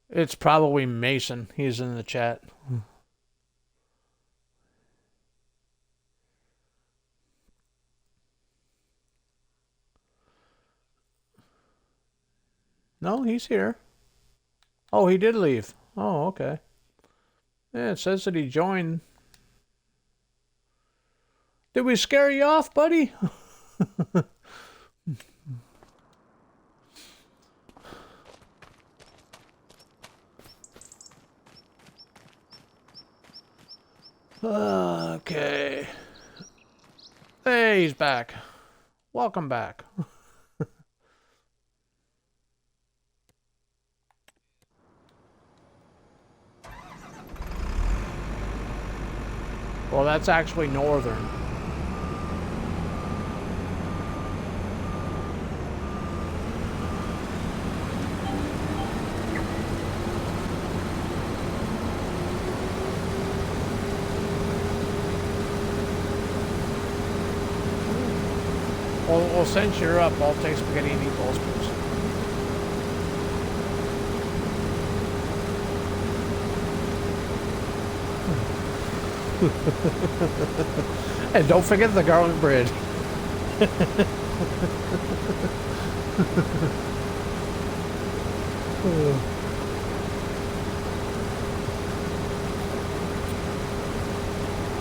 It's probably Mason. He's in the chat. No, he's here. Oh, he did leave. Oh, okay. Yeah, it says that he joined. Did we scare you off, buddy? Okay. Hey, he's back. Welcome back. Well, that's actually northern. Well, since you're up, I'll take spaghetti and meatballs, please. And don't forget the garlic bread.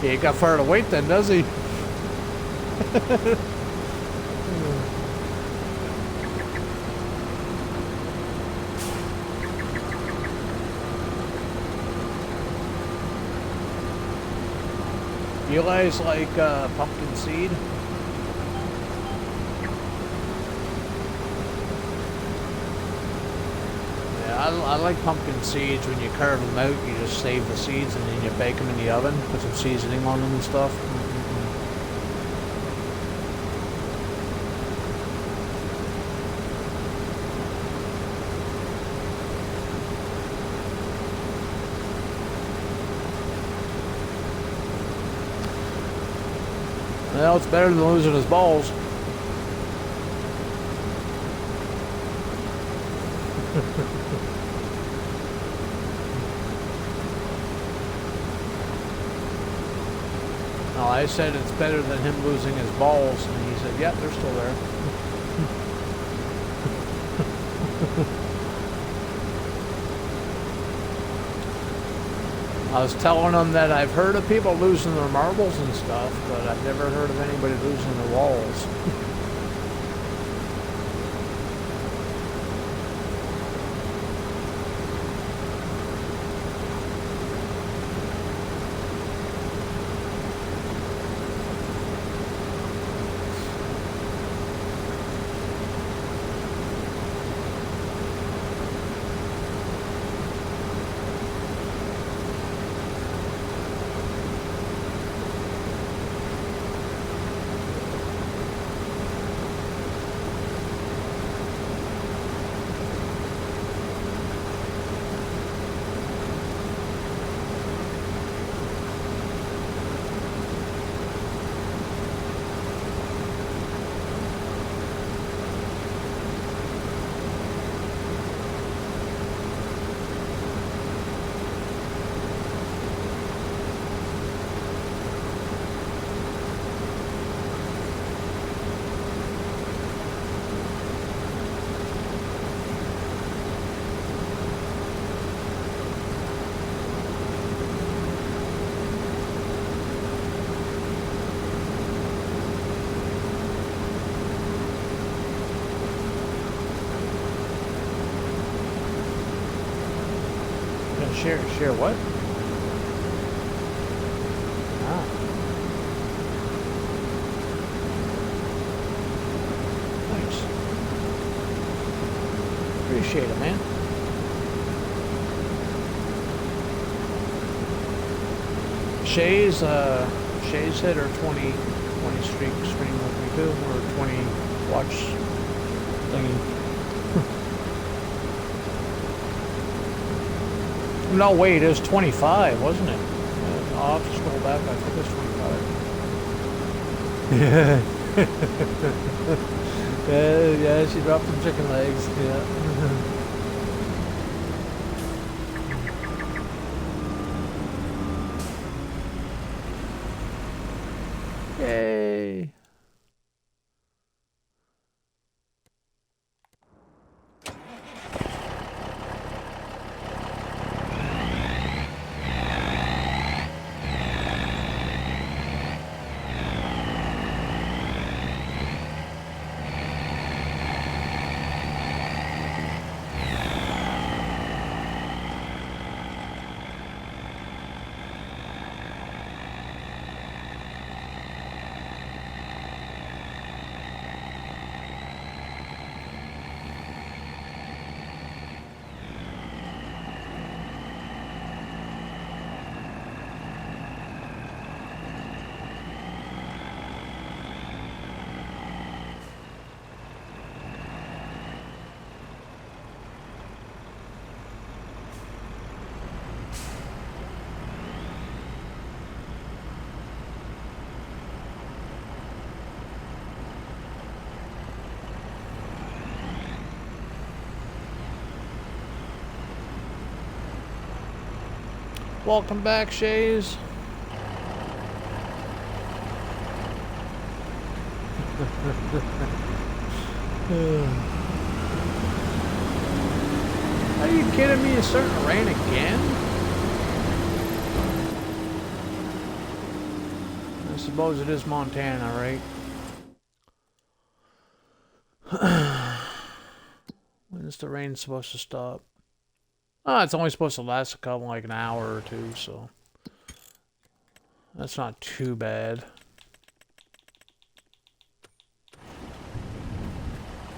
He ain't got far to wait then, does he? You guys like pumpkin seed? Yeah, I like pumpkin seeds. When you carve them out, you just save the seeds and then you bake them in the oven, put some seasoning on them and stuff. Well, it's better than losing his balls. No, I said it's better than him losing his balls, and he said, "Yep, they're still there." I was telling him that I've heard of people losing their marbles and stuff, but I've never heard of anybody losing their walls. Share what? Ah. Nice. Appreciate it, man. Shay's hit her 20 stream with me too, or 20 watch thingy. No, wait, it was 25, wasn't it? I'll have to scroll back, I think it was 25. Yeah. Yeah, she dropped some chicken legs, yeah. Yay! Welcome back, Shays. Are you kidding me? It's starting to rain again? I suppose it is Montana, right? When is the rain supposed to stop? Oh, it's only supposed to last a couple, like an hour or two, so that's not too bad.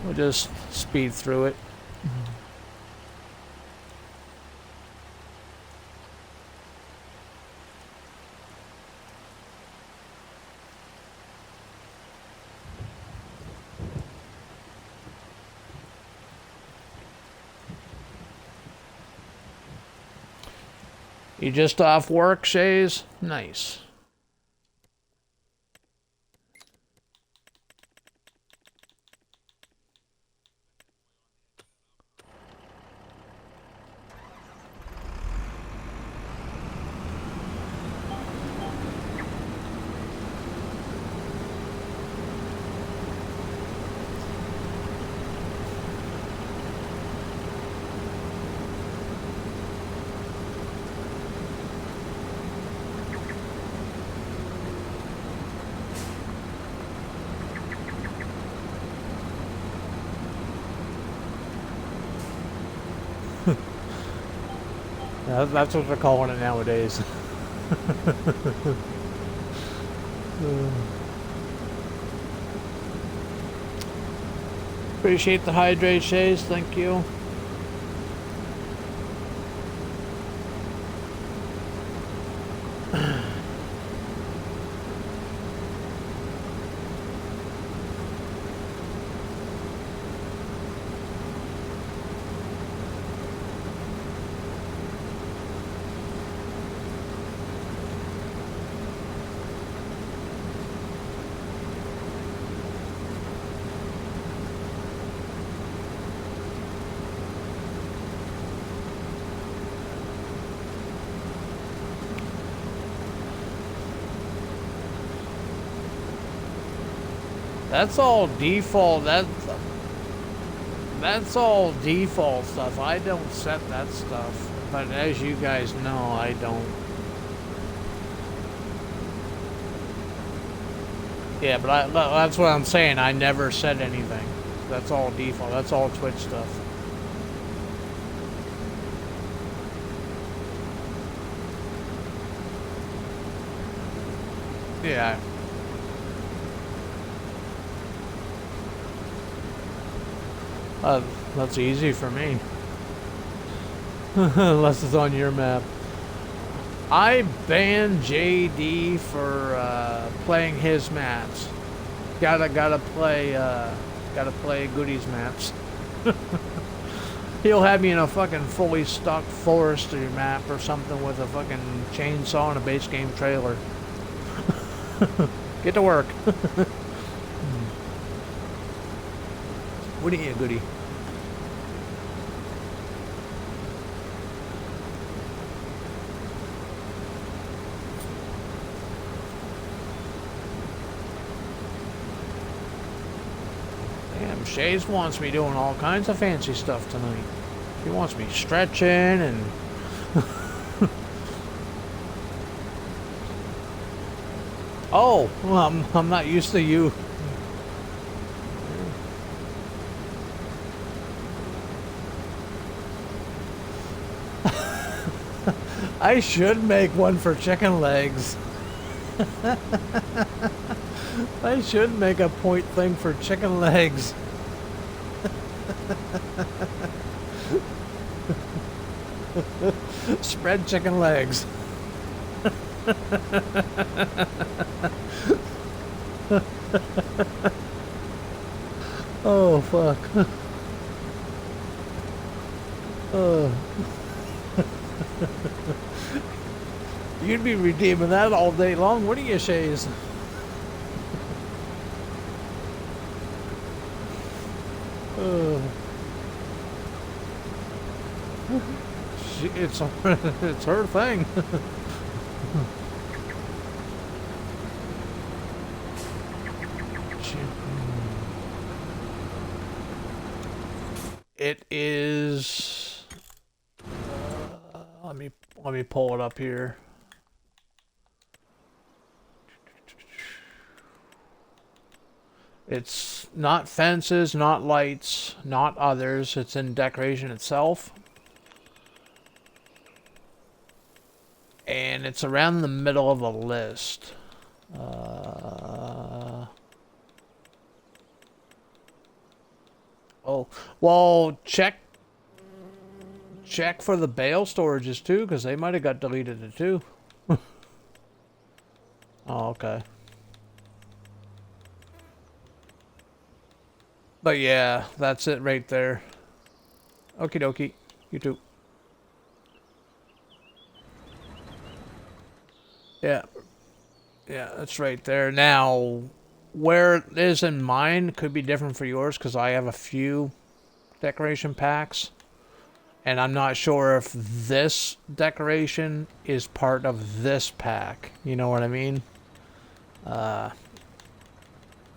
We'll just speed through it. You just off work, Shays? Nice. That's what they're calling it nowadays. Appreciate the hydrate, Shays. Thank you. That's all default. That's all default stuff. I don't set that stuff. But as you guys know, I don't. Yeah, but that's what I'm saying. I never said anything. That's all default. That's all Twitch stuff. Yeah. That's easy for me. Unless it's on your map. I banned JD for playing his maps. Gotta play Goodies maps. He'll have me in a fucking fully stocked forestry map or something with a fucking chainsaw and a base game trailer. Get to work. What do you eat, Goody? Damn, Shays wants me doing all kinds of fancy stuff tonight. He wants me stretching and... Oh, well, I'm not used to you. I should make one for chicken legs. I should make a point thing for chicken legs. Spread chicken legs. Oh, fuck. Oh. You'd be redeeming that all day long, wouldn't you, Shays? It's it's her thing. It is. Let me pull it up here. It's not fences, not lights, not others. It's in decoration itself. And it's around the middle of the list. Oh, well, check for the bale storages too, because they might have got deleted it too. Oh, okay. But yeah, that's it right there. Okie dokie. You too. Yeah. Yeah, that's right there. Now, where it is in mine could be different for yours because I have a few decoration packs. And I'm not sure if this decoration is part of this pack. You know what I mean?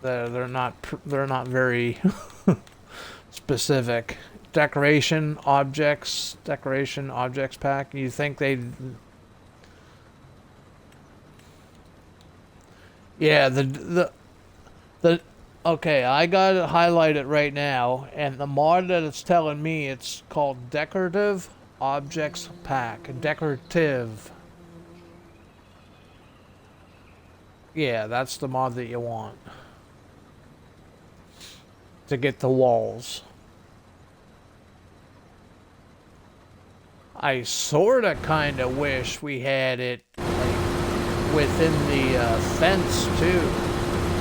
They're not very specific. Decoration objects pack. You think they'd... Yeah, the okay, I got it highlighted right now, and the mod that it's telling me it's called Decorative Objects Pack. Decorative. Yeah, that's the mod that you want to get the walls. I sorta kinda wish we had it like within the fence too,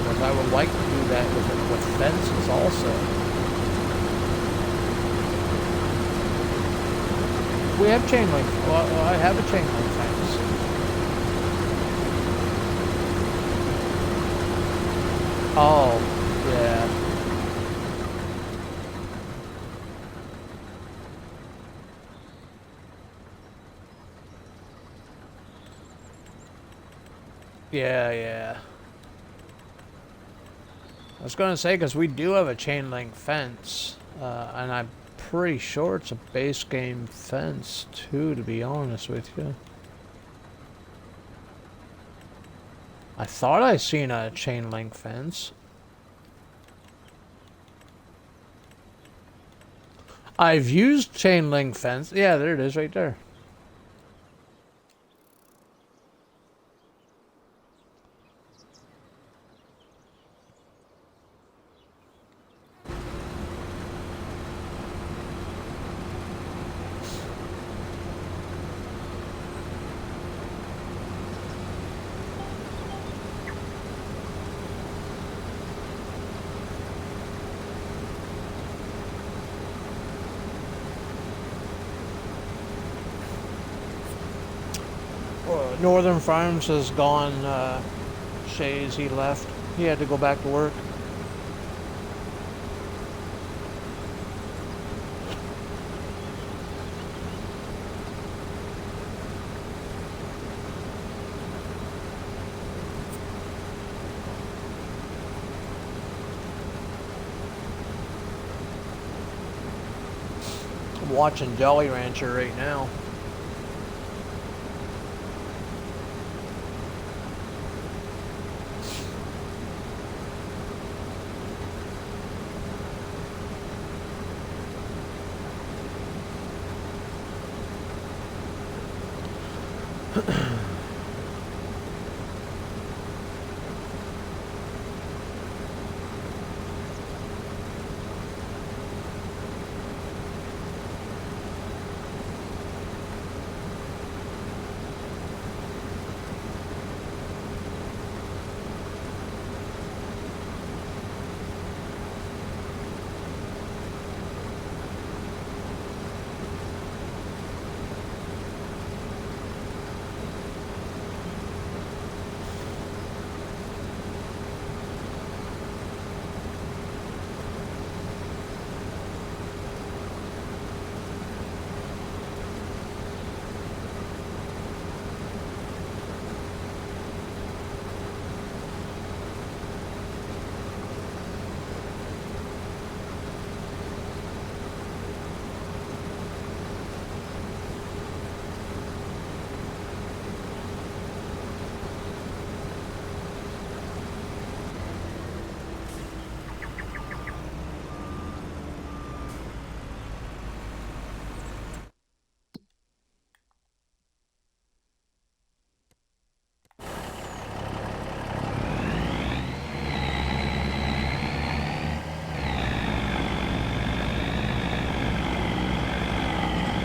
because I would like to do that with fences also. We have chain link. Well, I have a chain link fence. Oh, yeah. Yeah. I was going to say, because we do have a chain link fence, and I'm pretty sure it's a base game fence, too, to be honest with you. I thought I seen a chain link fence. I've used chain link fence. Yeah, there it is right there. Northern Farms has gone. Shays, he left. He had to go back to work. I'm watching Jolly Rancher right now.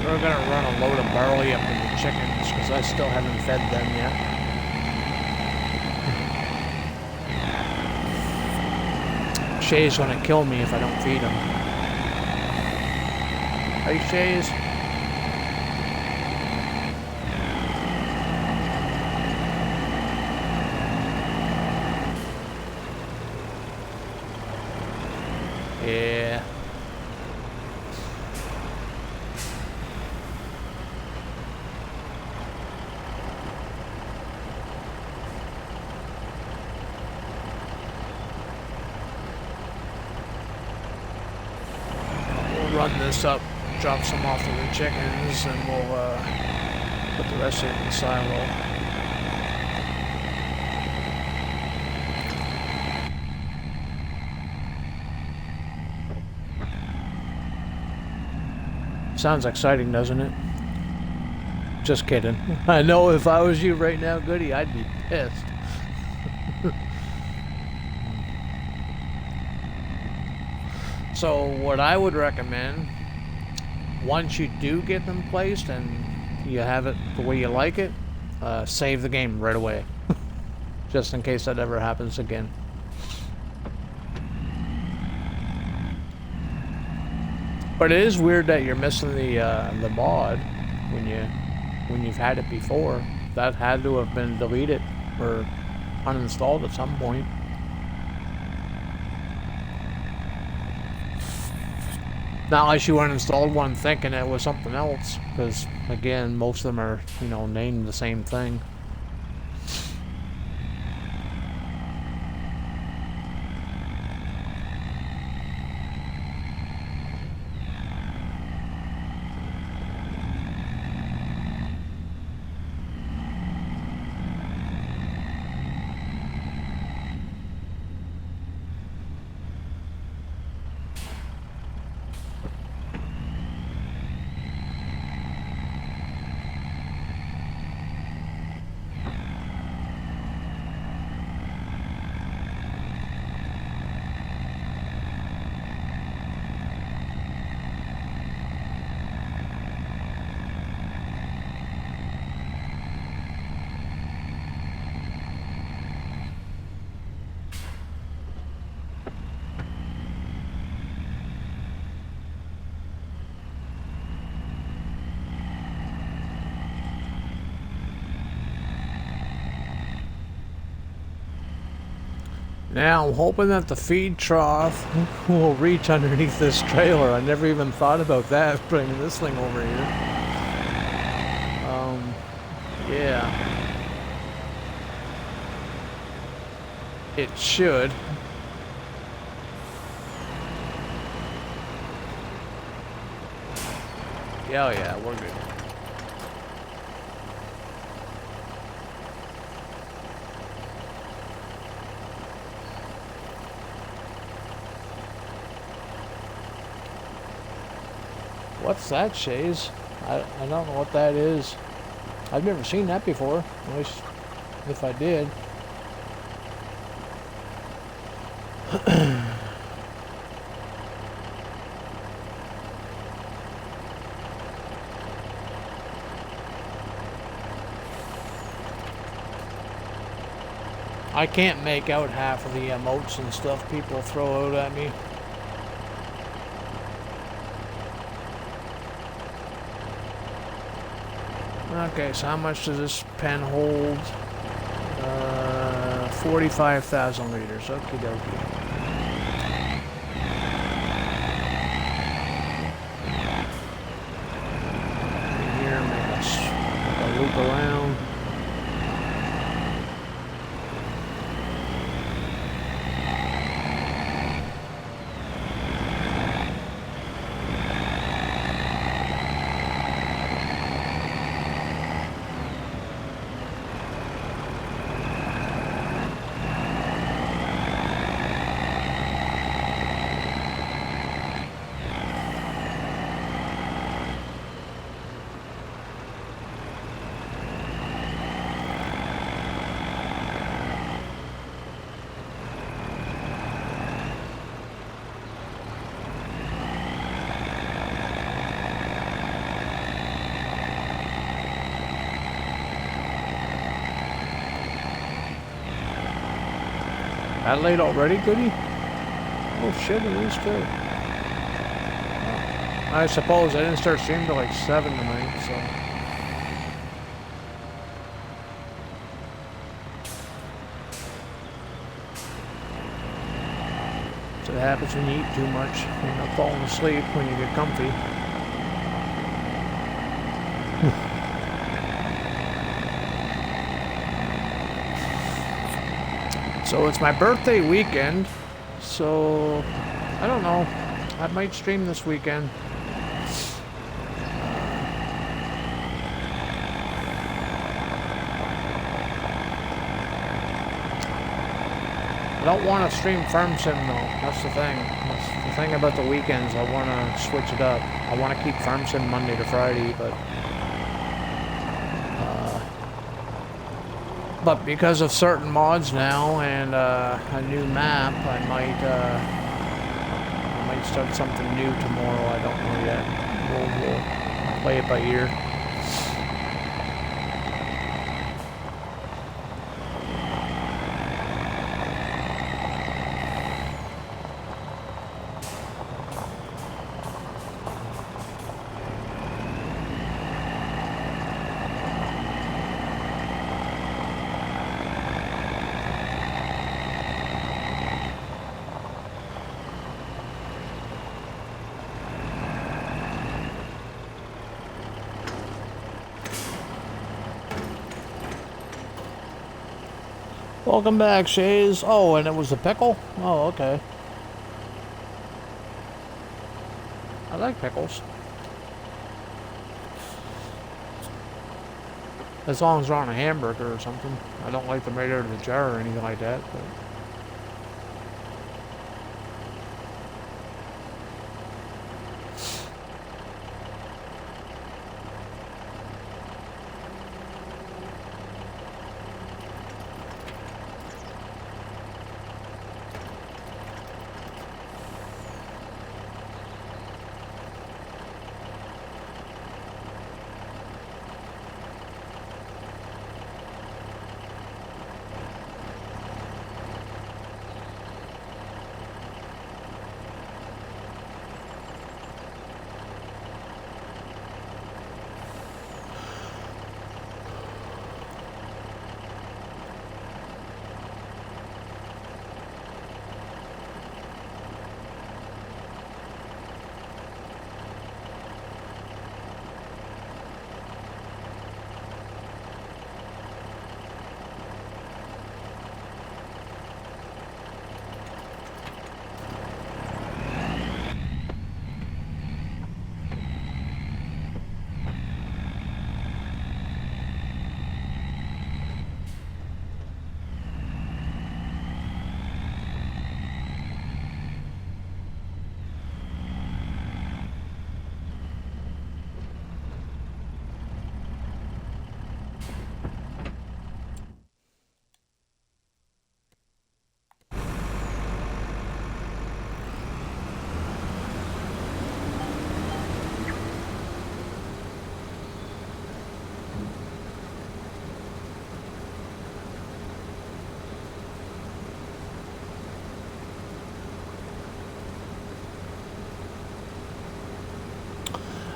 We're gonna run a load of barley up to the chickens because I still haven't fed them yet. Shay's gonna kill me if I don't feed him. Hey, Shays. Yeah. Run this up, drop some off to the chickens, and we'll put the rest of it in the silo. Sounds exciting, doesn't it? Just kidding. I know if I was you right now, Goody, I'd be pissed. So what I would recommend, once you do get them placed and you have it the way you like it, save the game right away. Just in case that ever happens again. But it is weird that you're missing the mod when you've had it before. That had to have been deleted or uninstalled at some point. Not like you uninstalled one thinking it was something else, because again, most of them are, you know, named the same thing. Now I'm hoping that the feed trough will reach underneath this trailer. I never even thought about that, bringing this thing over here. Yeah. It should. Yeah, yeah, we're good. What's that, Shays? I don't know what that is. I've never seen that before. At least if I did. I can't make out half of the emotes and stuff people throw out at me. Okay, so how much does this pen hold? 45,000 liters. Okie dokie. Here, make a loop around. That late already, goody? Oh shit, it is too. I suppose I didn't start streaming till like 7 tonight, so. So it happens when you eat too much. You end up falling asleep when you get comfy. So it's my birthday weekend, so I don't know. I might stream this weekend. I don't want to stream Farm Sim though. That's the thing. That's the thing about the weekends. I want to switch it up. I want to keep Farm Sim Monday to Friday, but because of certain mods now and a new map, I might start something new tomorrow. I don't know yet. We'll play it by ear. Welcome back, Shays. Oh, and it was a pickle? Oh, okay. I like pickles. As long as they're on a hamburger or something. I don't like them right out of the jar or anything like that, but...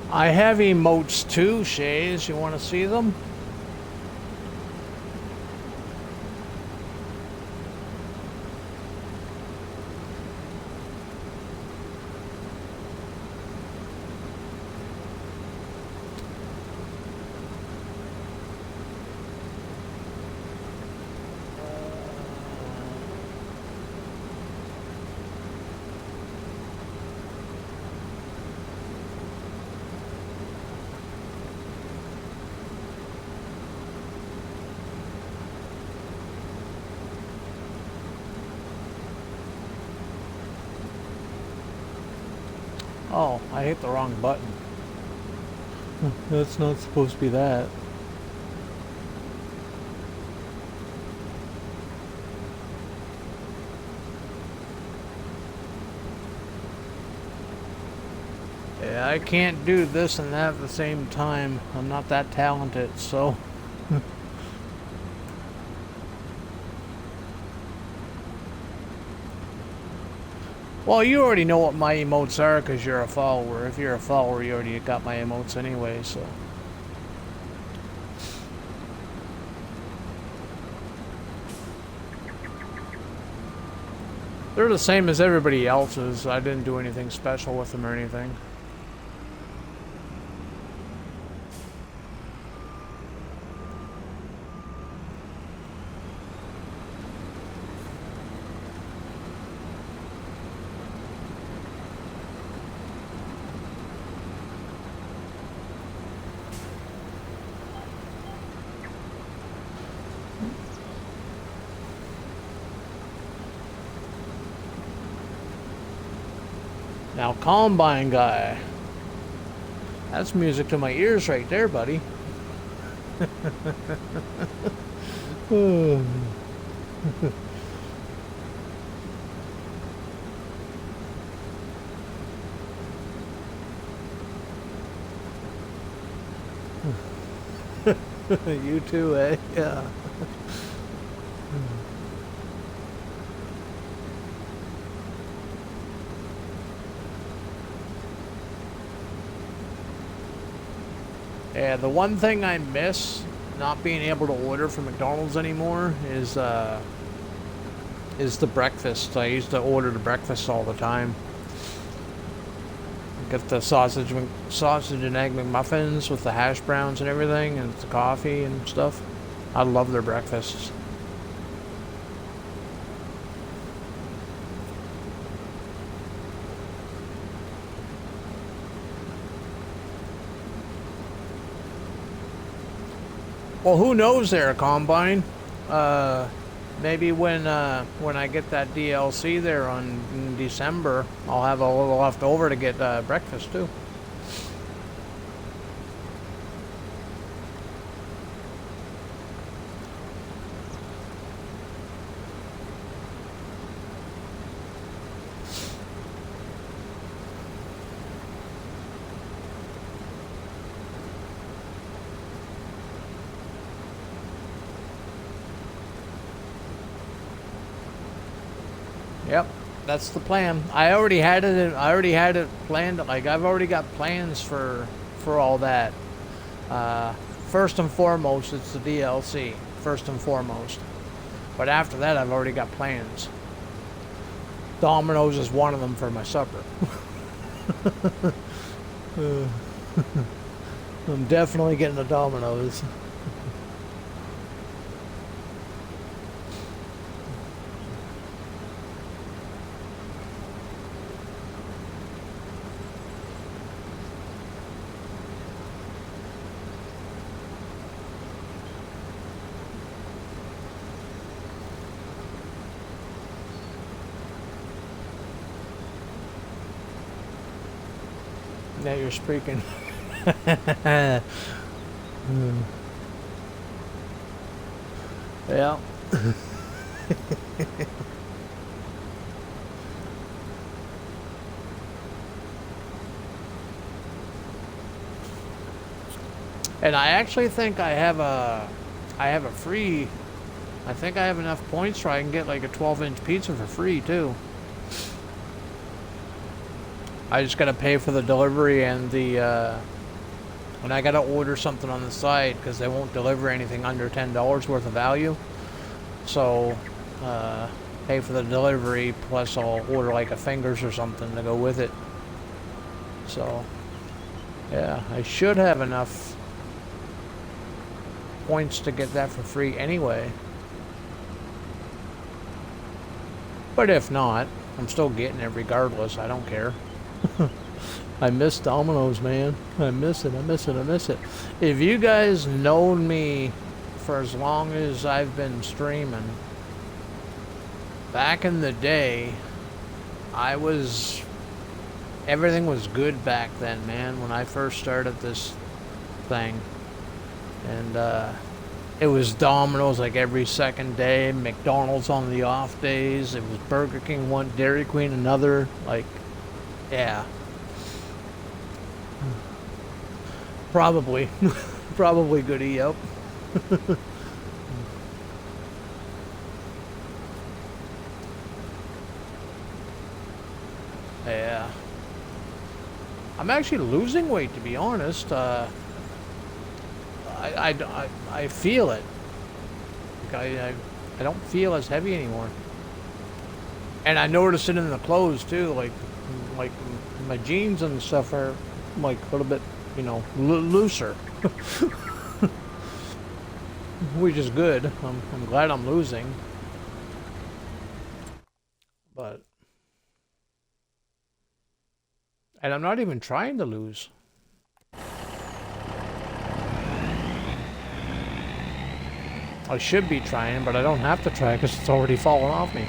I have emotes too, Shays. You want to see them? Oh, I hit the wrong button. That's not supposed to be that. Yeah, I can't do this and that at the same time. I'm not that talented, so... Well, you already know what my emotes are because you're a follower. If you're a follower, you already got my emotes anyway, so... They're the same as everybody else's. I didn't do anything special with them or anything. Now, Combine Guy. That's music to my ears right there, buddy. You too, eh? Yeah. Yeah, the one thing I miss not being able to order from McDonald's anymore is the breakfast. I used to order the breakfast all the time. Get the sausage and egg McMuffins with the hash browns and everything, and the coffee and stuff. I love their breakfasts. Well, who knows there, Combine? Maybe when I get that DLC there in December, I'll have a little left over to get breakfast too. Yep, that's the plan. I already had it planned. Like, I've already got plans for all that. First and foremost, it's the DLC. First and foremost. But after that, I've already got plans. Domino's is one of them for my supper. I'm definitely getting the Domino's. Now you're speaking. Yeah. And I actually think I have a free. I think I have enough points where I can get like a 12-inch pizza for free too. I just gotta pay for the delivery and the And I gotta order something on the side because they won't deliver anything under $10 worth of value. So, pay for the delivery, plus I'll order like a fingers or something to go with it. So, yeah, I should have enough points to get that for free anyway. But if not, I'm still getting it regardless. I don't care. I miss Domino's, man. I miss it. I miss it. I miss it. If you guys known me for as long as I've been streaming, back in the day, everything was good back then, man, when I first started this thing. And it was Domino's like every second day, McDonald's on the off days, it was Burger King one, Dairy Queen another, like, yeah. Probably. Probably goody, yep. Yeah. I'm actually losing weight, to be honest. I feel it. Like I don't feel as heavy anymore. And I notice it in the clothes too. Like my jeans and stuff are like a little bit, you know, looser. Which is good. I'm glad I'm losing. But and I'm not even trying to lose. I should be trying, but I don't have to try because it's already fallen off me.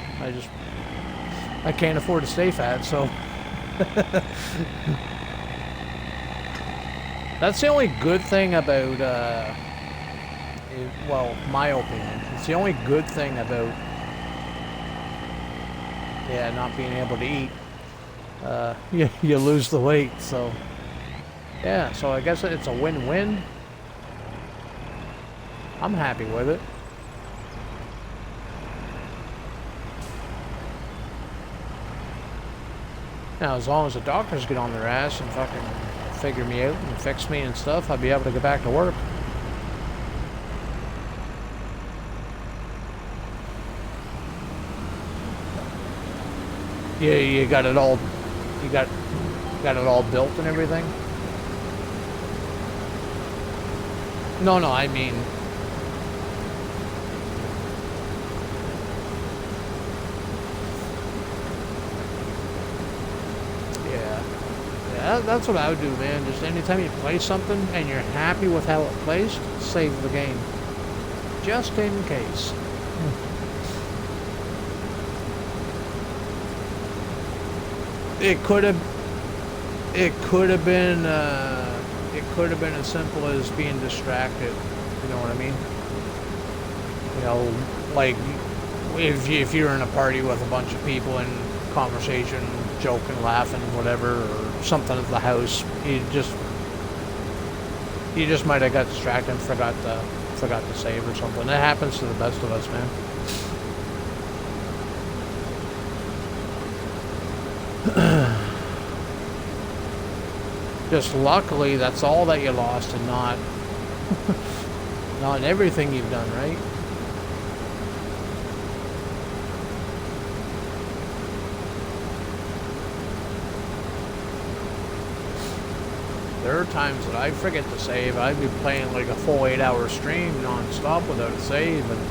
I can't afford to stay fat, so. That's the only good thing about, well, my opinion. It's the only good thing about, yeah, not being able to eat. You lose the weight, so. Yeah, so I guess it's a win-win. I'm happy with it. Now, as long as the doctors get on their ass and fucking figure me out and fix me and stuff, I'll be able to get back to work. Yeah, you got it all. You got it all built and everything. No, I mean. Yeah, that's what I would do, man. Just anytime you play something and you're happy with how it plays, save the game. Just in case. It could have been as simple as being distracted. You know what I mean? You know, like if you're in a party with a bunch of people and conversation, joking, laughing, whatever, or something at the house, you just might have got distracted and forgot to save or something. That happens to the best of us, man. Just luckily, that's all that you lost, and not everything you've done, right? There are times that I forget to save. I'd be playing like a full 8-hour stream non-stop without a save, and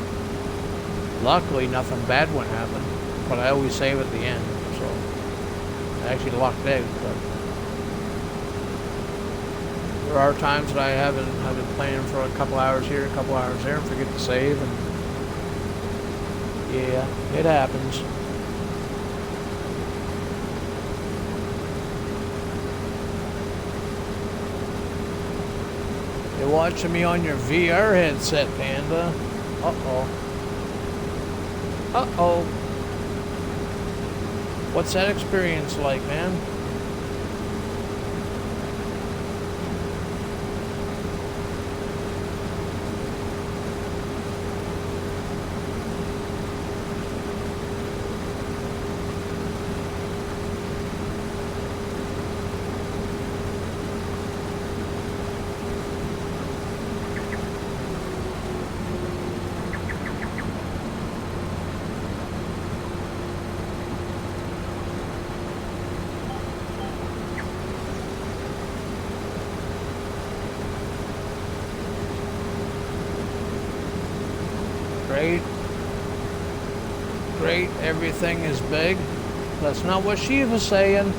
luckily nothing bad wouldn't happen. But I always save at the end, so I actually lucked out. But there are times that I've been playing for a couple hours here, a couple hours there, and forget to save, and yeah, it happens. You're watching me on your VR headset, Panda. Uh-oh. Uh-oh. What's that experience like, man? great. Great, everything is big. That's not what she was saying.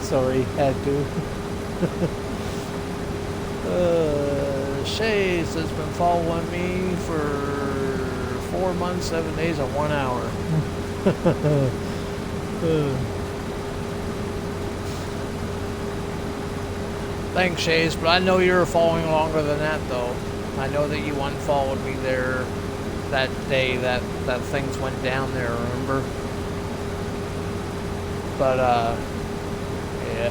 Sorry, had to. Shays has been following me for 4 months, 7 days, and 1 hour. Thanks, Shays, but I know you were following longer than that, though. I know that you unfollowed me there that day that things went down there, remember? But, yeah.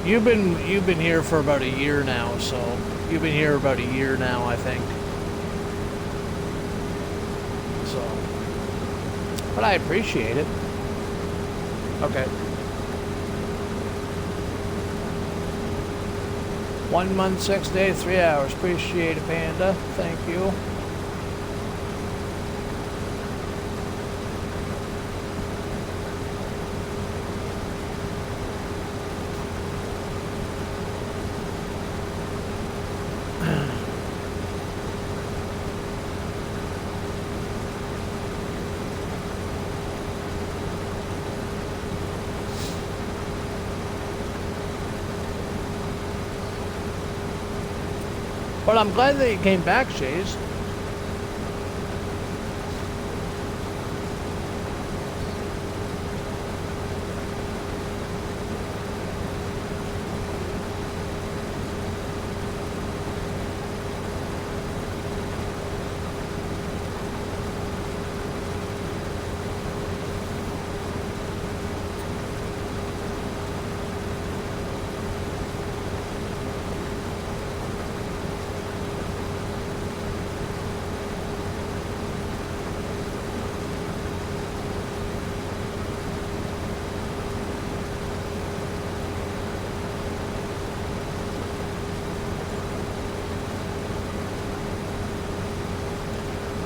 You've been here for about a year now, so you've been here about a year now, I think. So, but I appreciate it. Okay. 1 month, 6 days, 3 hours. Appreciate it, Panda. Thank you. But I'm glad that you came back, Shays.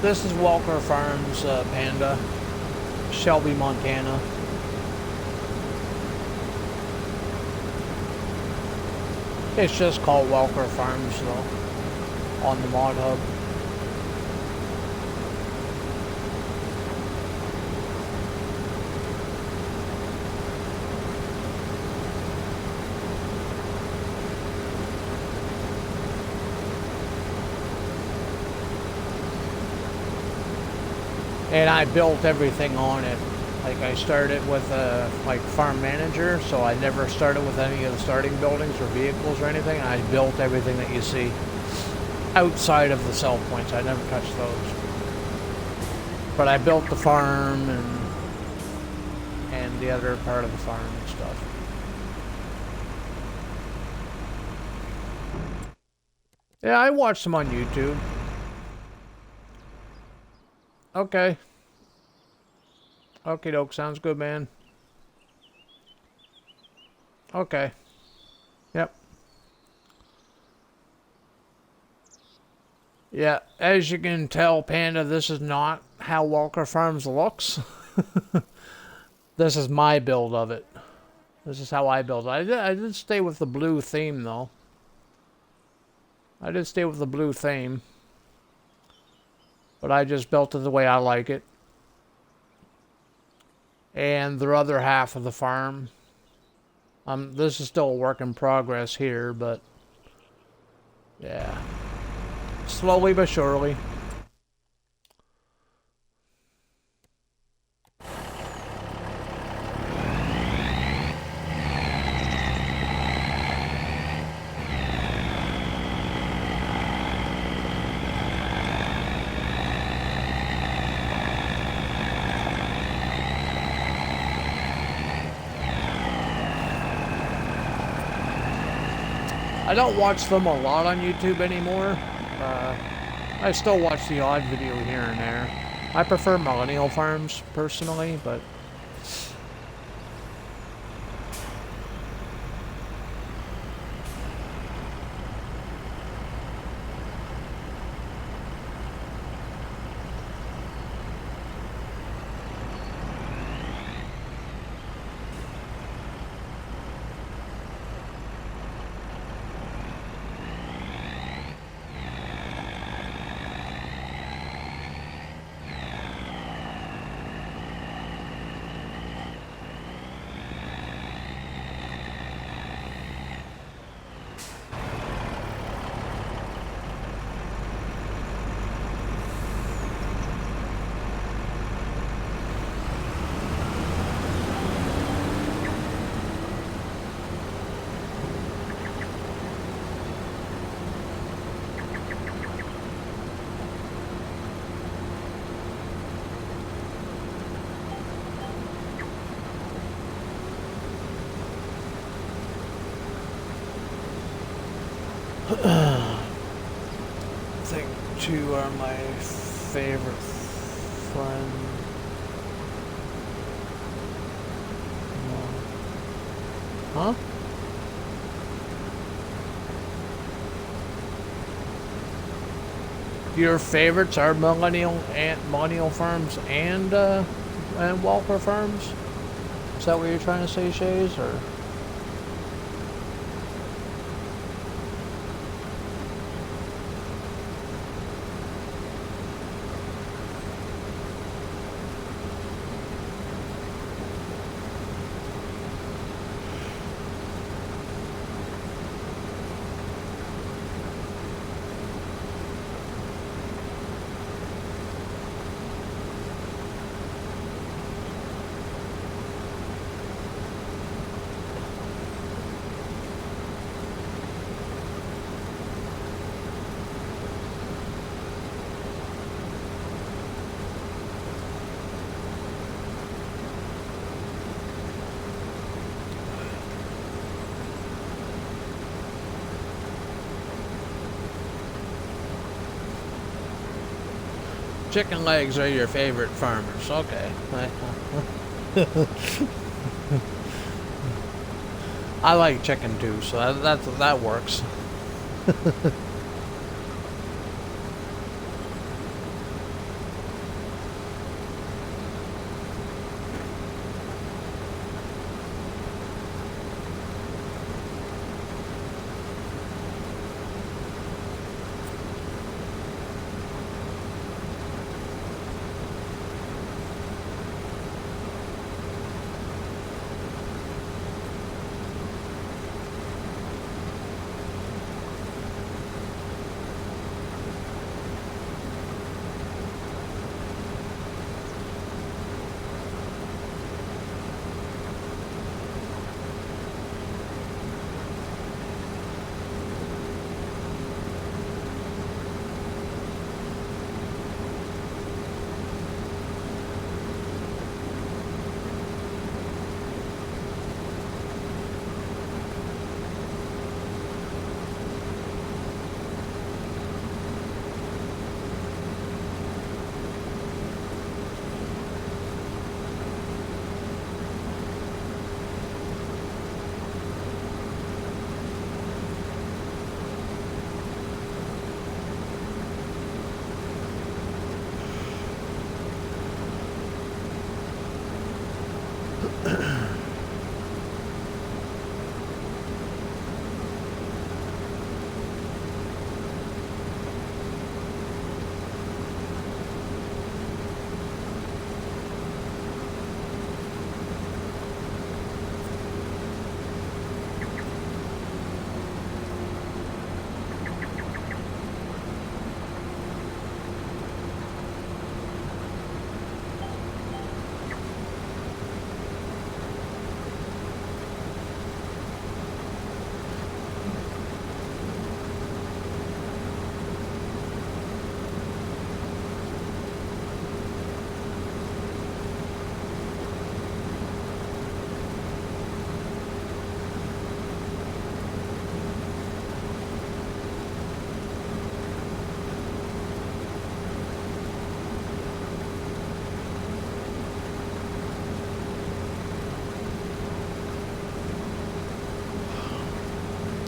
This is Welker Farms, Panda, Shelby, Montana. It's just called Welker Farms, though, on the Mod Hub. And I built everything on it. Like I started with like farm manager, so I never started with any of the starting buildings or vehicles or anything. I built everything that you see outside of the sell points. I never touched those. But I built the farm and the other part of the farm and stuff. Yeah, I watched them on YouTube. Okay. Okie doke, sounds good, man. Okay. Yep. Yeah, as you can tell, Panda, this is not how Welker Farms looks. This is my build of it. This is how I build it. I did stay with the blue theme, though. I did stay with the blue theme. But I just built it the way I like it. And the other half of the farm. This is still a work in progress here, but yeah. Slowly but surely. I don't watch them a lot on YouTube anymore. I still watch the odd video here and there. I prefer Millennial Farms, personally, but... I think two are my favorite friend. Huh? Your favorites are millennial firms and Welker firms? Is that what you're trying to say, Shays, or? Chicken legs are your favorite farmers. Okay. I like chicken too, so that works.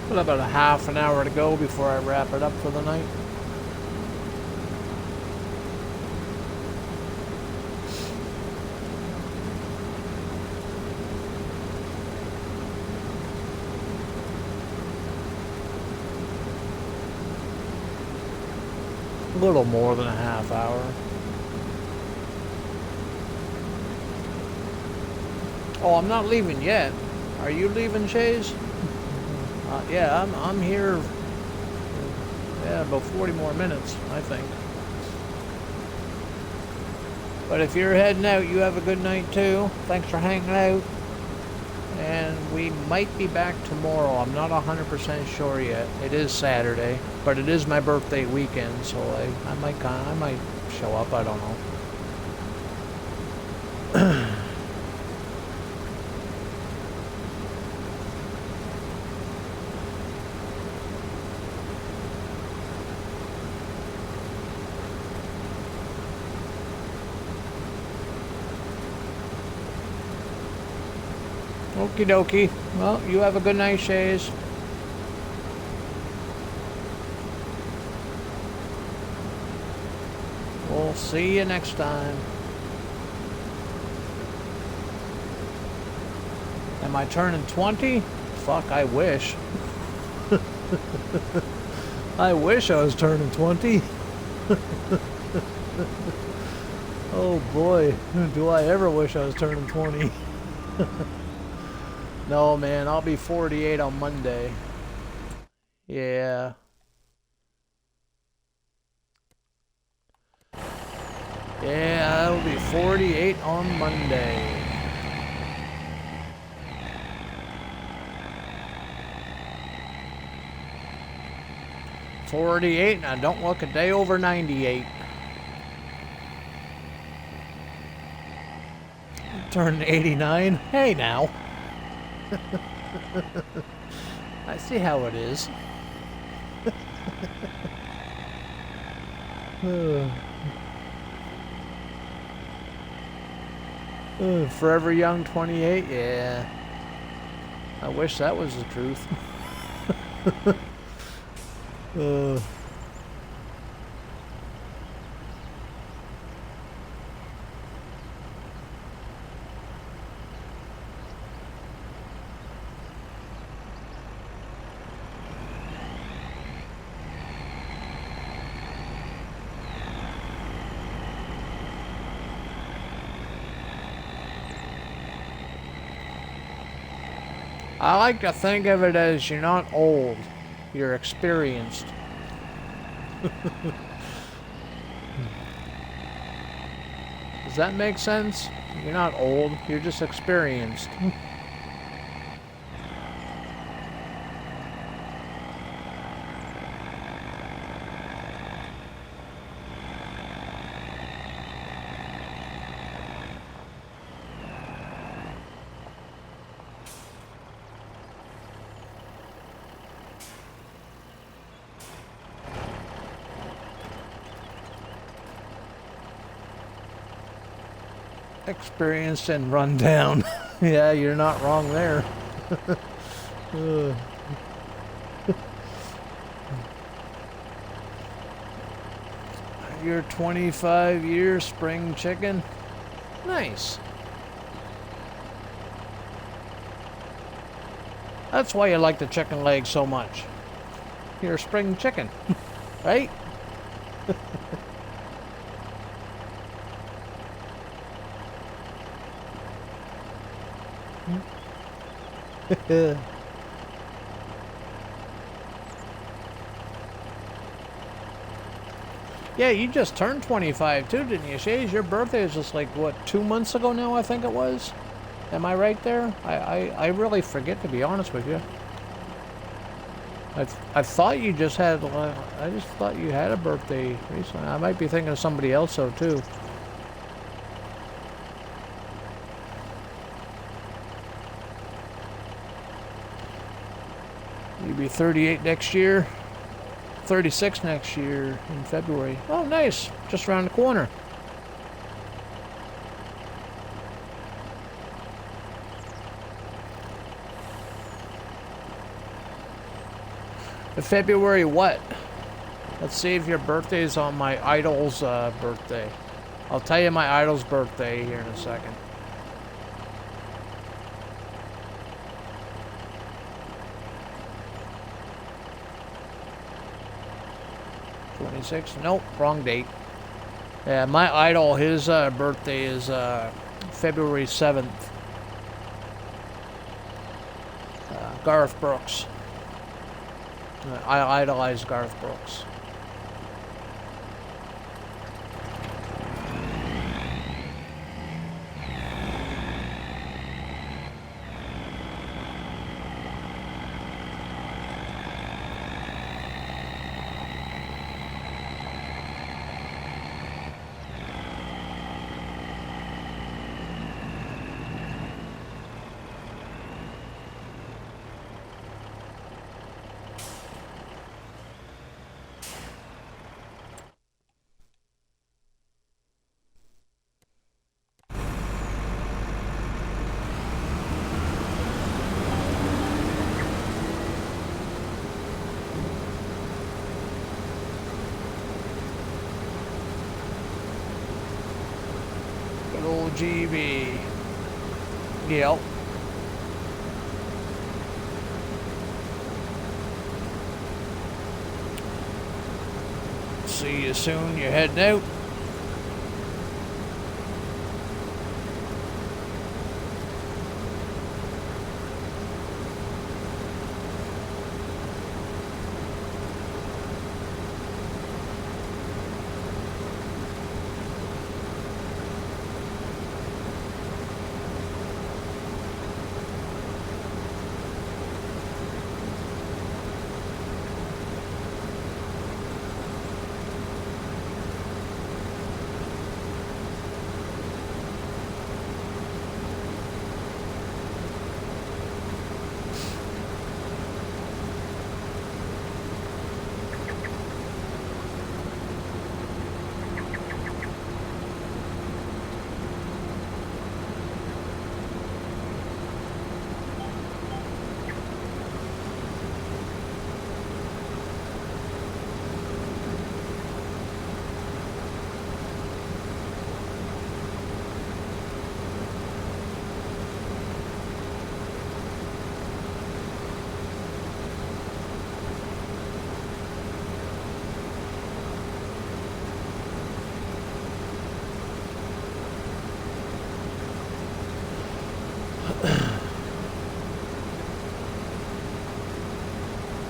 Got about a half an hour to go before I wrap it up for the night. A little more than a half hour. Oh, I'm not leaving yet. Are you leaving, Shays? Yeah, I'm here. Yeah, about 40 more minutes, I think. But if you're heading out, you have a good night too. Thanks for hanging out. And we might be back tomorrow. I'm not 100% sure yet. It is Saturday, but it is my birthday weekend, so I might show up. I don't know. Okie dokie. Well, you have a good night, Shays. We'll see you next time. Am I turning 20? Fuck, I wish. I wish I was turning 20. Oh boy, do I ever wish I was turning 20. No, man, I'll be 48 on Monday. Yeah. Yeah, I'll be 48 on Monday. $48, and I don't look a day over 98. Turning 89. Hey now. I see how it is. Forever young 28, yeah. I wish that was the truth. I like to think of it as you're not old, you're experienced. Does that make sense? You're not old, you're just experienced. Experienced and run down. Yeah, you're not wrong there. You're 25-year spring chicken. Nice. That's why you like the chicken leg so much. You're a spring chicken, right? Yeah, you just turned 25 too, didn't you, Shays? Your birthday is just like, what, 2 months ago now, I think it was? Am I right there? I really forget, to be honest with you. I thought you just had, I just thought you had a birthday recently. I might be thinking of somebody else though, too. You'll be 38 next year. 36 next year in February. Oh, nice. Just around the corner. February what? Let's see if your birthday's on my idol's birthday. I'll tell you my idol's birthday here in a second. Nope, wrong date. Yeah, my idol, his birthday is February 7th. Garth Brooks. I idolize Garth Brooks. LGB. Yep. See you soon. You're heading out.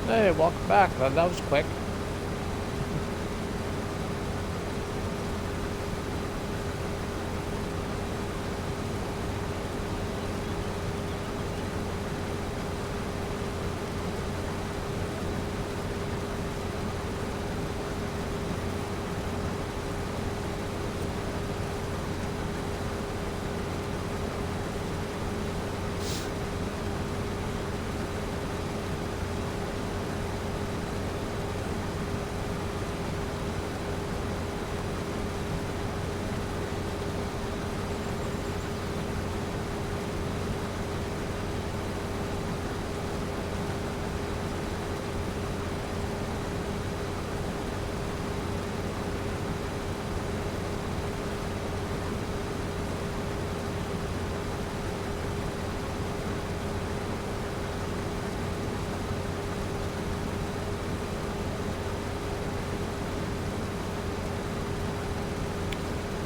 Hey, welcome back. That was quick.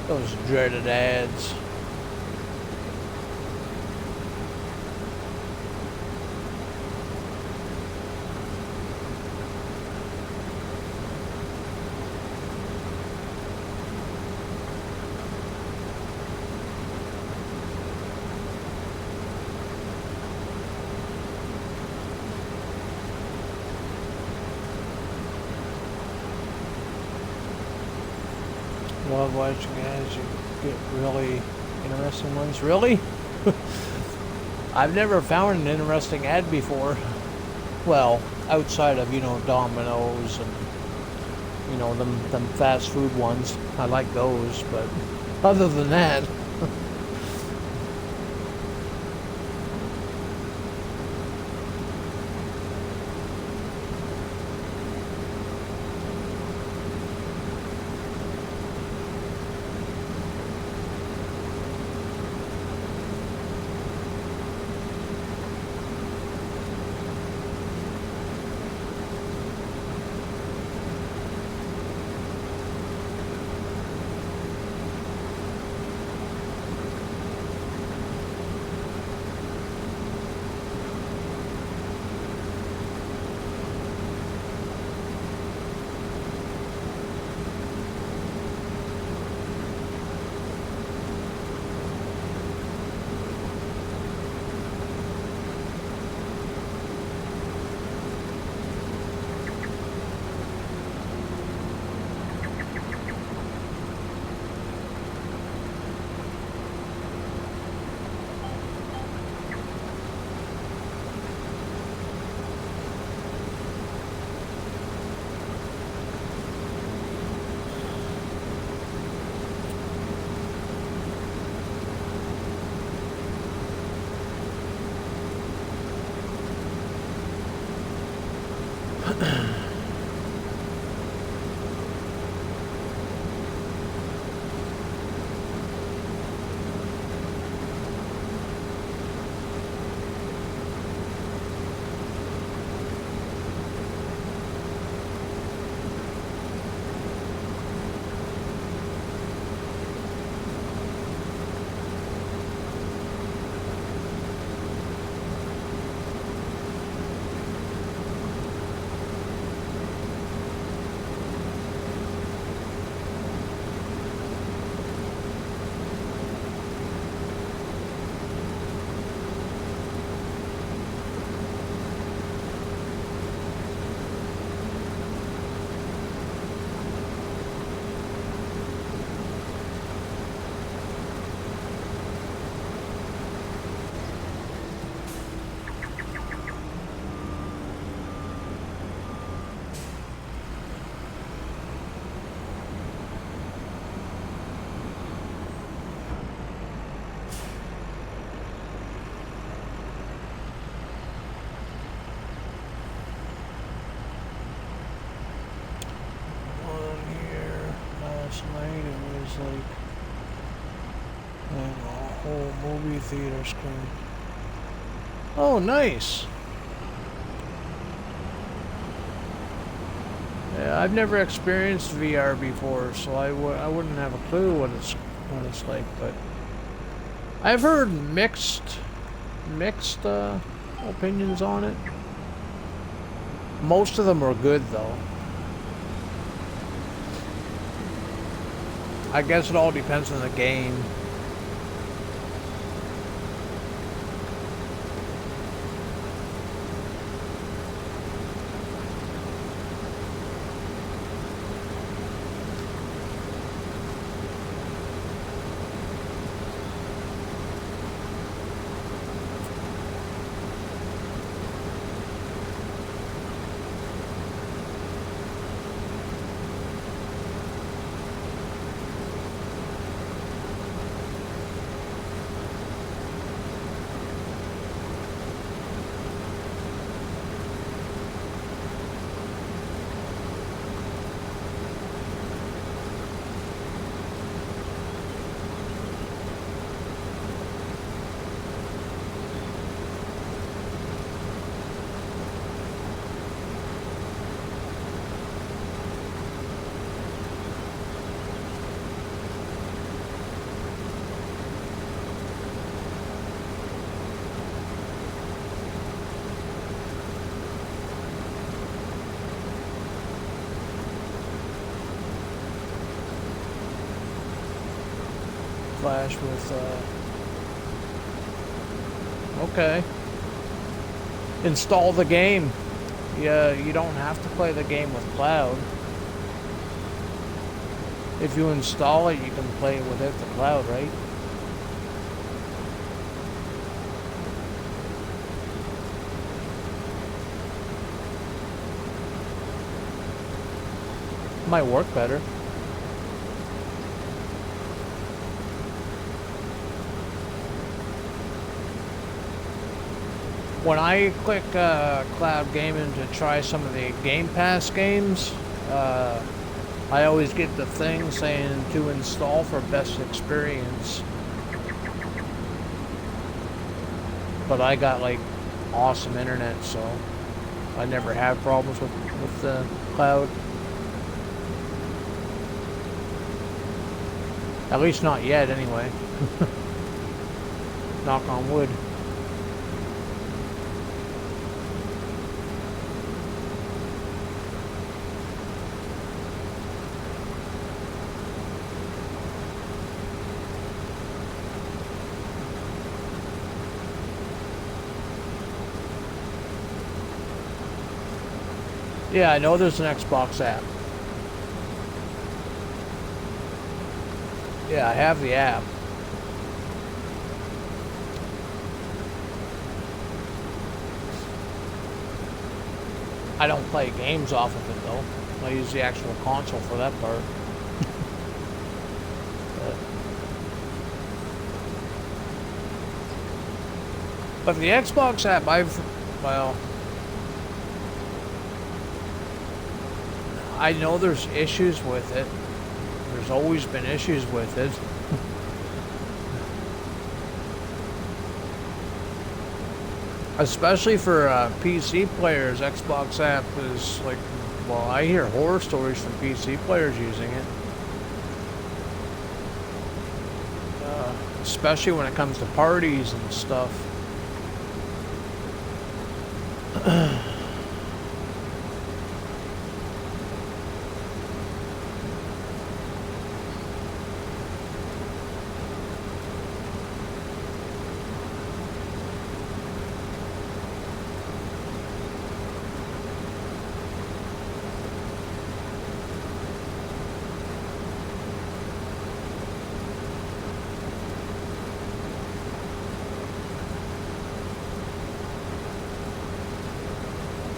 Those dreaded ads. Love watching ads. You get really interesting ones. Really? I've never found an interesting ad before. Well, outside of, Domino's and, them fast food ones. I like those, but other than that... like. And a whole movie theater screen. Oh, nice. Yeah, I've never experienced VR before, so I wouldn't have a clue what it's like. But I've heard mixed opinions on it. Most of them are good, though. I guess it all depends on the game. Flash with, okay. Install the game. Yeah, you don't have to play the game with cloud. If you install it, you can play it without the cloud, right? Might work better. When I click Cloud Gaming to try some of the Game Pass games, I always get the thing saying to install for best experience. But I got like awesome internet, so I never had problems with the cloud. At least not yet, anyway. Knock on wood. Yeah, I know there's an Xbox app. Yeah, I have the app. I don't play games off of it, though. I use the actual console for that part. But the Xbox app, well, I know there's issues with it. There's always been issues with it. Especially for PC players, Xbox app is like, well, I hear horror stories from PC players using it. Especially when it comes to parties and stuff.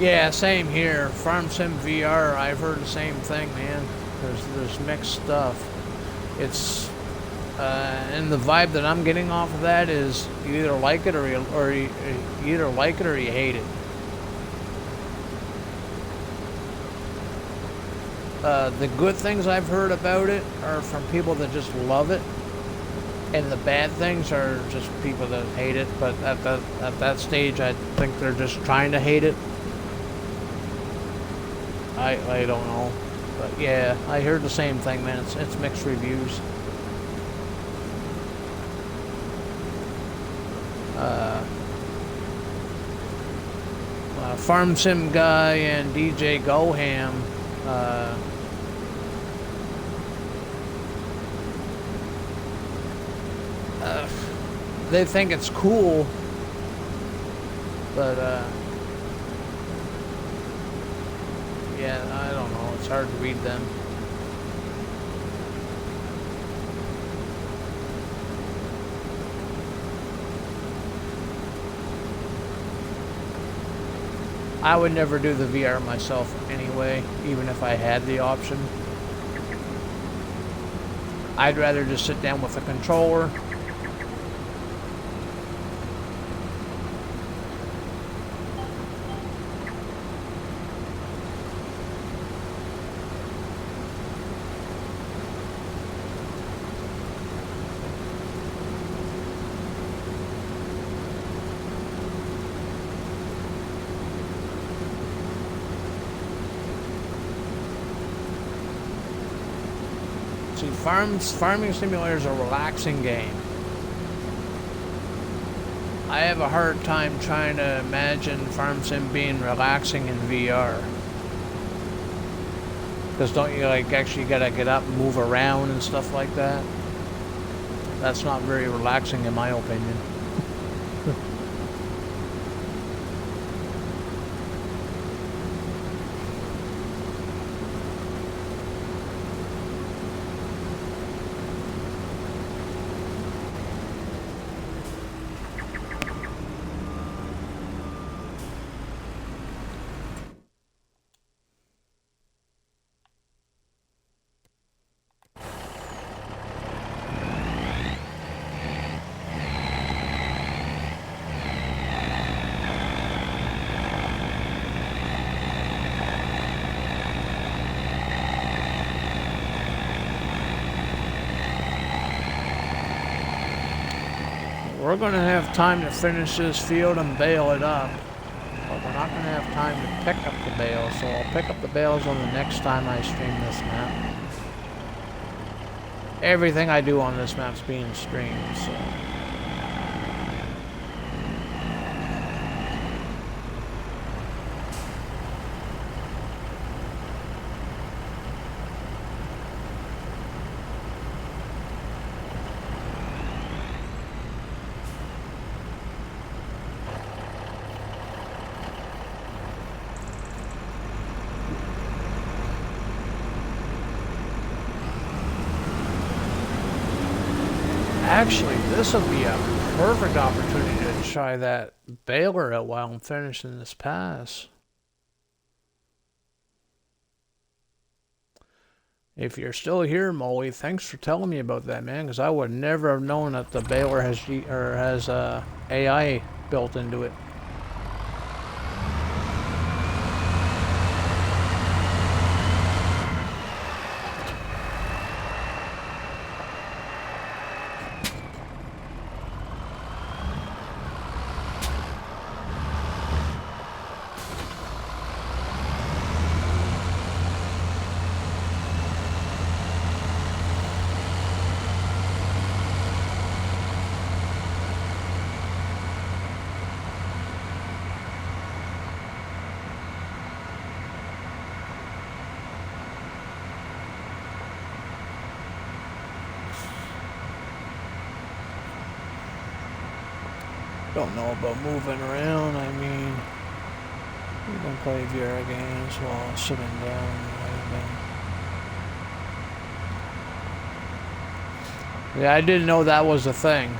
Yeah, same here. Farm Sim VR, I've heard the same thing, man. There's mixed stuff. It's and the vibe that I'm getting off of that is you either like it or you either like it or you hate it. The good things I've heard about it are from people that just love it, and the bad things are just people that hate it. But at that stage, I think they're just trying to hate it. I don't know, but yeah, I heard the same thing, man. It's mixed reviews. Farm Sim Guy and DJ Goham. They think it's cool, but yeah, I don't know. It's hard to read them. I would never do the VR myself anyway, even if I had the option. I'd rather just sit down with a controller. Farming Simulator is a relaxing game. I have a hard time trying to imagine Farm Sim being relaxing in VR. Because don't you like actually gotta get up and move around and stuff like that? That's not very relaxing in my opinion. We're going to have time to finish this field and bale it up, but we're not going to have time to pick up the bales, so I'll pick up the bales on the next time I stream this map. Everything I do on this map's being streamed, so... Actually, this would be a perfect opportunity to try that baler out while I'm finishing this pass. If you're still here, Molly, thanks for telling me about that, man, because I would never have known that the baler has AI built into it. Don't know about moving around. I mean, you can play VR games while sitting down. Yeah, I didn't know that was a thing.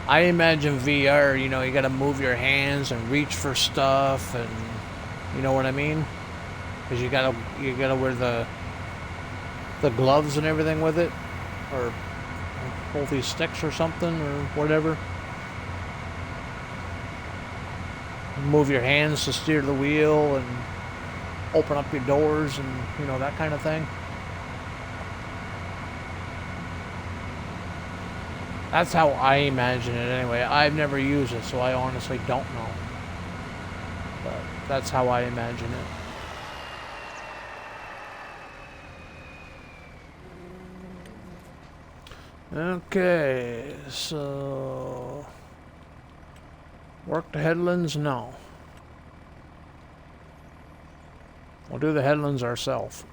I imagine VR, you know, you gotta move your hands and reach for stuff, and you know what I mean? Because you gotta wear the gloves and everything with it, or hold these sticks or something, or whatever. Move your hands to steer the wheel, and open up your doors and, you know, that kind of thing. That's how I imagine it anyway. I've never used it, so I honestly don't know. But that's how I imagine it. Okay, so... Work the headlands? No. We'll do the headlands ourselves.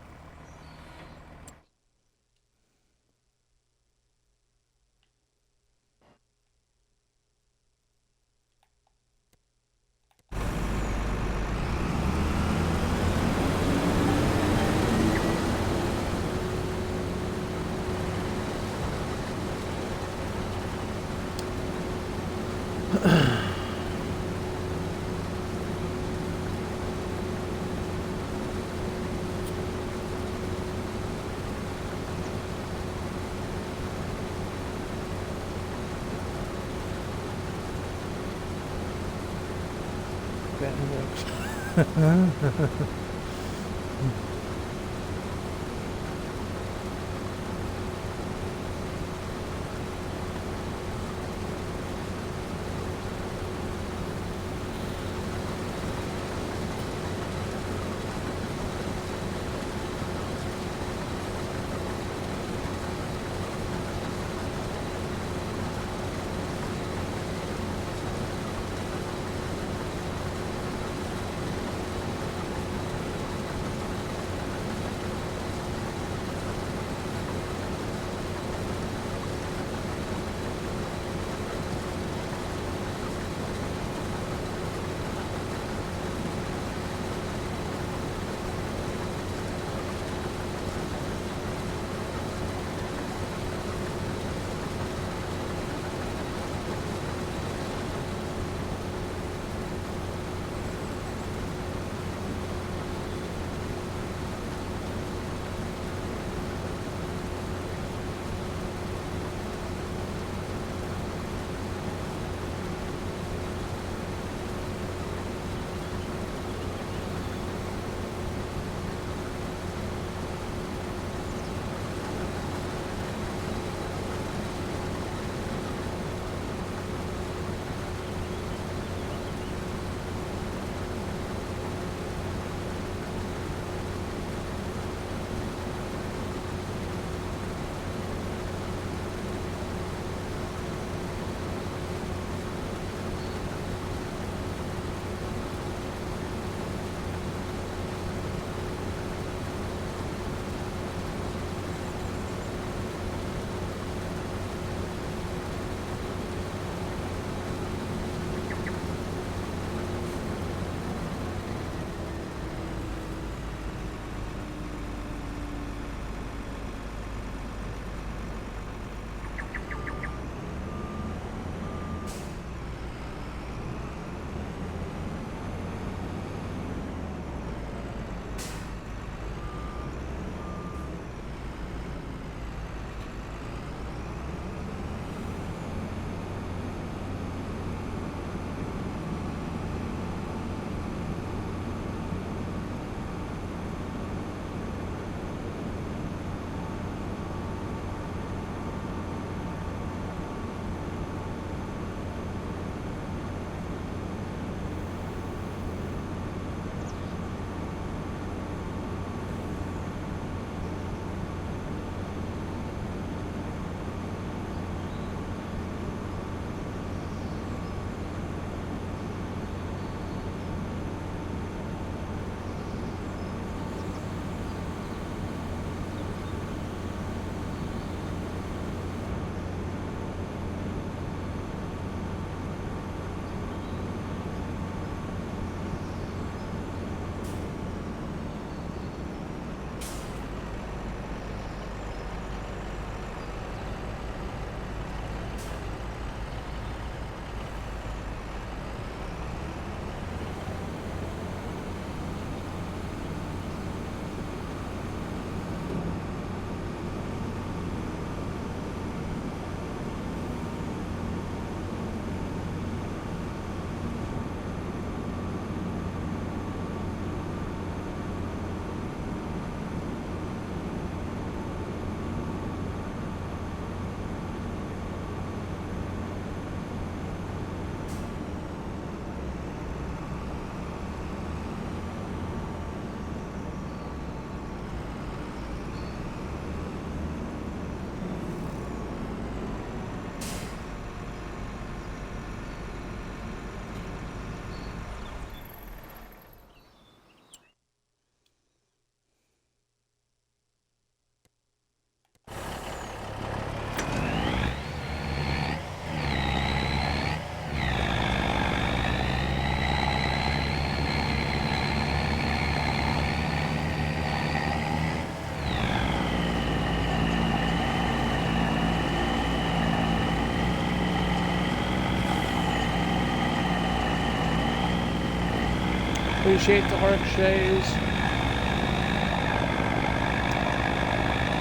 Appreciate the work, Shays.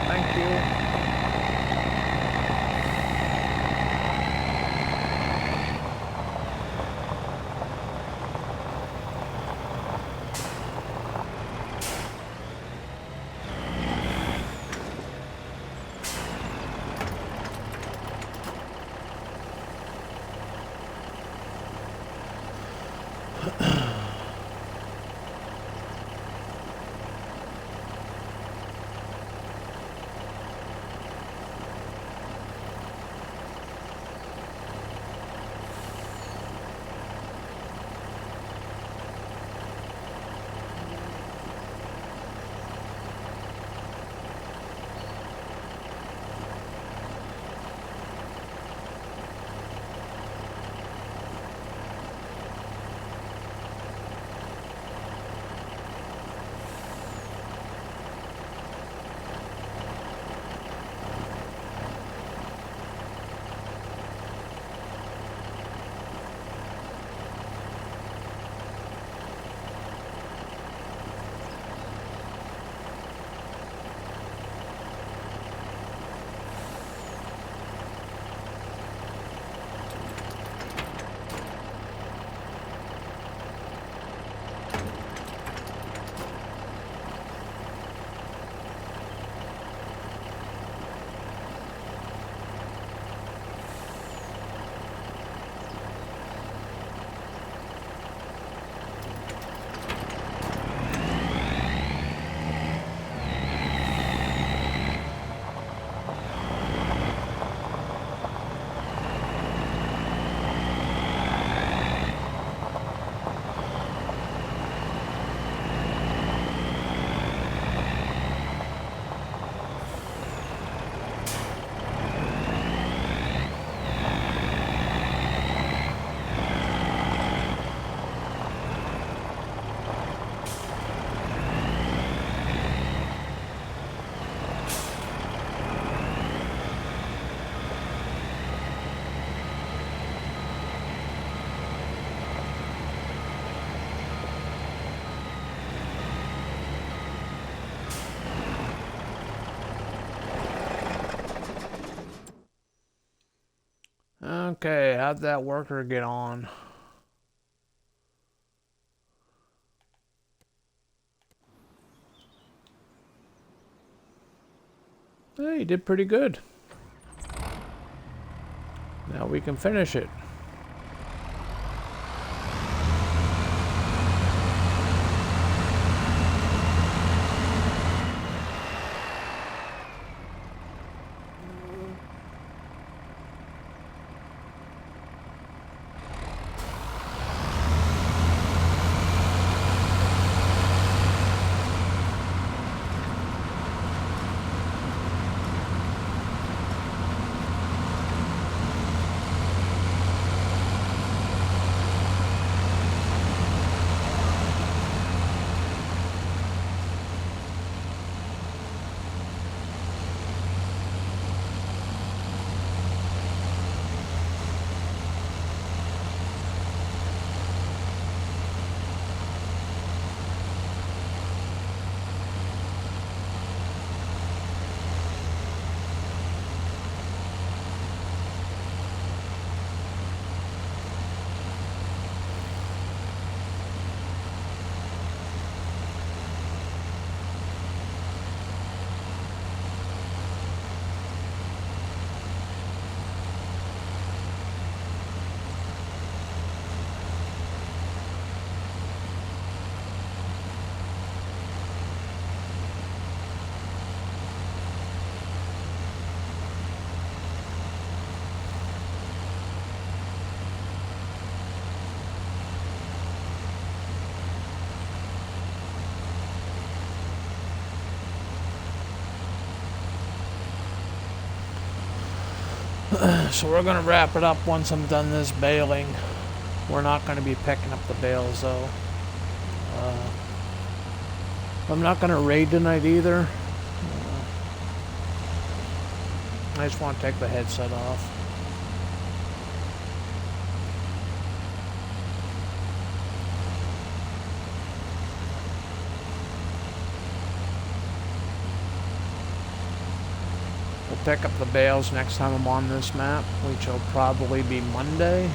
Thank you. Okay, how'd that worker get on? Hey, he did pretty good. Now we can finish it. So we're gonna wrap it up once I'm done this baling. We're not gonna be picking up the bales though. I'm not gonna raid tonight either. I just want to take the headset off. pick up the bales next time I'm on this map, which will probably be Monday.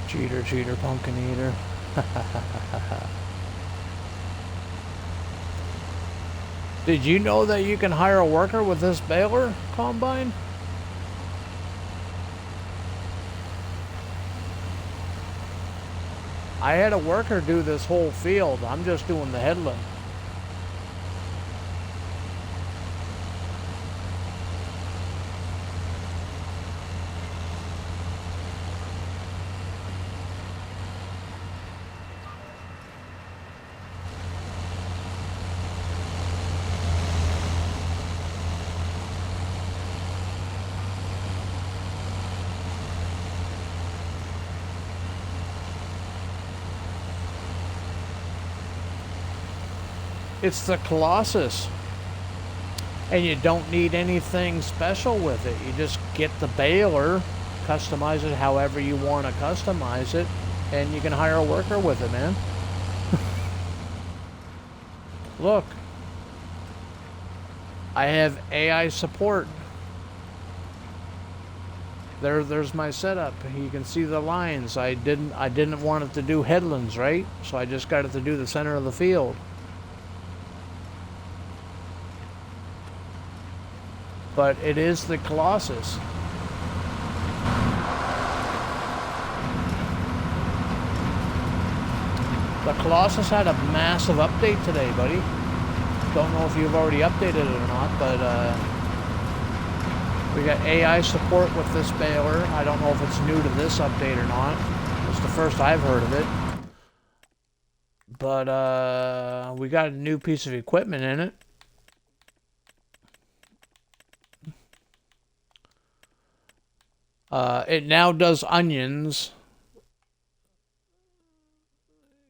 Cheater, cheater, pumpkin eater. Did you know that you can hire a worker with this baler combine? I had a worker do this whole field. I'm just doing the headland. It's the Colossus. And you don't need anything special with it. You just get the baler, customize it however you want to customize it, and you can hire a worker with it, man. Look. I have AI support. There's my setup. You can see the lines. I didn't want it to do headlands, right? So I just got it to do the center of the field. But it is the Colossus. The Colossus had a massive update today, buddy. Don't know if you've already updated it or not, but we got AI support with this baler. I don't know if it's new to this update or not. It's the first I've heard of it. But we got a new piece of equipment in it. It now does onions.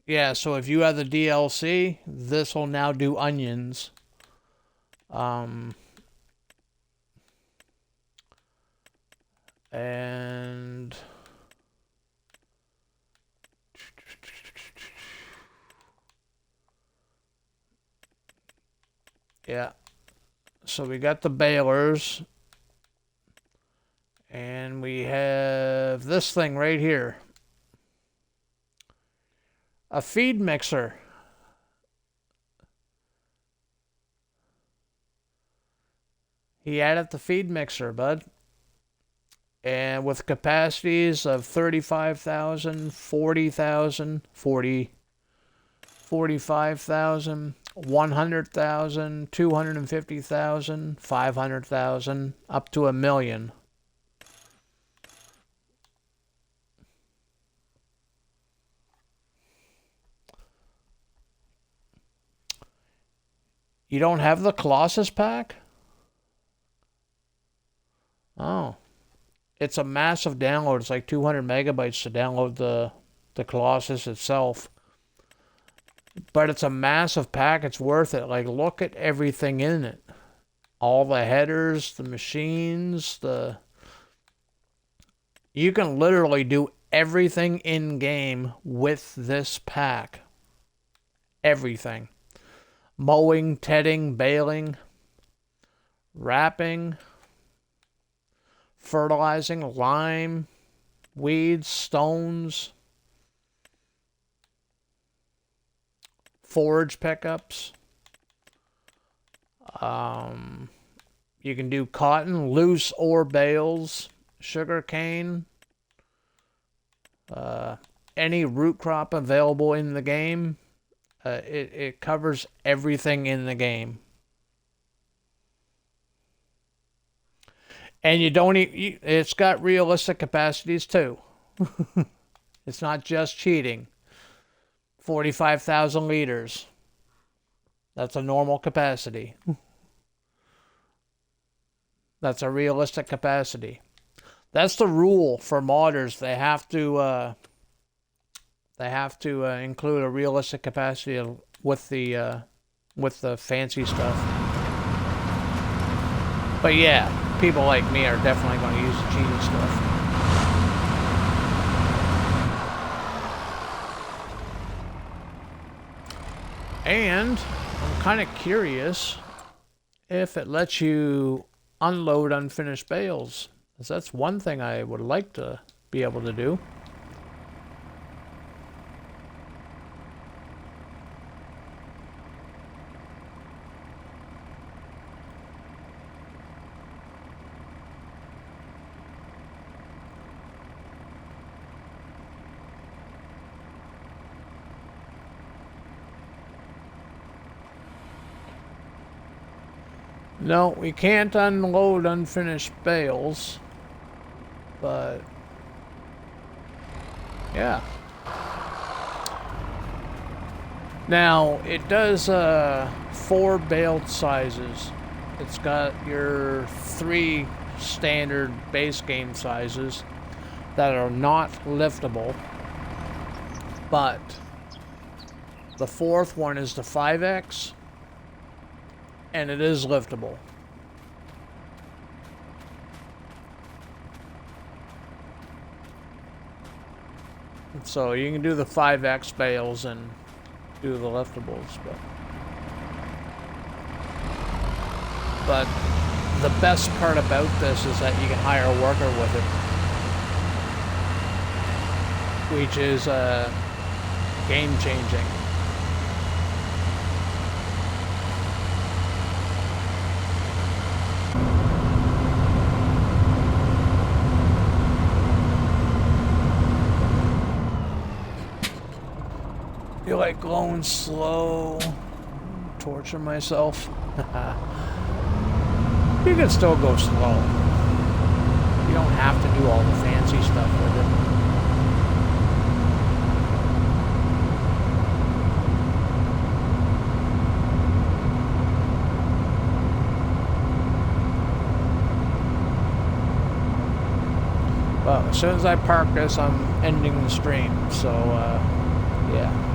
Yeah, so if you have the DLC, this will now do onions. And yeah, so we got the balers. And we have this thing right here. A feed mixer. He added the feed mixer, bud. And with capacities of 35,000, 40,000, 45,000, 100,000, 250,000, 500,000, up to 1,000,000. You don't have the Colossus pack? Oh. It's a massive download. It's like 200 megabytes to download the Colossus itself. But it's a massive pack. It's worth it. Like, look at everything in it. All the headers, the machines, You can literally do everything in-game with this pack. Everything. Mowing, tedding, baling, wrapping, fertilizing, lime, weeds, stones, forage pickups. You can do cotton, loose or bales, sugar cane, any root crop available in the game. It covers everything in the game. And you don't it's got realistic capacities too. It's not just cheating. 45,000 liters. That's a normal capacity. That's a realistic capacity. That's the rule for modders. They have to include a realistic capacity with the fancy stuff. But yeah, people like me are definitely going to use the cheated stuff. And I'm kind of curious if it lets you unload unfinished bales. Because that's one thing I would like to be able to do. No, we can't unload unfinished bales, but yeah. Now, it does 4 baled sizes. It's got your 3 standard base game sizes that are not liftable, but the 4th one is the 5X, and it is liftable. So you can do the 5X bales and do the liftables, but the best part about this is that you can hire a worker with it, which is game changing. You like going slow, torture myself. You can still go slow. You don't have to do all the fancy stuff with it. Well, as soon as I park this, I'm ending the stream, so yeah.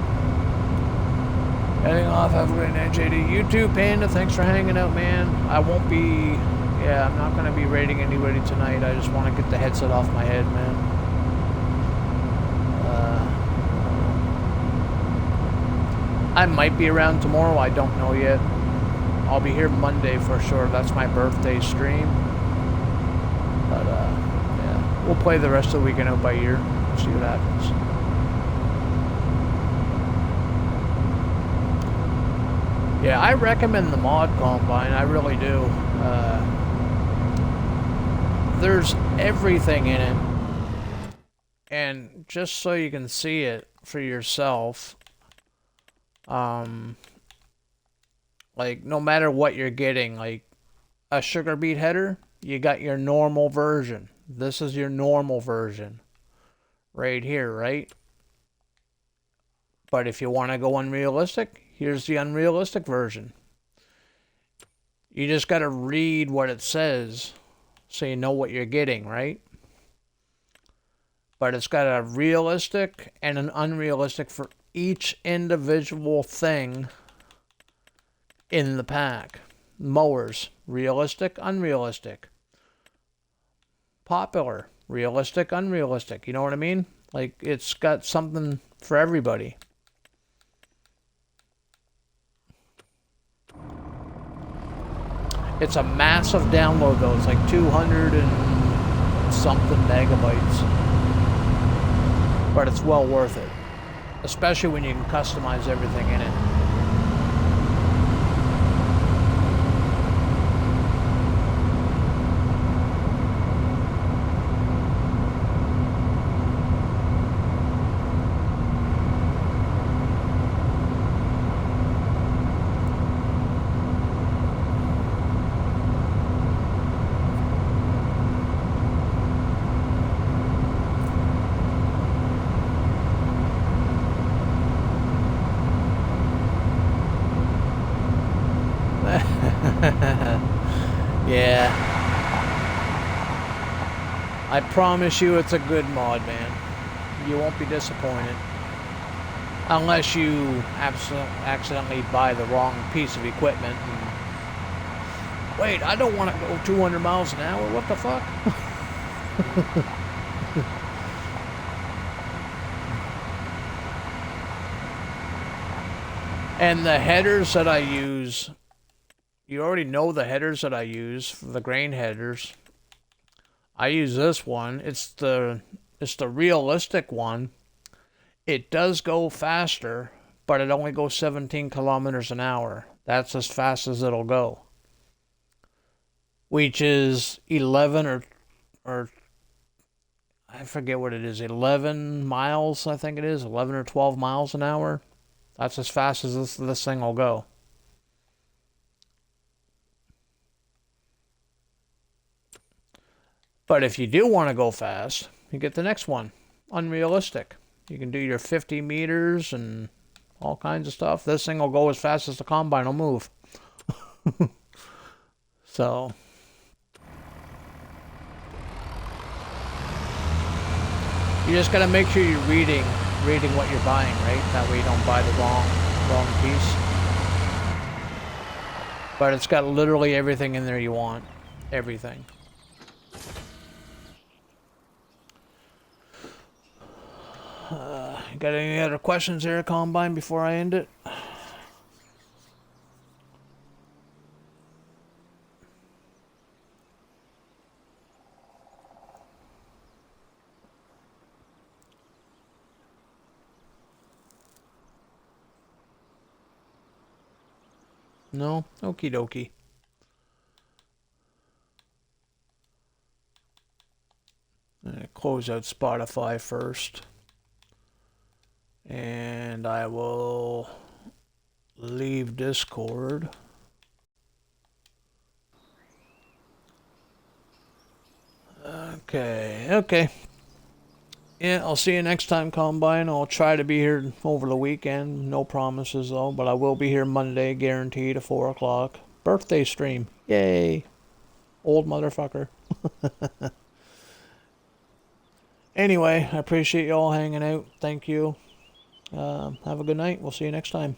Heading off, have a great night, JD. You too, Panda, thanks for hanging out, man. I won't be, I'm not going to be raiding anybody tonight. I just want to get the headset off my head, man. I might be around tomorrow, I don't know yet. I'll be here Monday for sure. That's my birthday stream. But, yeah, we'll play the rest of the weekend out by ear. See what happens. Yeah, I recommend the mod combine, I really do. there's everything in it. And just so you can see it for yourself, like no matter what you're getting, like a sugar beet header, you got your normal version. This is your normal version right here, right? But if you want to go unrealistic, here's the unrealistic version. You just got to read what it says so you know what you're getting, right? But it's got a realistic and an unrealistic for each individual thing in the pack. Mowers, realistic, unrealistic. Popular, realistic, unrealistic. You know what I mean? Like, it's got something for everybody. It's a massive download though. It's like 200 and something megabytes. But it's well worth it. Especially when you can customize everything in it. Yeah. I promise you it's a good mod, man. You won't be disappointed. Unless you accidentally buy the wrong piece of equipment. And, wait, I don't want to go 200 miles an hour. What the fuck? And the headers that I use, you already know the headers that I use for the grain headers. I use this one. It's the realistic one. It does go faster, but it only goes 17 kilometers an hour. That's as fast as it'll go. Which is 11 or I forget what it is, 11 miles, I think it is, 11 or 12 miles an hour. That's as fast as this thing will go. But if you do want to go fast, you get the next one, unrealistic. You can do your 50 meters and all kinds of stuff. This thing will go as fast as the combine will move. So, you just got to make sure you're reading what you're buying, right? That way you don't buy the wrong piece. But it's got literally everything in there you want. Everything. Got any other questions there, Combine, before I end it? No? Okie dokie. Close out Spotify first. And I will leave Discord. Okay. Yeah, I'll see you next time, Combine. I'll try to be here over the weekend. No promises, though, but I will be here Monday, guaranteed, at 4 o'clock. Birthday stream. Yay. Old motherfucker. Anyway, I appreciate you all hanging out. Thank you. Have a good night. We'll see you next time.